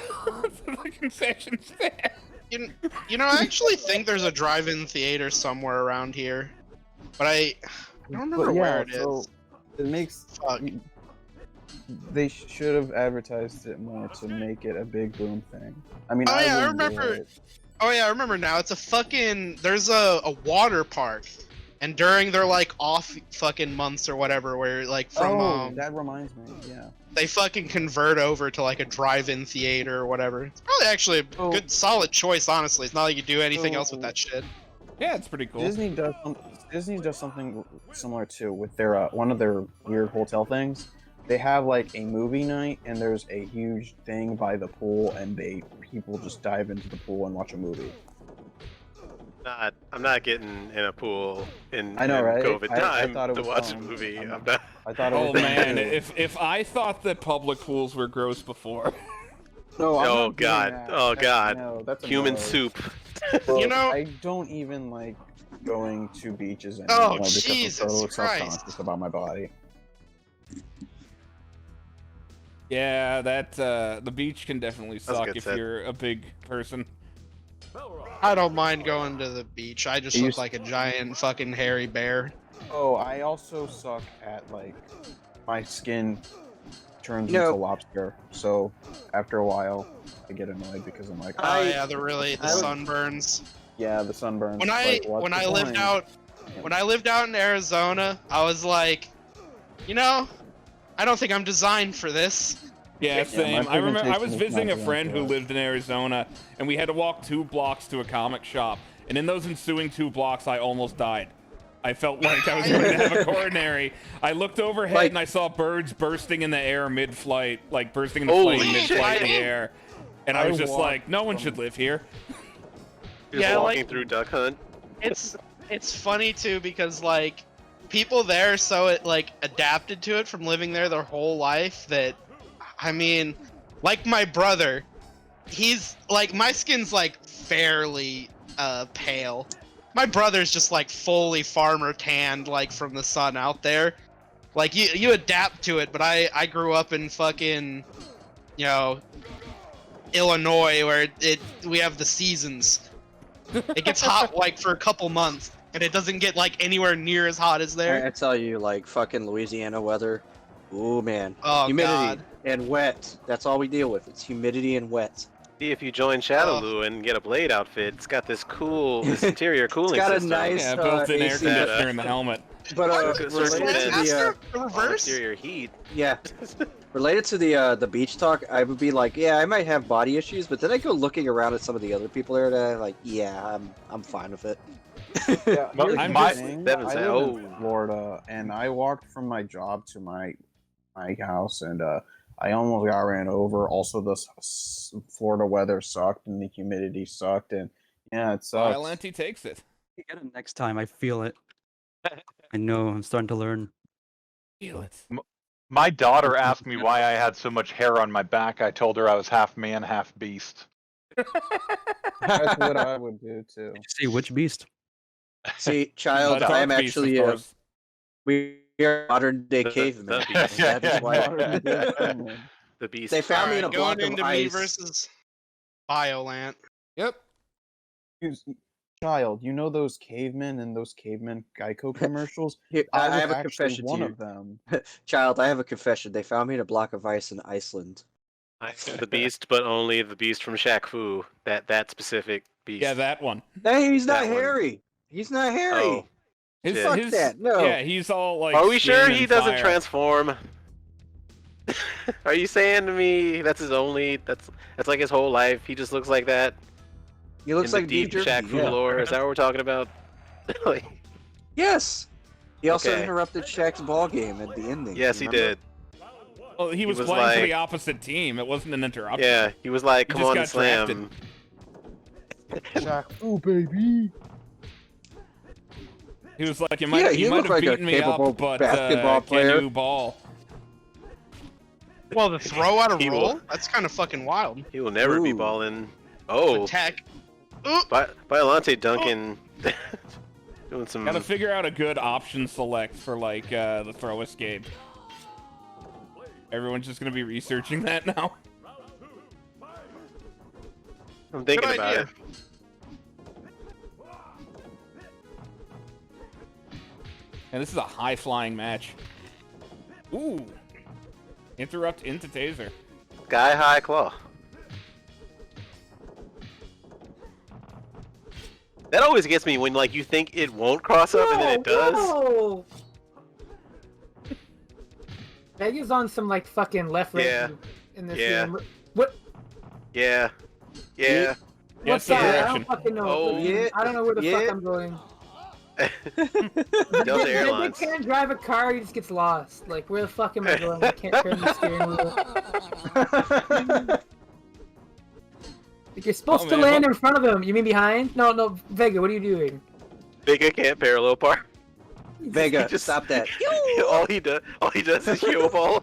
Speaker 4: the concession stand.
Speaker 5: You know, I actually think there's a drive-in theater somewhere around here, but I don't remember where it is.
Speaker 8: So it makes
Speaker 5: Fuck.
Speaker 8: they should have advertised it more to make it a big boom thing. I mean,
Speaker 5: Oh, yeah, I
Speaker 8: wouldn't do
Speaker 5: remember.
Speaker 8: it.
Speaker 5: Oh yeah, I remember now. It's a fucking. There's a water park, and during their like off fucking months or whatever, where like from
Speaker 8: That reminds me. Yeah.
Speaker 5: they fucking convert over to like a drive-in theater or whatever. It's probably actually a
Speaker 8: Oh.
Speaker 5: good, solid choice. Honestly, it's not like you do anything else with
Speaker 8: So-
Speaker 5: that shit.
Speaker 4: Yeah, it's pretty cool.
Speaker 8: Disney does something similar too with their one of their weird hotel things. They have like a movie night, and there's a huge thing by the pool, and people just dive into the pool and watch a movie.
Speaker 2: I'm not getting in a pool in,
Speaker 8: I know,
Speaker 2: in
Speaker 8: right?
Speaker 2: COVID
Speaker 8: I
Speaker 2: time
Speaker 8: thought it
Speaker 2: to
Speaker 8: was
Speaker 2: watch a
Speaker 8: fun.
Speaker 2: movie. I'm not.
Speaker 8: I thought it
Speaker 4: Oh
Speaker 8: was
Speaker 4: man,
Speaker 8: too.
Speaker 4: if I thought that public pools were gross before,
Speaker 8: No, I'm
Speaker 2: Oh,
Speaker 8: not doing
Speaker 2: God.
Speaker 8: that.
Speaker 2: Oh, God.
Speaker 8: No, that's a
Speaker 2: Human
Speaker 8: no.
Speaker 2: soup.
Speaker 8: Well,
Speaker 5: You know-
Speaker 8: I don't even like going to beaches anymore
Speaker 5: Oh,
Speaker 8: because
Speaker 5: Jesus
Speaker 8: I'm so
Speaker 5: Christ.
Speaker 8: self-conscious about my body.
Speaker 4: yeah, that the beach can definitely
Speaker 2: a
Speaker 4: suck
Speaker 2: good
Speaker 4: if
Speaker 2: set.
Speaker 4: you're a big person.
Speaker 5: I don't mind going to the beach. I just
Speaker 8: You
Speaker 5: look
Speaker 8: s-
Speaker 5: like a giant fucking hairy bear.
Speaker 8: Oh, I also suck at like my skin turns
Speaker 6: No.
Speaker 8: into lobster. So after a while, I get annoyed because I'm like,
Speaker 5: Oh yeah, the
Speaker 6: I would-
Speaker 5: sunburns.
Speaker 8: yeah, the sunburns.
Speaker 5: When
Speaker 8: like, what's
Speaker 5: when
Speaker 8: the
Speaker 5: I lived
Speaker 8: point?
Speaker 5: out when I lived out in Arizona, I was like, you know, I don't think I'm designed for this.
Speaker 4: Yeah,
Speaker 8: my
Speaker 4: same. I remember I
Speaker 8: pigmentation
Speaker 4: was
Speaker 8: is
Speaker 4: visiting
Speaker 8: not
Speaker 4: a friend
Speaker 8: going
Speaker 4: who
Speaker 8: for it.
Speaker 4: lived in Arizona, and we had to walk 2 blocks to a comic shop. And in those ensuing 2 blocks, I almost died. I felt like I was going to have a coronary. I looked overhead
Speaker 6: Like-
Speaker 4: and I saw birds bursting in the air mid-flight, like bursting in the
Speaker 2: Holy
Speaker 4: plane
Speaker 2: shit.
Speaker 4: mid-flight in the air. And I
Speaker 8: I
Speaker 4: was just
Speaker 8: walked
Speaker 4: like, no one
Speaker 8: from-
Speaker 4: should live here.
Speaker 2: Just
Speaker 5: Yeah,
Speaker 2: walking
Speaker 5: like-
Speaker 2: through Duck Hunt.
Speaker 5: It's funny too because like people there so it like adapted to it from living there their whole life that I mean, like my brother, he's like my skin's like fairly pale. My brother's just like fully farmer tanned like from the sun out there. Like you adapt to it, but I grew up in fucking, you know, Illinois where we have the seasons. It gets hot like for a couple months, and it doesn't get like anywhere near as hot as there.
Speaker 6: I tell you, like fucking Louisiana weather. Ooh man,
Speaker 5: Oh
Speaker 6: humidity
Speaker 5: god.
Speaker 6: and wet. That's all we deal with. It's humidity and wet.
Speaker 2: See, if you join Shadowloo and get a Blade outfit, it's got this interior cooling
Speaker 6: got a
Speaker 2: system.
Speaker 6: nice-
Speaker 4: Yeah, built-in air
Speaker 6: AC
Speaker 4: conditioner in the helmet.
Speaker 6: But
Speaker 2: Circle
Speaker 6: related
Speaker 2: pits.
Speaker 6: to
Speaker 5: Master,
Speaker 6: the
Speaker 5: the
Speaker 2: All
Speaker 5: reverse.
Speaker 2: Exterior heat.
Speaker 6: yeah, related to the beach talk, I would be like, yeah, I might have body issues, but then I go looking around at some of the other people there, and I'm like, yeah, I'm fine with it.
Speaker 8: Yeah,
Speaker 7: Well,
Speaker 8: here's
Speaker 4: I'm
Speaker 8: the
Speaker 7: just-
Speaker 8: thing,
Speaker 2: Devin
Speaker 8: I
Speaker 2: said,
Speaker 8: live
Speaker 2: "Oh."
Speaker 8: in Florida, and I walked from my job to my house, and I almost got ran over. Also, the Florida weather sucked, and the humidity sucked, and yeah, it sucks.
Speaker 4: Violenti takes it.
Speaker 3: You get it next time. I feel it. I know. I'm starting to learn.
Speaker 4: Feel it.
Speaker 7: My daughter asked me why I had so much hair on my back. I told her I was half man, half beast.
Speaker 8: That's what I would do too.
Speaker 3: See which beast?
Speaker 6: See, child,
Speaker 4: Dark
Speaker 6: I am
Speaker 4: beast, of
Speaker 6: actually
Speaker 4: course.
Speaker 6: we are modern day
Speaker 2: The-
Speaker 6: cavemen.
Speaker 2: the beast.
Speaker 6: That is why
Speaker 2: The beast.
Speaker 6: They found me in a
Speaker 5: Alright,
Speaker 6: block
Speaker 5: going
Speaker 6: of
Speaker 5: into me
Speaker 6: ice.
Speaker 5: versus Biolant.
Speaker 4: Yep.
Speaker 8: Child, you know those cavemen and those cavemen Geico commercials?
Speaker 6: Here, I
Speaker 8: was
Speaker 6: have a
Speaker 8: actually
Speaker 6: confession to
Speaker 8: one
Speaker 6: you.
Speaker 8: of them.
Speaker 6: Child, I have a confession. They found me in a block of ice in Iceland.
Speaker 2: I am the beast, but only the beast from Shaq Fu. That specific beast.
Speaker 4: Yeah, that one.
Speaker 6: Hey, he's not
Speaker 2: That one.
Speaker 6: hairy. He's not hairy.
Speaker 2: Oh.
Speaker 4: His,
Speaker 2: Shit.
Speaker 6: Fuck
Speaker 4: his-
Speaker 6: that, no.
Speaker 4: Yeah, he's all like.
Speaker 2: Are we sure
Speaker 4: skin
Speaker 2: he
Speaker 4: and
Speaker 2: doesn't
Speaker 4: fire.
Speaker 2: transform? Are you saying to me that's his only? That's like his whole life. He just looks like that.
Speaker 6: He looks
Speaker 2: in
Speaker 6: like
Speaker 2: the deep
Speaker 6: Beef
Speaker 2: Shaq
Speaker 6: Jerky,
Speaker 2: Fu
Speaker 6: yeah.
Speaker 2: lore. Is that what we're talking about? Like,
Speaker 6: Yes. He also
Speaker 2: Okay.
Speaker 6: interrupted Shaq's ball game at the ending.
Speaker 2: yes, he
Speaker 6: remember?
Speaker 2: did.
Speaker 4: Well, he was
Speaker 2: was
Speaker 4: playing for
Speaker 2: like-
Speaker 4: the opposite team. It wasn't an interruption.
Speaker 2: Yeah, he was like,
Speaker 4: He
Speaker 2: "Come
Speaker 4: just
Speaker 2: on,
Speaker 4: got
Speaker 2: slam."
Speaker 8: Shaq, oh baby.
Speaker 4: He was like, you
Speaker 6: Yeah,
Speaker 4: might,
Speaker 6: he
Speaker 4: you might
Speaker 6: looked
Speaker 4: have
Speaker 6: like a
Speaker 4: beaten me
Speaker 6: capable
Speaker 4: up, but
Speaker 6: basketball
Speaker 4: can
Speaker 6: player.
Speaker 4: you ball?
Speaker 5: Well, the throw out a
Speaker 2: He will-
Speaker 5: roll? That's kind of fucking wild.
Speaker 2: He will never be
Speaker 6: Ooh.
Speaker 2: balling. Oh,
Speaker 5: Attack. Ooh.
Speaker 2: Violante Duncan doing some.
Speaker 4: Gotta figure out a good option select for like the throw escape. Everyone's just gonna be researching that now.
Speaker 2: I'm thinking
Speaker 5: Good
Speaker 2: about
Speaker 5: idea.
Speaker 2: it.
Speaker 4: And this is a high flying match. Ooh. Interrupt into taser.
Speaker 2: Sky high claw. That always gets me when like you think it won't cross up and then it does.
Speaker 1: No! Vega's on some like fucking left right
Speaker 2: Yeah.
Speaker 1: in this
Speaker 2: Yeah.
Speaker 1: game. What?
Speaker 2: Yeah. Yeah.
Speaker 1: What's
Speaker 4: Yes,
Speaker 1: that? I
Speaker 4: direction.
Speaker 1: don't fucking know.
Speaker 2: Oh,
Speaker 6: yeah,
Speaker 1: I don't know where the
Speaker 6: yeah.
Speaker 1: fuck I'm going.
Speaker 2: Delta
Speaker 1: Vega
Speaker 2: Airlines.
Speaker 1: can't drive a car. He just gets lost. Like where the fuck am I going? I can't turn the steering wheel. Like, you're supposed
Speaker 4: Oh,
Speaker 1: to
Speaker 4: man,
Speaker 1: land
Speaker 4: what-
Speaker 1: in front of him. You mean behind? No, no, Vega. What are you doing?
Speaker 2: Vega can't parallel park.
Speaker 6: Vega,
Speaker 2: He just-
Speaker 6: stop that.
Speaker 2: all he does is yo ball.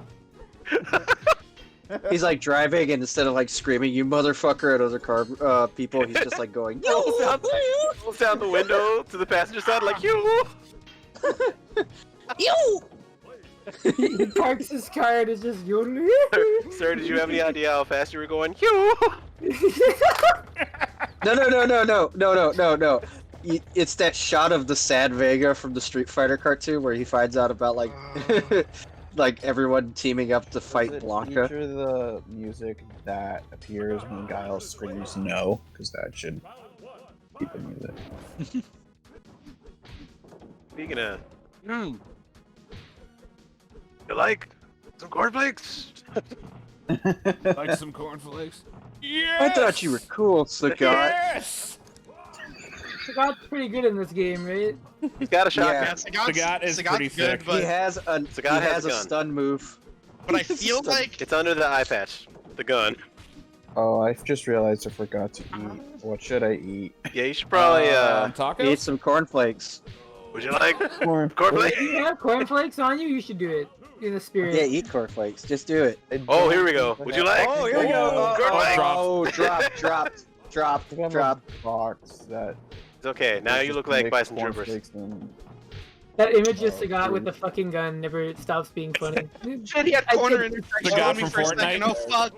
Speaker 6: He's like driving, and instead of like screaming "you motherfucker" at other car people, he's just like going "yo."
Speaker 2: Pulls down the window to the passenger side like you.
Speaker 1: He parks his car and is just yodeling.
Speaker 2: Sir, did you have any idea how fast you were going? You.
Speaker 6: No. It's that shot of the sad Vega from the Street Fighter cartoon where he finds out about like like everyone teaming up to fight
Speaker 8: Does it
Speaker 6: Blanca.
Speaker 8: feature the music that appears when Guile screams no, because that should keep the music.
Speaker 2: Speaking of, you like some cornflakes?
Speaker 4: Like some cornflakes. Yes!
Speaker 6: I thought you were cool, Sagat.
Speaker 4: Yes!
Speaker 1: Scott's pretty good in this game, right?
Speaker 2: He's got a shotgun.
Speaker 6: Yeah.
Speaker 4: Sagat is pretty sick.
Speaker 6: He has a
Speaker 2: Sagat has a gun.
Speaker 6: stun move.
Speaker 5: But I feel like
Speaker 2: It's under the eye patch. The gun.
Speaker 8: Oh, I just realized I forgot to eat. What should I eat?
Speaker 2: Yeah, you should probably
Speaker 4: Tacos?
Speaker 6: Eat some cornflakes.
Speaker 2: Would you like
Speaker 8: Corn.
Speaker 2: cornflakes?
Speaker 1: If you have cornflakes on you, you should do it. In the spirit.
Speaker 6: Yeah, eat cornflakes. Just do it.
Speaker 2: Oh, here we go. Would you like?
Speaker 6: Oh, here we go.
Speaker 2: Cornflakes.
Speaker 6: Drop.
Speaker 8: We have
Speaker 6: Drop.
Speaker 8: a box that.
Speaker 2: It's okay. Now you look like Bison Troopers.
Speaker 1: That image of
Speaker 8: Oh,
Speaker 1: Sagat with
Speaker 8: dude.
Speaker 1: the fucking gun never stops being funny.
Speaker 5: shit, he had
Speaker 1: I
Speaker 5: corner
Speaker 1: think-
Speaker 5: intersection
Speaker 4: The guy
Speaker 5: on me
Speaker 4: from
Speaker 5: for a second.
Speaker 4: Fortnite?
Speaker 5: Oh fuck!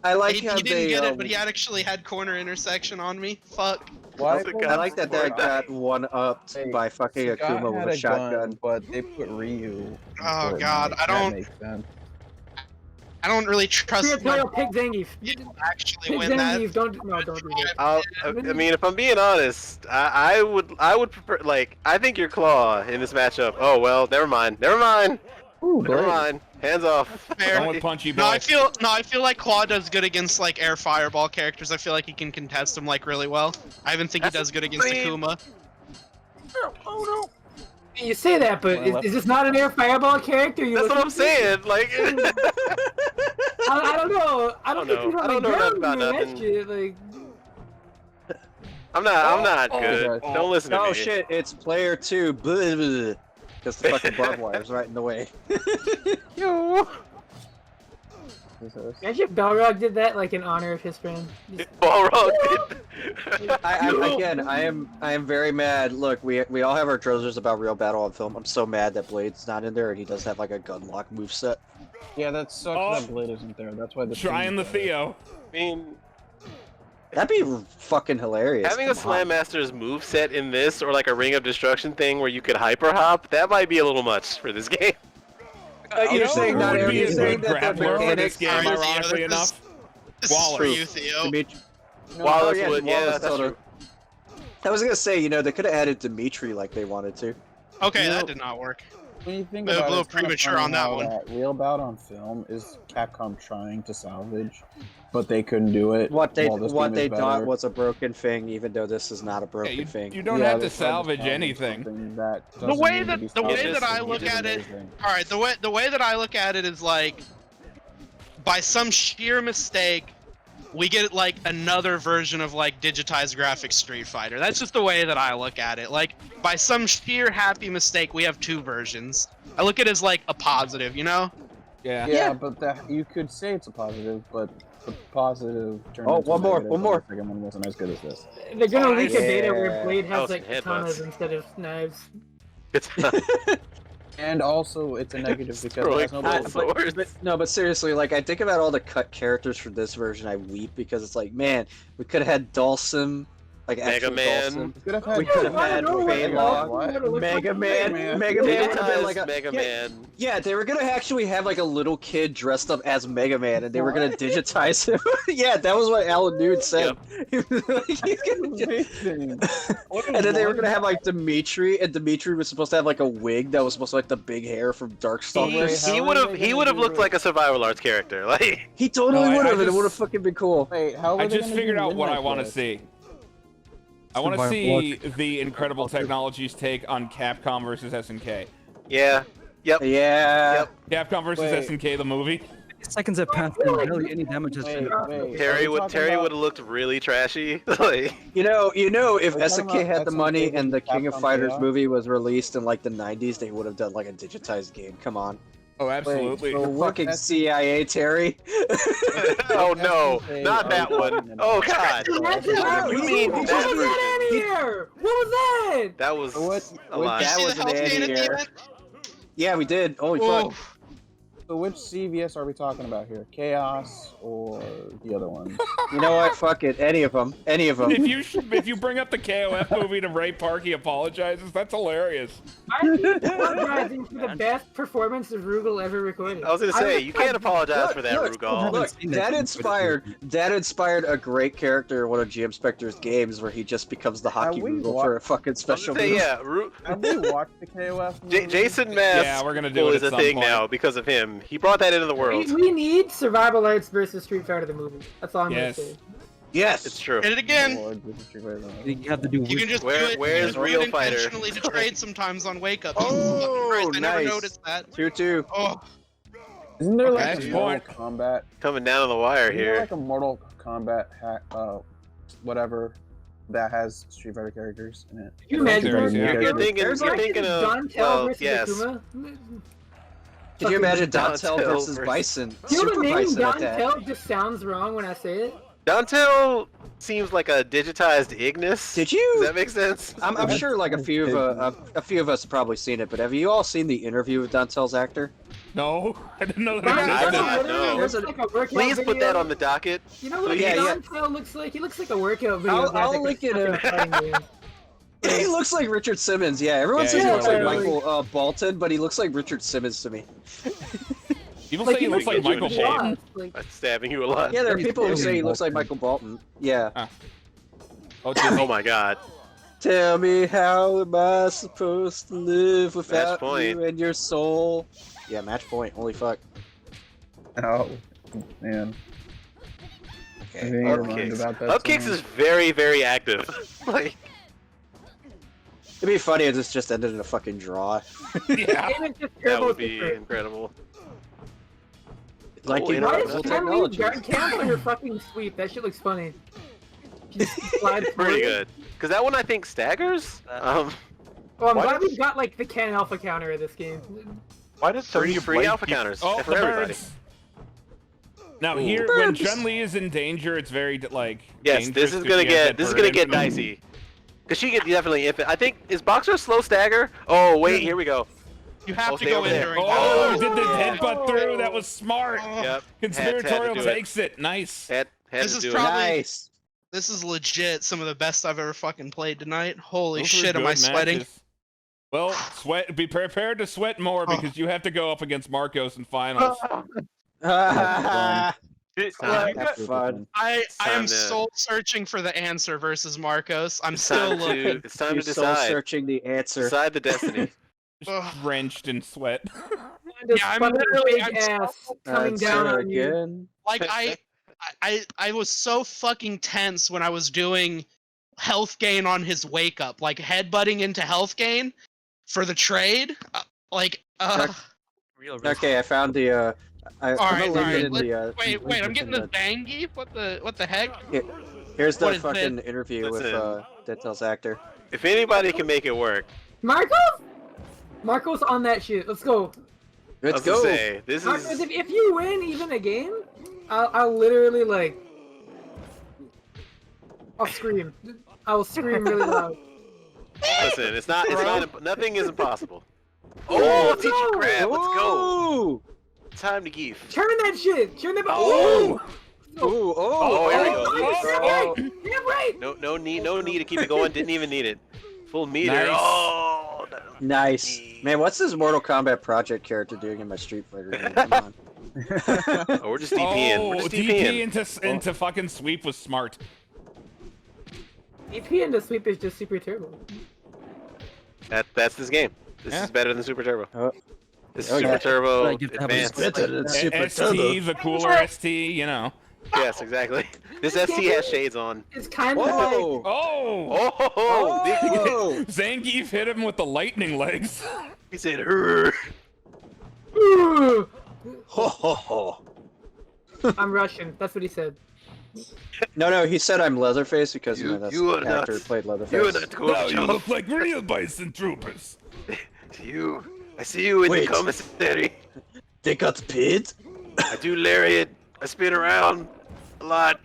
Speaker 6: I like
Speaker 5: He
Speaker 6: how
Speaker 5: didn't
Speaker 6: they.
Speaker 5: get it, but he had actually had corner intersection on me. Fuck.
Speaker 8: Why?
Speaker 2: The
Speaker 6: I
Speaker 2: guy
Speaker 6: like that
Speaker 2: from
Speaker 6: they
Speaker 2: Fortnite.
Speaker 6: got one upped
Speaker 8: Hey,
Speaker 6: by fucking
Speaker 8: Sagat
Speaker 6: Akuma
Speaker 8: had
Speaker 6: with a shotgun.
Speaker 8: gun, but they put Ryu.
Speaker 5: Oh,
Speaker 8: for
Speaker 5: God,
Speaker 8: Fortnite.
Speaker 5: I don't-
Speaker 8: That makes sense.
Speaker 5: I don't really trust my
Speaker 1: Imperial Pig Zangief.
Speaker 5: actually
Speaker 1: Pig
Speaker 5: win that.
Speaker 1: Zangief, don't do that.
Speaker 2: I mean, if I'm being honest, I would prefer, like, I think your claw in this matchup. Oh well, never mind.
Speaker 8: Ooh,
Speaker 2: Never
Speaker 8: great.
Speaker 2: mind. Hands off.
Speaker 5: Fair.
Speaker 4: Going with punchy boy.
Speaker 5: No, I feel like Claw does good against like air fireball characters. I feel like he can contest them like really well. I even think he does good against Akuma.
Speaker 1: You say that, but is this not an air fireball character?
Speaker 2: That's what I'm saying. Like,
Speaker 1: I don't know. I don't think
Speaker 2: know.
Speaker 1: you
Speaker 2: I
Speaker 1: know
Speaker 2: don't know nothing
Speaker 1: ground
Speaker 2: about
Speaker 1: game,
Speaker 2: nothing.
Speaker 1: that shit. Like,
Speaker 2: I'm not good.
Speaker 8: oh,
Speaker 2: Don't listen to me.
Speaker 6: Oh shit, it's player 2. Because the fucking barbed wire's right in the way. Yo.
Speaker 1: imagine if Balrog did that like in honor of his friend. Just-
Speaker 2: Balrog.
Speaker 6: I am very mad. Look, we all have our trousers about real battle on film. I'm so mad that Blade's not in there and he does have like a gun lock moveset.
Speaker 8: Yeah, that sucks
Speaker 4: Oh.
Speaker 8: that Blade isn't there. That's why the
Speaker 4: Trying the Theo.
Speaker 2: I mean,
Speaker 6: That'd be fucking hilarious.
Speaker 2: having a
Speaker 6: Come
Speaker 2: Slam
Speaker 6: on.
Speaker 2: Master's moveset in this, or like a Ring of Destruction thing where you could hyper hop, that might be a little much for this game.
Speaker 6: You're saying
Speaker 4: who
Speaker 6: not
Speaker 4: would
Speaker 6: every
Speaker 4: be a
Speaker 6: you're saying
Speaker 4: good
Speaker 6: that the
Speaker 4: grappler for this
Speaker 6: mechanics
Speaker 4: game,
Speaker 5: Alright, Theo,
Speaker 4: ironically
Speaker 5: this
Speaker 4: enough?
Speaker 5: This is for
Speaker 4: Wallace.
Speaker 5: you, Theo.
Speaker 6: Dimitri-
Speaker 2: Wallace
Speaker 6: yeah,
Speaker 2: would, yeah,
Speaker 6: Wallace
Speaker 2: that's
Speaker 6: Soto.
Speaker 2: true.
Speaker 6: I was gonna say, they could have added Dimitri like they wanted to.
Speaker 5: Okay,
Speaker 8: You know-
Speaker 5: that did not work.
Speaker 8: When you think
Speaker 5: A
Speaker 8: about
Speaker 5: little
Speaker 8: it, it's kinda
Speaker 5: premature
Speaker 8: funny
Speaker 5: on that
Speaker 8: how
Speaker 5: one.
Speaker 8: That real bout on film is Capcom trying to salvage, but they couldn't do it.
Speaker 6: What they
Speaker 8: while this game is
Speaker 6: thought
Speaker 8: better.
Speaker 6: was a broken thing, even though this is not a broken
Speaker 4: You
Speaker 6: thing.
Speaker 4: don't
Speaker 8: Yeah,
Speaker 4: have
Speaker 8: they
Speaker 4: to
Speaker 8: tried
Speaker 4: salvage anything.
Speaker 8: something that
Speaker 5: The way
Speaker 8: doesn't need to
Speaker 5: that-
Speaker 8: be
Speaker 5: the way
Speaker 8: salvaged,
Speaker 2: that I
Speaker 8: which
Speaker 5: look
Speaker 8: is
Speaker 5: at it-
Speaker 8: amazing.
Speaker 5: All right, the way that I look at it is like, by some sheer mistake, we get like another version of like digitized graphics Street Fighter. That's just the way that I look at it. Like by some sheer happy mistake, we have two versions. I look at it as like a positive, you know?
Speaker 4: Yeah.
Speaker 8: Yeah, but that you could say it's a positive, but the positive turned
Speaker 6: Oh,
Speaker 8: into
Speaker 6: one more,
Speaker 8: negative,
Speaker 6: one
Speaker 8: and
Speaker 6: more.
Speaker 8: The second one wasn't as good as this.
Speaker 1: They're gonna
Speaker 4: Oh,
Speaker 1: leak a data where
Speaker 6: yeah.
Speaker 1: Blade has
Speaker 2: House
Speaker 1: like
Speaker 2: and
Speaker 1: katanas
Speaker 2: headbutts.
Speaker 1: instead of knives.
Speaker 2: It's
Speaker 8: And also, it's a negative because it
Speaker 2: Throwing
Speaker 8: has no
Speaker 2: full
Speaker 8: bullets.
Speaker 2: swords.
Speaker 6: No, but seriously, like I think about all the cut characters for this version, I weep because it's like, man, we could have had Dhalsim, like
Speaker 2: Mega
Speaker 6: actual
Speaker 2: Man.
Speaker 6: Dhalsim.
Speaker 8: We could have had.
Speaker 6: We could have
Speaker 1: I
Speaker 6: had
Speaker 1: don't know what the hell
Speaker 6: Baylog,
Speaker 1: it looks
Speaker 6: Mega
Speaker 1: like.
Speaker 6: Man,
Speaker 8: Man.
Speaker 6: Mega Man would have been
Speaker 2: Digitized
Speaker 6: like a
Speaker 2: Mega
Speaker 6: yeah,
Speaker 2: Man.
Speaker 6: yeah, they were gonna actually have like a little kid dressed up as Mega Man, and they were gonna digitize him. Yeah, that was what Alan Nude said. He was like, he's gonna
Speaker 8: Amazing. What a
Speaker 6: and then they were gonna
Speaker 8: wonder.
Speaker 6: have like Dimitri, and Dimitri was supposed to have like a wig that was supposed to like the big hair from
Speaker 2: He,
Speaker 6: Darkstalkers.
Speaker 8: how
Speaker 2: he
Speaker 8: are
Speaker 2: would have
Speaker 8: they
Speaker 2: he
Speaker 8: gonna
Speaker 2: would have
Speaker 8: do
Speaker 2: looked
Speaker 8: the-
Speaker 2: like a survival arts character. Like
Speaker 6: He totally
Speaker 4: No, I
Speaker 6: would have, and it
Speaker 4: just-
Speaker 6: would have fucking been cool.
Speaker 8: Wait, how?
Speaker 4: I
Speaker 8: are they
Speaker 4: just
Speaker 8: gonna
Speaker 4: figured
Speaker 8: do
Speaker 4: out what I
Speaker 8: Midnight
Speaker 4: want to
Speaker 8: Blitz?
Speaker 4: see. I want to
Speaker 3: Survival
Speaker 4: see the Incredible Technologies take on Capcom versus SNK.
Speaker 2: yeah, yep.
Speaker 6: Yeah.
Speaker 2: Yep.
Speaker 4: Capcom versus
Speaker 8: Wait.
Speaker 4: SNK, the movie.
Speaker 3: Seconds have passed and barely any damage has been.
Speaker 8: Wait,
Speaker 2: Terry
Speaker 8: are we
Speaker 2: would
Speaker 8: talking
Speaker 2: would
Speaker 8: about-
Speaker 2: have looked really trashy. Like
Speaker 6: You know, if
Speaker 8: Are we talking
Speaker 6: SNK
Speaker 8: about
Speaker 6: had the money
Speaker 8: SNK
Speaker 6: and the King of
Speaker 8: Capcom
Speaker 6: Fighters
Speaker 8: Chaos?
Speaker 6: movie was released in like the 90s, they would have done like a digitized game. Come on.
Speaker 4: Oh, absolutely.
Speaker 8: so what
Speaker 6: Fucking
Speaker 8: S-
Speaker 6: CIA, Terry.
Speaker 2: oh no,
Speaker 8: SNK
Speaker 2: not
Speaker 8: are
Speaker 2: that
Speaker 8: we
Speaker 2: one.
Speaker 8: talking
Speaker 2: Oh
Speaker 8: about?
Speaker 2: god.
Speaker 1: Imagine that!
Speaker 2: You
Speaker 1: What
Speaker 2: mean
Speaker 1: was
Speaker 2: that
Speaker 1: that
Speaker 2: version?
Speaker 1: in here? What was that?
Speaker 2: That was
Speaker 8: What-
Speaker 2: a
Speaker 8: what-
Speaker 2: lot.
Speaker 6: That
Speaker 5: See
Speaker 6: was
Speaker 5: the
Speaker 6: an
Speaker 5: health gain at the
Speaker 6: anti-air.
Speaker 5: end?
Speaker 6: Yeah, we did. Holy
Speaker 5: Whoa.
Speaker 6: fuck.
Speaker 8: So which CVS are we talking about here? Chaos or the other one?
Speaker 6: You know what? Fuck it. Any of them. Any of them.
Speaker 4: If you bring up the KOF movie to Ray Park, he apologizes. That's hilarious.
Speaker 1: I'm apologizing for the best performance of Rugal ever recorded.
Speaker 2: I was gonna say you can't apologize for that, Rugal.
Speaker 6: Look,
Speaker 3: seen
Speaker 6: that
Speaker 3: that
Speaker 6: inspired a great character in one of GM Spectre's games where he just becomes the hockey
Speaker 8: we
Speaker 6: Rugal
Speaker 8: wa-
Speaker 6: for a fucking
Speaker 2: I was
Speaker 6: special
Speaker 2: gonna say,
Speaker 6: move.
Speaker 2: yeah,
Speaker 8: Have we watched the KOF movie?
Speaker 2: Jason Mass
Speaker 4: Yeah, we're gonna do it
Speaker 2: is
Speaker 4: at
Speaker 2: a
Speaker 4: some
Speaker 2: thing
Speaker 4: point.
Speaker 2: now because of him. He brought that into the world.
Speaker 1: We need Survival Arts versus Street Fighter the movie. That's all I'm
Speaker 4: Yes.
Speaker 1: gonna say.
Speaker 6: Yes.
Speaker 2: It's true.
Speaker 5: Hit it again.
Speaker 8: Lord, this is Street Fighter.
Speaker 3: You have to do.
Speaker 5: You can just
Speaker 2: Where-
Speaker 5: do it.
Speaker 2: where's
Speaker 5: you just do
Speaker 2: Real
Speaker 5: it
Speaker 2: Fighter?
Speaker 5: intentionally to trade sometimes on Wake Up.
Speaker 6: Oh,
Speaker 5: Christ, I never
Speaker 6: nice.
Speaker 5: noticed that.
Speaker 6: 2-2.
Speaker 5: Oh,
Speaker 8: Isn't there like
Speaker 4: Next
Speaker 8: a Mortal
Speaker 4: point.
Speaker 8: Kombat?
Speaker 2: Coming down on the wire
Speaker 8: Isn't there
Speaker 2: here.
Speaker 8: like a Mortal Kombat whatever that has Street Fighter characters in it?
Speaker 1: Can you
Speaker 4: I think
Speaker 1: imagine
Speaker 4: there's-
Speaker 1: that?
Speaker 4: yeah.
Speaker 2: You're thinking,
Speaker 1: There's
Speaker 2: you're
Speaker 1: like
Speaker 2: thinking of
Speaker 1: Dontel
Speaker 2: well,
Speaker 1: versus
Speaker 2: yes.
Speaker 1: Akuma.
Speaker 6: Could you imagine
Speaker 2: Dontel
Speaker 6: Dontel versus
Speaker 2: versus-
Speaker 6: Bison?
Speaker 1: Do you know
Speaker 6: Super
Speaker 1: the name
Speaker 6: Bison at that.
Speaker 1: Dontel just sounds wrong when I say it?
Speaker 2: Dontel seems like a digitized Ignis.
Speaker 6: Did you?
Speaker 2: Does that make sense?
Speaker 6: I'm sure like a few of us have probably seen it, but have you all seen the interview with Dontel's actor?
Speaker 4: No, I didn't know
Speaker 1: Brian,
Speaker 4: that.
Speaker 2: I
Speaker 1: doesn't
Speaker 2: know.
Speaker 1: literally look
Speaker 6: There's a-
Speaker 1: like a workout
Speaker 2: Please put
Speaker 1: video.
Speaker 2: that on the docket.
Speaker 1: You know what
Speaker 6: Yeah, yeah.
Speaker 1: Dontel looks like? He looks like a workout video.
Speaker 6: I'll
Speaker 1: guy that
Speaker 6: link
Speaker 1: gets
Speaker 6: it,
Speaker 1: stuck in a fighting game.
Speaker 6: He looks like Richard Simmons. Yeah, everyone
Speaker 4: Yeah,
Speaker 6: says he
Speaker 1: yeah,
Speaker 6: looks like
Speaker 1: yeah.
Speaker 6: Michael Bolton, but he looks like Richard Simmons to me.
Speaker 4: People say he looks like
Speaker 2: looks like
Speaker 4: Michael
Speaker 2: Jimmy
Speaker 4: Bolton.
Speaker 1: Lost, like,
Speaker 2: That's stabbing you a lot.
Speaker 6: Yeah, there are
Speaker 3: He's
Speaker 6: people who
Speaker 3: totally
Speaker 6: say he looks like
Speaker 3: Bolton.
Speaker 6: Michael Bolton. Yeah.
Speaker 4: Oh, Disney.
Speaker 2: Oh my god.
Speaker 6: Tell me how am I supposed to live without
Speaker 2: point.
Speaker 6: you and your soul? Yeah, match point. Holy fuck.
Speaker 8: Oh, man. I
Speaker 6: Okay.
Speaker 8: think I learned
Speaker 2: Upkicks.
Speaker 8: about that
Speaker 2: Upkicks
Speaker 8: song.
Speaker 2: is very, very active. Like,
Speaker 6: It'd be funny if this just ended in a fucking draw.
Speaker 4: Yeah.
Speaker 1: game is just
Speaker 2: that
Speaker 1: terrible
Speaker 2: would be
Speaker 1: different.
Speaker 2: incredible.
Speaker 6: Like
Speaker 2: Oh,
Speaker 6: you
Speaker 2: yeah.
Speaker 6: know,
Speaker 1: Why
Speaker 6: incredible
Speaker 1: is Stanley
Speaker 6: technologies.
Speaker 1: cancel her fucking sweep? That shit looks funny. She just slides
Speaker 2: Pretty
Speaker 1: forward.
Speaker 2: good. Because that one I think staggers.
Speaker 1: Oh, I'm
Speaker 2: Why
Speaker 1: glad
Speaker 2: does-
Speaker 1: we've got like the Ken Alpha counter of this game.
Speaker 7: Why does
Speaker 2: free
Speaker 7: Sonya
Speaker 2: free
Speaker 7: Blade
Speaker 2: alpha
Speaker 7: keep-
Speaker 2: counters
Speaker 4: Oh,
Speaker 2: for
Speaker 4: the
Speaker 2: everybody.
Speaker 4: birds. Now
Speaker 2: Ooh.
Speaker 4: here, when
Speaker 6: Birds.
Speaker 4: Chun-Li is in danger, it's very like.
Speaker 2: Yes,
Speaker 4: dangerous
Speaker 2: this is
Speaker 4: 'cause
Speaker 2: gonna
Speaker 4: she has
Speaker 2: get
Speaker 4: that
Speaker 2: this is
Speaker 4: bird
Speaker 2: gonna get
Speaker 4: infamy.
Speaker 2: dicey. Cause she could definitely if I think is Boxer a slow stagger? Oh wait, here we go.
Speaker 5: you have
Speaker 2: Oh,
Speaker 5: to
Speaker 2: stay
Speaker 5: go
Speaker 2: over
Speaker 5: in
Speaker 2: there.
Speaker 5: during
Speaker 4: Oh,
Speaker 5: that.
Speaker 4: did the headbutt through? That was smart.
Speaker 2: Yep.
Speaker 4: Conspiratorial
Speaker 2: do it.
Speaker 4: takes it. Nice.
Speaker 2: Had
Speaker 5: This
Speaker 2: to
Speaker 5: is
Speaker 2: do
Speaker 5: probably-
Speaker 6: Nice.
Speaker 5: This is legit some of the best I've ever fucking played tonight. Holy
Speaker 4: Those were
Speaker 5: shit, am I
Speaker 4: good
Speaker 5: sweating?
Speaker 4: matches. Well, sweat. Be prepared to sweat more because you have to go up against Marcos in finals.
Speaker 7: Did
Speaker 2: Time.
Speaker 7: you guys-
Speaker 6: Have fun.
Speaker 5: I
Speaker 2: time
Speaker 5: am
Speaker 2: to-
Speaker 5: soul searching for the answer versus Marcos. I'm
Speaker 2: It's
Speaker 5: still
Speaker 2: time
Speaker 5: looking.
Speaker 2: to it's time
Speaker 6: You're
Speaker 2: to
Speaker 6: soul
Speaker 2: decide.
Speaker 6: searching the answer.
Speaker 2: Decide the destiny.
Speaker 5: Ugh.
Speaker 4: Drenched in sweat.
Speaker 1: This
Speaker 5: Yeah, I'm
Speaker 1: fucking
Speaker 5: literally-
Speaker 1: big
Speaker 5: I'm
Speaker 1: ass
Speaker 5: so-
Speaker 1: coming
Speaker 6: That's
Speaker 1: down
Speaker 6: her
Speaker 1: on you.
Speaker 6: again.
Speaker 5: Like I was so fucking tense when I was doing health gain on his wake up, like headbutting into health gain for the trade. Like
Speaker 3: Real risk.
Speaker 6: Okay, I found the I'm
Speaker 5: All
Speaker 6: gonna
Speaker 5: right, all
Speaker 6: link it
Speaker 5: right.
Speaker 6: in the.
Speaker 5: Wait, I'm
Speaker 6: link
Speaker 5: getting
Speaker 6: it
Speaker 5: the
Speaker 6: in
Speaker 5: Zangief? What the heck?
Speaker 6: Here's the
Speaker 5: What is
Speaker 6: fucking
Speaker 5: this?
Speaker 6: interview with
Speaker 2: Listen.
Speaker 6: Dead Tails actor.
Speaker 2: If anybody can make it work,
Speaker 1: Marco's on that shit. Let's go.
Speaker 2: I
Speaker 6: Let's
Speaker 2: was gonna
Speaker 6: go.
Speaker 2: say this
Speaker 1: Marcos,
Speaker 2: is.
Speaker 1: if you win even a game, I'll literally like. I'll scream. I will scream really loud.
Speaker 2: Listen, it's not. Nothing is impossible. Oh, teach you grab. Let's go.
Speaker 6: Ooh.
Speaker 2: Time to geef.
Speaker 1: Turn that shit. Turn that.
Speaker 2: Oh!
Speaker 6: Ooh.
Speaker 2: Oh, here we go.
Speaker 1: Oh, damn right.
Speaker 2: No need to keep it going. Didn't even need it. Full meter.
Speaker 4: Nice.
Speaker 2: Oh,
Speaker 6: Nice. Man, what's this Mortal Kombat Project character doing in my Street Fighter game? Come on.
Speaker 2: oh, we're just DPing. We're
Speaker 4: Oh,
Speaker 2: just
Speaker 4: DP
Speaker 2: DPing.
Speaker 4: into fucking sweep was smart.
Speaker 1: EP into sweep is just super turbo.
Speaker 2: That's this game. This
Speaker 4: Yeah.
Speaker 2: is better than Super Turbo.
Speaker 6: Oh.
Speaker 2: This is
Speaker 6: Oh,
Speaker 2: Super
Speaker 6: yeah.
Speaker 2: Turbo
Speaker 3: Like, it happens
Speaker 2: Advanced.
Speaker 3: better
Speaker 6: than
Speaker 4: ST, the cooler ST, you know.
Speaker 2: Yes, exactly. This ST has shades on.
Speaker 1: It's kind of like.
Speaker 6: Whoa.
Speaker 4: Oh!
Speaker 6: Oh.
Speaker 4: Zangief hit him with the lightning legs.
Speaker 2: He said, "Her."
Speaker 1: Ooh,
Speaker 6: Ho ho ho.
Speaker 1: I'm Russian. That's what he said.
Speaker 6: No, he said I'm Leatherface because you know that's
Speaker 2: you are
Speaker 6: the actor who
Speaker 2: not-
Speaker 6: played
Speaker 2: You are
Speaker 6: Leatherface.
Speaker 2: not going to jump.
Speaker 4: like real bison troopers.
Speaker 2: I see you in
Speaker 6: Wait.
Speaker 2: the commissary.
Speaker 6: They got paid?
Speaker 2: I do lariat. I spin around a lot.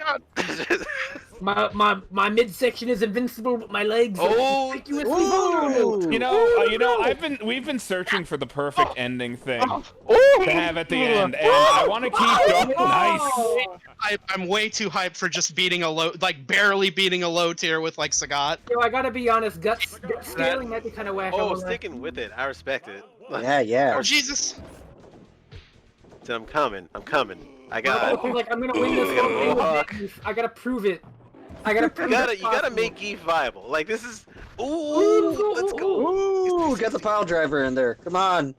Speaker 1: My midsection is invincible, but my legs
Speaker 2: Oh,
Speaker 1: are conspicuously vulnerable.
Speaker 6: Ooh.
Speaker 4: You know, we've been searching for the perfect ending thing
Speaker 2: Oh,
Speaker 4: to have at the end, and I want to keep going. Nice.
Speaker 5: I'm way too hyped for just beating a low, like barely beating a low tier with like Sagat.
Speaker 1: Yo, I gotta be honest, gut scaling might be kind of whack.
Speaker 2: Oh,
Speaker 1: I won't lie.
Speaker 2: sticking with it. I respect it.
Speaker 6: Yeah.
Speaker 5: Oh Jesus!
Speaker 2: So I'm coming. I got.
Speaker 1: I'm like, I'm gonna win this whole thing with
Speaker 2: Fuck.
Speaker 1: Zangief. I gotta prove it. I gotta prove
Speaker 2: You gotta
Speaker 1: it's possible.
Speaker 2: make Geef viable. Like this is. Ooh, let's go.
Speaker 6: Ooh, get the pile driver in there. Come on.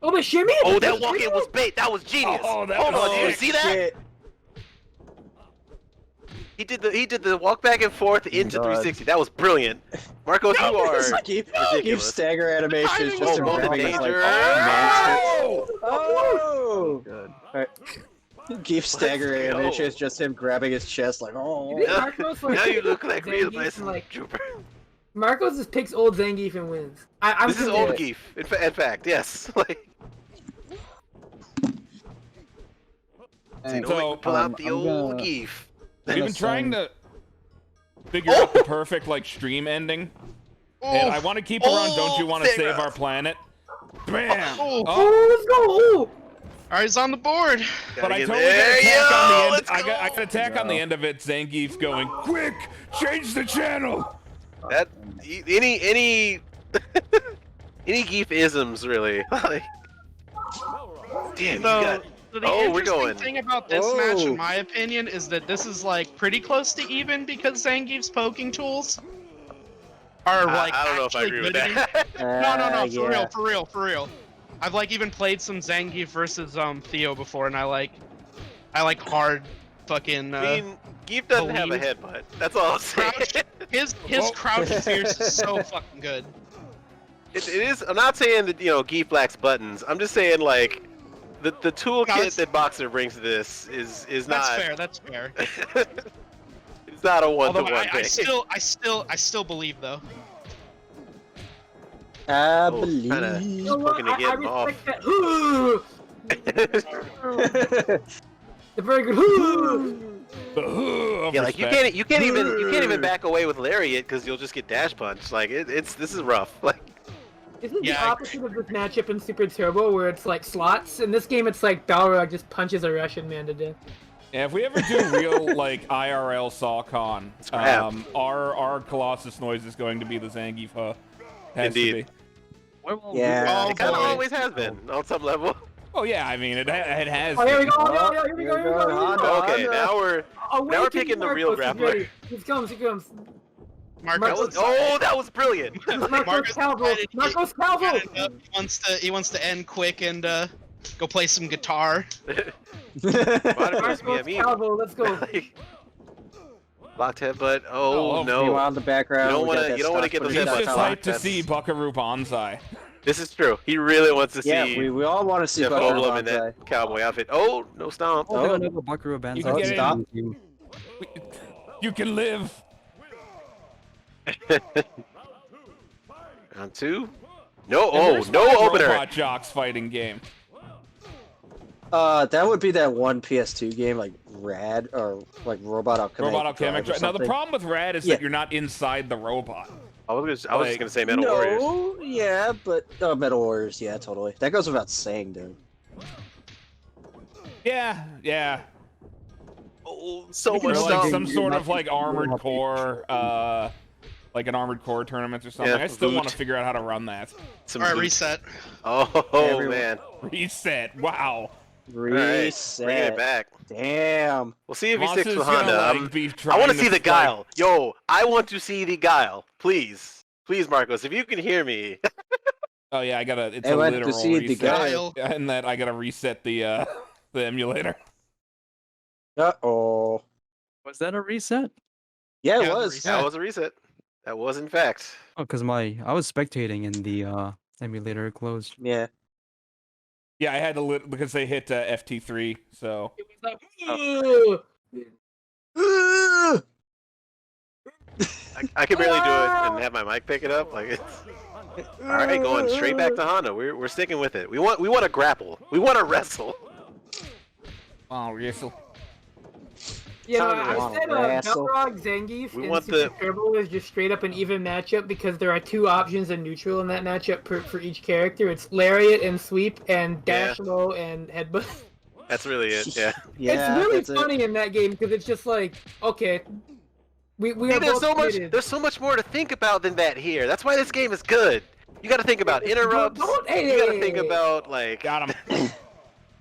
Speaker 1: Oh, but shimmy!
Speaker 2: Oh, that walk-in was bait. That was genius.
Speaker 4: Oh, that
Speaker 2: Hold
Speaker 4: was
Speaker 2: on, did you
Speaker 4: sick.
Speaker 2: see that?
Speaker 6: Shit.
Speaker 2: He did the walk back and forth into
Speaker 6: God.
Speaker 2: 360. That was brilliant. Marcos, you are
Speaker 6: Keep
Speaker 2: ridiculous.
Speaker 6: stagger animation is just
Speaker 2: Oh,
Speaker 6: him
Speaker 2: moment
Speaker 6: grabbing his like
Speaker 2: danger.
Speaker 6: man stick. Oh!
Speaker 3: Good.
Speaker 6: Alright. Geef stagger
Speaker 2: Let's go.
Speaker 6: animation is just him grabbing his chest like, oh.
Speaker 1: You think Marcos, like,
Speaker 2: Now you look like real
Speaker 1: Zangief
Speaker 2: bison
Speaker 1: and, like,
Speaker 2: trooper.
Speaker 1: Marcos just picks old Zangief and wins. I'm
Speaker 2: This is
Speaker 1: convinced.
Speaker 2: old Geef. In fact, yes. Like, so you know
Speaker 4: So,
Speaker 2: what? Pull out the
Speaker 8: I'm
Speaker 2: old
Speaker 8: gonna-
Speaker 2: Geef.
Speaker 4: We've been
Speaker 8: Gonna
Speaker 4: trying
Speaker 8: send-
Speaker 4: to figure out the perfect like stream ending, and I want to keep around. Don't you want to
Speaker 2: Sarah.
Speaker 4: save our planet? Bam!
Speaker 5: Oh.
Speaker 4: Oh,
Speaker 1: Let's go!
Speaker 5: All right, he's on the board.
Speaker 4: but I
Speaker 2: Gotta get
Speaker 4: totally
Speaker 2: there.
Speaker 4: got attack on the
Speaker 2: Yo,
Speaker 4: end.
Speaker 2: let's
Speaker 4: I got
Speaker 2: go.
Speaker 4: attack on the end of it. Zangief going, quick, change the channel.
Speaker 2: That any any Geef isms really. Like, damn, you
Speaker 5: So,
Speaker 2: got.
Speaker 5: the
Speaker 2: Oh, we're
Speaker 5: interesting
Speaker 2: going.
Speaker 5: thing about this match,
Speaker 6: Oh.
Speaker 5: in my opinion, is that this is like pretty close to even because Zangief's poking tools are like
Speaker 2: I don't know if I
Speaker 5: actually
Speaker 2: agree with
Speaker 5: good.
Speaker 2: that.
Speaker 5: No, for
Speaker 6: yeah.
Speaker 5: real, for real. I've like even played some Zangief versus Theo before, and I like hard fucking.
Speaker 2: I mean, Geef doesn't have a
Speaker 5: believe-
Speaker 2: headbutt. That's all I'm saying.
Speaker 5: Crouch. His
Speaker 4: Oh.
Speaker 5: crouch fierce is so fucking good.
Speaker 2: It is. I'm not saying that Geef lacks buttons. I'm just saying like the toolkit
Speaker 5: it's-
Speaker 2: that Boxer brings to this is
Speaker 5: That's
Speaker 2: not.
Speaker 5: fair. That's fair.
Speaker 2: It's not a
Speaker 5: Although
Speaker 2: one-to-one
Speaker 5: I
Speaker 2: thing.
Speaker 5: still believe though.
Speaker 6: I
Speaker 2: Oh,
Speaker 6: believe.
Speaker 2: kinda-
Speaker 1: You know what?
Speaker 2: Looking to
Speaker 1: I
Speaker 2: get him off.
Speaker 1: respect that. Ooh! The very good. Ooh!
Speaker 2: Yeah, like you can't even back away with lariat because you'll just get dash punched. Like this is rough. Like
Speaker 1: This is
Speaker 5: Yeah,
Speaker 1: the opposite of this matchup in Super Turbo, where it's like slots. In this game, it's like Balrog just punches a Russian man to death.
Speaker 4: Yeah, if we ever do real like IRL SawCon,
Speaker 2: Scrap.
Speaker 4: our Colossus noise is going to be the Zangief. Has
Speaker 2: Indeed.
Speaker 4: To be.
Speaker 6: Yeah.
Speaker 5: Oh,
Speaker 2: it kind of
Speaker 5: boy.
Speaker 2: always has been on some level.
Speaker 4: Oh yeah, I mean it has.
Speaker 1: Oh, here we
Speaker 4: been.
Speaker 1: go! Here we go! Here we go! Here we go!
Speaker 2: Okay, now we're picking the real grappler.
Speaker 1: Here comes! Here comes!
Speaker 5: Marcos.
Speaker 2: that was brilliant.
Speaker 1: Marcos Calvo! Marcos Calvo!
Speaker 5: He wants to end quick and go play some guitar.
Speaker 1: Marcos Calvo! Let's go!
Speaker 2: Locked headbutt. Oh
Speaker 4: Oh,
Speaker 6: You
Speaker 2: no!
Speaker 6: on the background.
Speaker 2: You don't
Speaker 6: we
Speaker 2: wanna-
Speaker 6: got that
Speaker 2: you don't wanna
Speaker 6: stock
Speaker 2: get those
Speaker 4: He's
Speaker 6: footage
Speaker 2: headbutts
Speaker 4: just
Speaker 6: on
Speaker 2: off.
Speaker 4: hyped to
Speaker 2: That's-
Speaker 4: see Buckaroo Banzai.
Speaker 2: This is true. He really wants to
Speaker 6: Yeah,
Speaker 2: see
Speaker 6: we all want to see
Speaker 2: Jeff
Speaker 6: Buckaroo
Speaker 2: Goldblum in
Speaker 6: Banzai.
Speaker 2: that cowboy outfit. Oh, no stomp.
Speaker 3: Oh, they got another Buckaroo
Speaker 4: You
Speaker 3: Banzai.
Speaker 4: can get
Speaker 6: stop.
Speaker 4: in. You can live.
Speaker 2: Round 2. No,
Speaker 4: And
Speaker 2: oh,
Speaker 4: there's
Speaker 2: no
Speaker 4: my
Speaker 2: opener.
Speaker 4: Robot Jocks fighting game.
Speaker 6: That would be that one PS2 game, like Rad or like Robot Alchemic.
Speaker 4: Robot Alchemic.
Speaker 6: Drive or
Speaker 4: Now the
Speaker 6: something.
Speaker 4: problem with Rad is
Speaker 6: Yeah.
Speaker 4: that you're not inside the robot.
Speaker 2: I was just
Speaker 4: Like,
Speaker 2: gonna say Metal Warriors.
Speaker 6: No, yeah, but Metal Warriors, yeah, totally. That goes without saying, dude.
Speaker 4: Yeah, yeah.
Speaker 2: Oh, so
Speaker 4: Or
Speaker 2: much
Speaker 4: like
Speaker 2: stuff.
Speaker 4: some sort of like Armored Core, like an Armored Core tournament or something.
Speaker 2: Yeah,
Speaker 4: I still
Speaker 2: Voot.
Speaker 4: want to figure out how to run that.
Speaker 2: Some
Speaker 5: All right,
Speaker 2: loot.
Speaker 5: reset.
Speaker 2: Oh,
Speaker 6: Everyone-
Speaker 2: man.
Speaker 4: Reset. Wow.
Speaker 6: Reset.
Speaker 2: Bringing it back.
Speaker 6: Damn.
Speaker 2: We'll see if he
Speaker 4: Moss
Speaker 2: sticks
Speaker 4: is
Speaker 2: with
Speaker 4: gonna,
Speaker 2: Honda.
Speaker 4: like, be
Speaker 2: I
Speaker 4: trying
Speaker 2: want to see the
Speaker 4: like-
Speaker 2: guile. Yo, I want to see the guile. Please. Please, Marcos, if you can hear me.
Speaker 4: Oh yeah, I gotta. It's
Speaker 6: I
Speaker 4: a
Speaker 6: want to
Speaker 4: literal
Speaker 6: see the
Speaker 4: reset.
Speaker 6: guile.
Speaker 4: And that I gotta reset the the emulator.
Speaker 6: Uh-oh.
Speaker 3: Was that a reset?
Speaker 6: Yeah, it
Speaker 5: Yeah, the
Speaker 6: was.
Speaker 5: reset.
Speaker 2: That was a reset. That was, in fact.
Speaker 3: Oh, because I was spectating and the emulator closed.
Speaker 6: Yeah.
Speaker 4: Yeah, I had to because they hit FT3. So
Speaker 2: I can barely do it and have my mic pick it up. Like it's all right, going straight back to Honda. We're sticking with it. We want to grapple. We want to wrestle.
Speaker 4: oh, wrestle.
Speaker 1: You know,
Speaker 6: Sounded
Speaker 1: I
Speaker 6: wrong,
Speaker 1: said
Speaker 6: asshole.
Speaker 1: Belrog Zangief
Speaker 2: We
Speaker 1: and
Speaker 2: want
Speaker 1: Super
Speaker 2: the-
Speaker 1: Turbo is just straight up an even matchup because there are 2 options in neutral in that matchup for each character. It's Lariat and Sweep and
Speaker 2: Yeah.
Speaker 1: Dash Low and Headbutt.
Speaker 2: That's really it. Yeah.
Speaker 6: Yeah,
Speaker 1: it's really
Speaker 6: that's it.
Speaker 1: funny in that game because it's just like, okay, we
Speaker 2: Hey,
Speaker 1: are
Speaker 2: there's
Speaker 1: both
Speaker 2: so much.
Speaker 1: committed.
Speaker 2: There's so much more to think about than that here. That's why this game is good. You got to think about interrupts.
Speaker 1: Hey,
Speaker 2: You got to think about like.
Speaker 4: Got him.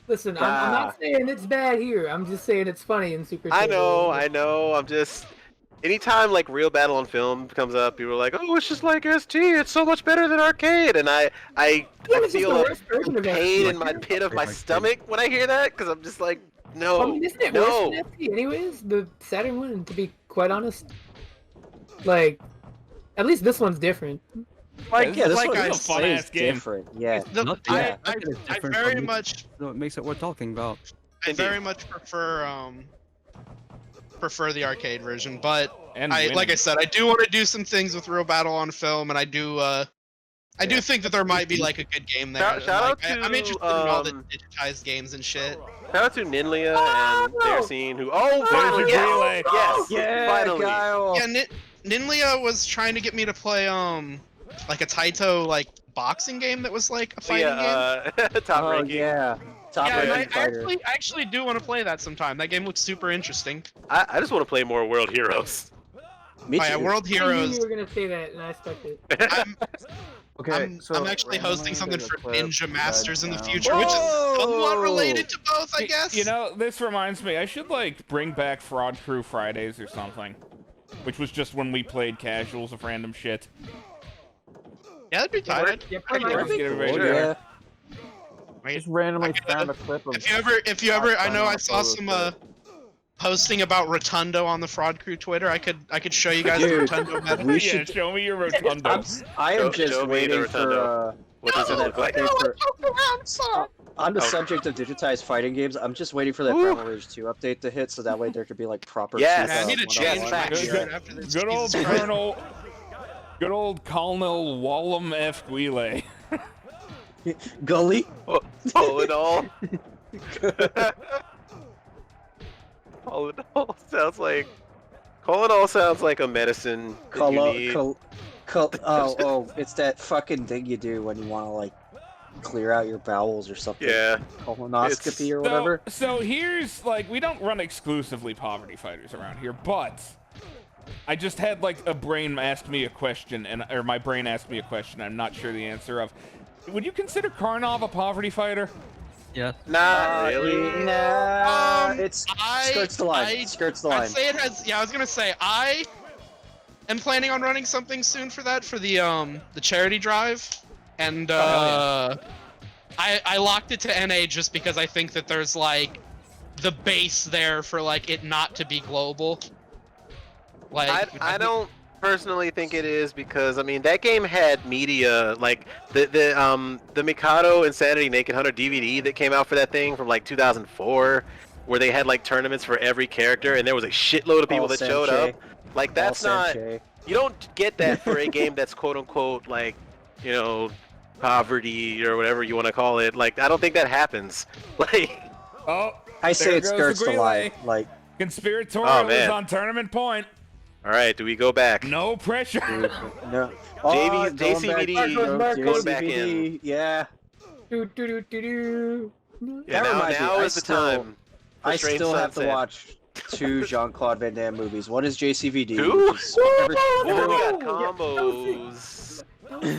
Speaker 1: Listen, I'm not saying it's bad here. I'm just saying it's funny in Super
Speaker 2: I
Speaker 1: Turbo.
Speaker 2: know. I'm just. Anytime like real battle on film comes up, people are like, "Oh, it's just like ST. It's so much better than arcade." And I
Speaker 1: Yeah, it's just
Speaker 2: feel
Speaker 1: the
Speaker 2: a
Speaker 1: worst version of
Speaker 2: pain
Speaker 1: ST.
Speaker 2: in my pit of my
Speaker 3: Like-
Speaker 2: stomach when I hear that because I'm just like, no,
Speaker 1: I mean, isn't it
Speaker 2: no.
Speaker 1: worse than ST anyways? The Saturn one, to be quite honest. Like, at least this one's different.
Speaker 6: Like, yeah, this
Speaker 5: like
Speaker 6: one
Speaker 5: a
Speaker 6: is
Speaker 4: fun-ass game.
Speaker 6: different. Yeah.
Speaker 5: The-
Speaker 3: Nothing-
Speaker 5: I,
Speaker 3: nothing is
Speaker 5: I
Speaker 3: different
Speaker 5: very
Speaker 3: from-
Speaker 5: much
Speaker 3: So it makes it worth talking about.
Speaker 5: I
Speaker 2: Indeed.
Speaker 5: very much prefer the arcade version, but
Speaker 4: And
Speaker 5: like
Speaker 4: winning.
Speaker 5: I said, I do want to do some things with real battle on film, and I do do think that there might be like a good game there.
Speaker 2: Shout out
Speaker 5: Like,
Speaker 2: to,
Speaker 5: I'm interested in all the
Speaker 2: um,
Speaker 5: digitized games and shit.
Speaker 2: Shout out to Ninlia and their scene who. Oh, finally!
Speaker 4: your
Speaker 2: Yes!
Speaker 4: relay.
Speaker 2: Yes!
Speaker 6: Yeah,
Speaker 2: Finally!
Speaker 6: Guile.
Speaker 5: Yeah, Ninlia was trying to get me to play like a Taito like boxing game that was like a fighting game.
Speaker 2: Yeah, top
Speaker 6: Oh,
Speaker 2: ranking.
Speaker 6: yeah. Top
Speaker 5: Yeah, and
Speaker 6: ranking fighter.
Speaker 5: I actually do want to play that sometime. That game looks super interesting.
Speaker 2: I just want to play more World Heroes.
Speaker 6: Me
Speaker 5: Oh, yeah,
Speaker 6: too.
Speaker 5: World
Speaker 1: I knew
Speaker 5: Heroes.
Speaker 1: you were gonna say that, and I expected.
Speaker 5: I'm,
Speaker 9: Okay,
Speaker 5: I'm actually hosting something for Ninja Masters in the future,
Speaker 6: Whoa!
Speaker 5: which is somewhat related to both, I guess.
Speaker 4: You know, this reminds me. I should like bring back Fraud Crew Fridays or something, which was just when we played casuals of random shit.
Speaker 5: yeah, that'd be tight.
Speaker 1: Yeah,
Speaker 5: I'd
Speaker 1: pretty
Speaker 5: do
Speaker 1: much.
Speaker 5: it.
Speaker 4: Get everybody
Speaker 2: Sure.
Speaker 4: together.
Speaker 6: Yeah.
Speaker 9: Just randomly
Speaker 5: I could,
Speaker 9: found a clip of.
Speaker 5: If you ever, I know I saw
Speaker 9: photos
Speaker 5: some
Speaker 9: of-
Speaker 5: posting about Rotundo on the Fraud Crew Twitter. I could show you guys the
Speaker 6: Dude.
Speaker 5: Rotundo meta.
Speaker 6: We
Speaker 4: Yeah,
Speaker 6: should-
Speaker 4: show me your rotundo.
Speaker 6: I
Speaker 2: Show-
Speaker 6: am just
Speaker 2: show me the
Speaker 6: waiting
Speaker 2: Rotundo.
Speaker 6: for
Speaker 2: What does it
Speaker 6: that
Speaker 2: look like?
Speaker 6: update on the
Speaker 2: Oh.
Speaker 6: subject of digitized fighting games. I'm just waiting for that
Speaker 2: Ooh.
Speaker 6: Primal Rage 2 update to hit, so that way there could be like proper.
Speaker 2: Yes.
Speaker 5: Yeah, I need to change
Speaker 2: Yes,
Speaker 5: my
Speaker 2: facts.
Speaker 5: shirt after this.
Speaker 4: Good old
Speaker 5: Jesus Christ.
Speaker 4: Colonel. Good old Colonel Wallum F. Guile.
Speaker 6: Gully.
Speaker 2: All in all. All in all sounds like. All in all sounds like a medicine that you need.
Speaker 6: Oh, it's that fucking thing you do when you want to like clear out your bowels or something.
Speaker 2: Yeah.
Speaker 6: Colonoscopy or whatever.
Speaker 4: So here's like we don't run exclusively poverty fighters around here, but I just had like a brain ask me a question, or my brain asked me a question. I'm not sure the answer of. Would you consider Karnov a poverty fighter?
Speaker 3: Yeah.
Speaker 2: Not really.
Speaker 6: Nah,
Speaker 5: Um,
Speaker 6: it's
Speaker 5: I-
Speaker 6: skirts the line.
Speaker 5: I-
Speaker 6: skirts the
Speaker 5: I'd
Speaker 6: line.
Speaker 5: say it has. Yeah, I was gonna say I am planning on running something soon for that for the charity drive, and I locked it to NA just because I think that there's like the base there for like it not to be global. Like
Speaker 2: I don't. personally think it is because I mean that game had media like the Mikado Insanity Naked Hunter DVD that came out for that thing from like 2004, where they had like tournaments for every character and there was a shitload of people that showed up. Like that's not you don't get that for a game that's quote unquote like poverty or whatever you want to call it. Like I don't think that happens. Like
Speaker 6: I say it skirts the line. Like
Speaker 4: Conspiratorial is on tournament point.
Speaker 2: All right, do we go back?
Speaker 4: No pressure.
Speaker 6: No.
Speaker 2: JCVD going back in.
Speaker 6: Yeah.
Speaker 2: Yeah, now is the time.
Speaker 6: I still have to watch 2 Jean-Claude Van Damme movies. One is JCVD.
Speaker 2: 2?
Speaker 6: We
Speaker 2: got combos.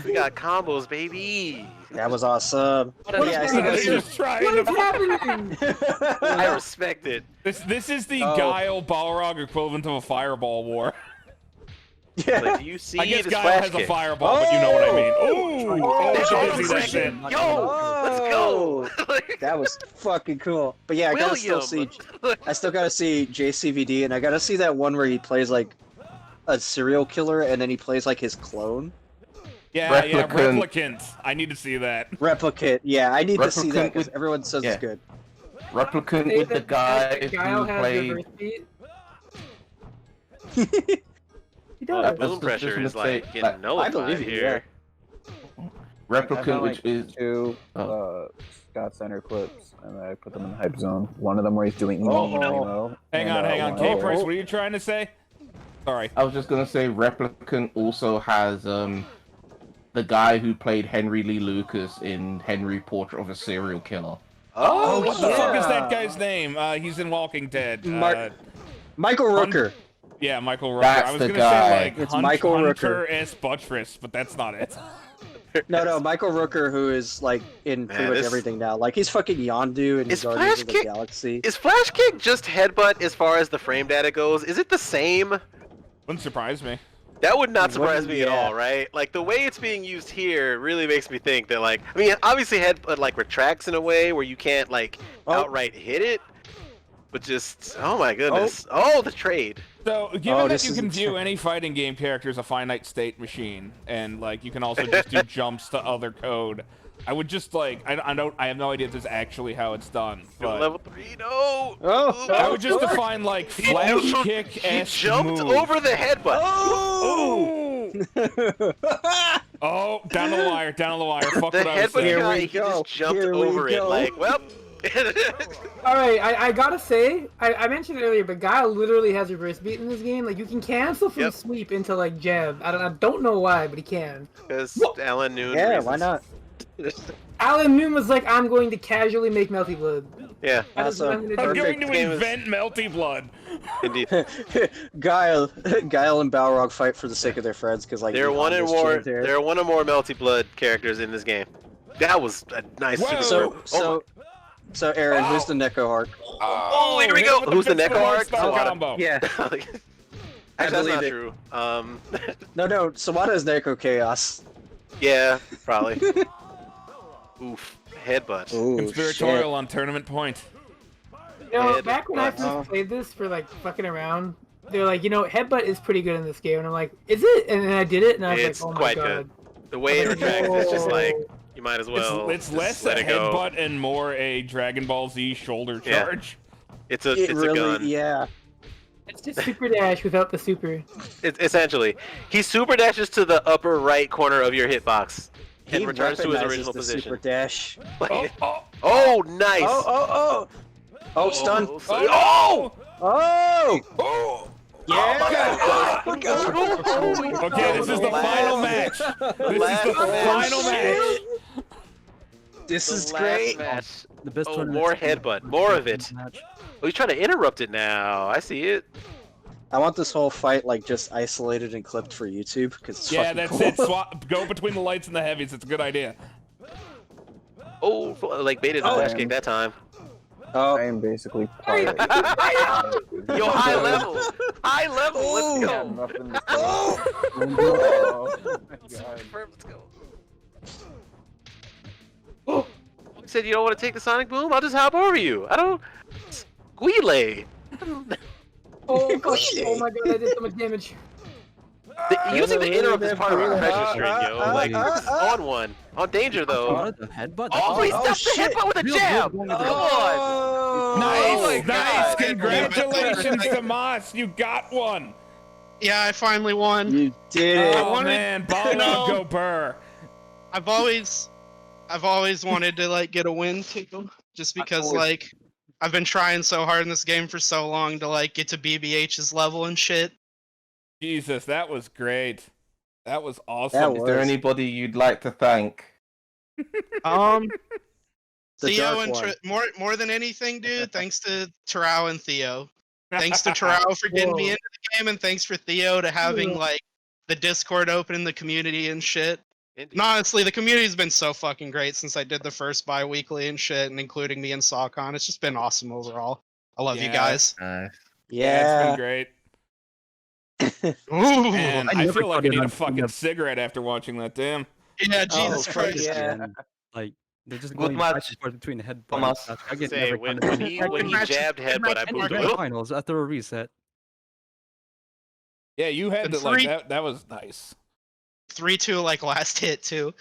Speaker 2: We got combos, baby.
Speaker 6: That was awesome.
Speaker 1: What is happening?
Speaker 2: I respect it.
Speaker 4: This is the Guile Balrog equivalent of a fireball war.
Speaker 6: Yeah.
Speaker 2: Like, do you see
Speaker 4: I guess
Speaker 2: the
Speaker 4: Guile
Speaker 2: splash
Speaker 4: has
Speaker 2: kick?
Speaker 4: a fireball, but you know what I mean.
Speaker 2: Let's go.
Speaker 6: That was fucking cool. But yeah, I gotta still see. I still gotta see JCVD, and I gotta see that one where he plays like a serial killer, and then he plays like his clone.
Speaker 4: Yeah, Replicant. I need to see that.
Speaker 6: Replicant. Yeah, I need to see that because everyone says it's good.
Speaker 9: Replicant with the guy who played.
Speaker 1: He does.
Speaker 2: Boom pressure is like getting nullified here.
Speaker 9: Replicant, which is
Speaker 8: two Scott Center clips, and I put them in the hype zone. One of them where he's doing emo.
Speaker 4: Hang on. K-Price, what are you trying to say? Sorry.
Speaker 9: I was just gonna say Replicant also has the guy who played Henry Lee Lucas in Henry Portrait of a Serial Killer.
Speaker 4: Oh, what the fuck is that guy's name? He's in Walking Dead.
Speaker 6: Michael Rooker.
Speaker 4: Yeah, Michael Rooker.
Speaker 9: That's
Speaker 4: I was
Speaker 9: the
Speaker 4: gonna
Speaker 9: guy.
Speaker 4: say like
Speaker 6: It's Michael
Speaker 4: Hunter
Speaker 6: Rooker.
Speaker 4: S. Buttress, but that's not it.
Speaker 6: No, Michael Rooker, who is like in pretty much everything now. Like he's fucking Yondu in Guardians of the Galaxy.
Speaker 2: Is Flash Kick just headbutt as far as the frame data goes? Is it the same?
Speaker 4: Wouldn't surprise me.
Speaker 2: That would not surprise me at all, right? Like the way it's being used here really makes me think that like I mean obviously headbutt like retracts in a way where you can't like outright hit it, but just oh my goodness. Oh, the trade.
Speaker 4: So, given that you can view any fighting game character as a finite state machine, and like you can also just do jumps to other code, I would just like I have no idea if this is actually how it's done. But
Speaker 2: level 3, no.
Speaker 4: I would just define like flash kick s
Speaker 2: jumped
Speaker 4: move.
Speaker 2: over the headbutt.
Speaker 4: Oh, down the wire. Fuck
Speaker 2: The
Speaker 4: what I was saying.
Speaker 2: headbutt guy, he just jumped over it like well.
Speaker 1: Alright, I gotta say, I mentioned it earlier, but Guile literally has reverse beat in this game. Like, you can cancel from sweep into, like, jab. I don't know why, but he can.
Speaker 2: Because Alan Noon
Speaker 6: Yeah,
Speaker 2: reasons.
Speaker 6: why not?
Speaker 1: Alan Noon was like, I'm going to casually make Melty Blood.
Speaker 2: Yeah.
Speaker 1: That's what I'm
Speaker 4: I'm
Speaker 1: gonna do.
Speaker 4: going to invent Melty Blood.
Speaker 2: Indeed.
Speaker 6: Guile and Balrog fight for the sake of their friends because like
Speaker 2: There are one or more Melty Blood characters in this game. That was a nice
Speaker 6: So Aaron, who's the Neko Arc?
Speaker 2: Oh, here we go. Who's the Neko Arc?
Speaker 4: Combo.
Speaker 6: Yeah.
Speaker 2: Actually, that's not true.
Speaker 6: No, Sawada is Neko Chaos.
Speaker 2: Yeah, probably. Oof. Headbutt.
Speaker 6: Ooh,
Speaker 4: Conspiratorial on tournament point.
Speaker 1: You know, back when I first played this for like fucking around, they're like, headbutt is pretty good in this game, and I'm like, is it? And then I did it, and I was
Speaker 2: It's
Speaker 1: like, oh my
Speaker 2: quite
Speaker 1: god.
Speaker 2: good. The way it retracts is just like you might as well.
Speaker 4: It's less a headbutt and more a Dragon Ball Z shoulder charge.
Speaker 2: It's a gun.
Speaker 6: Yeah.
Speaker 1: It's just super dash without the super.
Speaker 2: Essentially, he super dashes to the upper right corner of your hitbox and returns to his original position.
Speaker 6: Super dash.
Speaker 2: Like,
Speaker 4: Oh,
Speaker 2: oh, nice.
Speaker 6: Oh, stun.
Speaker 2: Oh!
Speaker 6: Yeah.
Speaker 4: Okay, this is the final match.
Speaker 6: This is
Speaker 2: The last
Speaker 6: great.
Speaker 2: match.
Speaker 3: The best
Speaker 2: Oh,
Speaker 3: tournament
Speaker 2: more
Speaker 3: experience.
Speaker 2: headbutt. More of it.
Speaker 3: Match.
Speaker 2: Oh, he's trying to interrupt it now. I see it.
Speaker 6: I want this whole fight like just isolated and clipped for YouTube because it's
Speaker 4: Yeah,
Speaker 6: fucking
Speaker 4: that's
Speaker 6: cool.
Speaker 4: it. Swap, go between the lights and the heavies. It's a good idea.
Speaker 2: Oh, like baited the flash kick that time.
Speaker 6: Oh,
Speaker 8: I am basically part of
Speaker 2: Yo, high level. High level. Let's go.
Speaker 8: nothing to say.
Speaker 2: Let's go. Oh, you said you don't want to take the sonic boom? I'll just hop over you. I don't. Squeelay.
Speaker 1: Oh, God. Oh my god, I did so much damage.
Speaker 2: The using the interrupt is part of a pressure
Speaker 3: uh,
Speaker 2: string, yo. Like, Crux is on one. On danger, though.
Speaker 3: What the headbutt?
Speaker 2: Oh, he
Speaker 10: oh,
Speaker 2: stopped the
Speaker 10: shit.
Speaker 2: headbutt with a
Speaker 3: Real
Speaker 2: jab!
Speaker 3: good
Speaker 2: Come
Speaker 3: going to the-
Speaker 2: on!
Speaker 10: Oh,
Speaker 4: Nice,
Speaker 2: my
Speaker 4: nice.
Speaker 2: God.
Speaker 4: Congratulations, Tomas. You got one.
Speaker 5: Yeah, I finally won.
Speaker 6: You did it.
Speaker 5: I
Speaker 4: Oh
Speaker 5: wanted-
Speaker 4: man, ball
Speaker 5: know-
Speaker 4: out, go Burr.
Speaker 5: I've always wanted to like get a win too, just because
Speaker 6: always-
Speaker 5: like I've been trying so hard in this game for so long to like get to BBH's level and shit.
Speaker 4: Jesus, that was great. That was awesome.
Speaker 6: That
Speaker 9: Is there
Speaker 6: was-
Speaker 9: anybody you'd like to thank?
Speaker 6: The
Speaker 5: Theo
Speaker 6: dark
Speaker 5: and
Speaker 6: one.
Speaker 5: more than anything, dude. Thanks to Terrell and Theo. Thanks to Terrell for getting me
Speaker 1: Whoa.
Speaker 5: into the game, and thanks for Theo to having like the Discord open in the community and shit.
Speaker 2: Indeed.
Speaker 5: And honestly, the community's been so fucking great since I did the first bi-weekly and shit, and including me and SawCon. It's just been awesome overall. I love you
Speaker 4: Yeah.
Speaker 5: guys.
Speaker 4: Yeah, it's
Speaker 6: Yeah.
Speaker 4: been great.
Speaker 5: Ooh.
Speaker 4: Man,
Speaker 3: I
Speaker 4: I
Speaker 3: never
Speaker 4: feel like
Speaker 3: thought
Speaker 4: I
Speaker 3: it
Speaker 4: need a
Speaker 3: had-
Speaker 4: fucking cigarette after watching that. Damn.
Speaker 5: Yeah, Jesus
Speaker 6: fuck
Speaker 5: Christ.
Speaker 6: yeah.
Speaker 3: And, like they're just
Speaker 9: Good
Speaker 3: going back
Speaker 9: match,
Speaker 3: and forth between the headbutt.
Speaker 9: Thomas.
Speaker 3: and I get
Speaker 2: Say,
Speaker 3: never
Speaker 2: when
Speaker 3: done it.
Speaker 2: he jabbed headbutt, I
Speaker 3: And
Speaker 2: booed
Speaker 3: grand
Speaker 2: him.
Speaker 3: finals after a reset.
Speaker 4: Yeah, you had
Speaker 5: And
Speaker 4: that like
Speaker 5: three-
Speaker 4: that. That was nice.
Speaker 5: 3-2 like last hit too.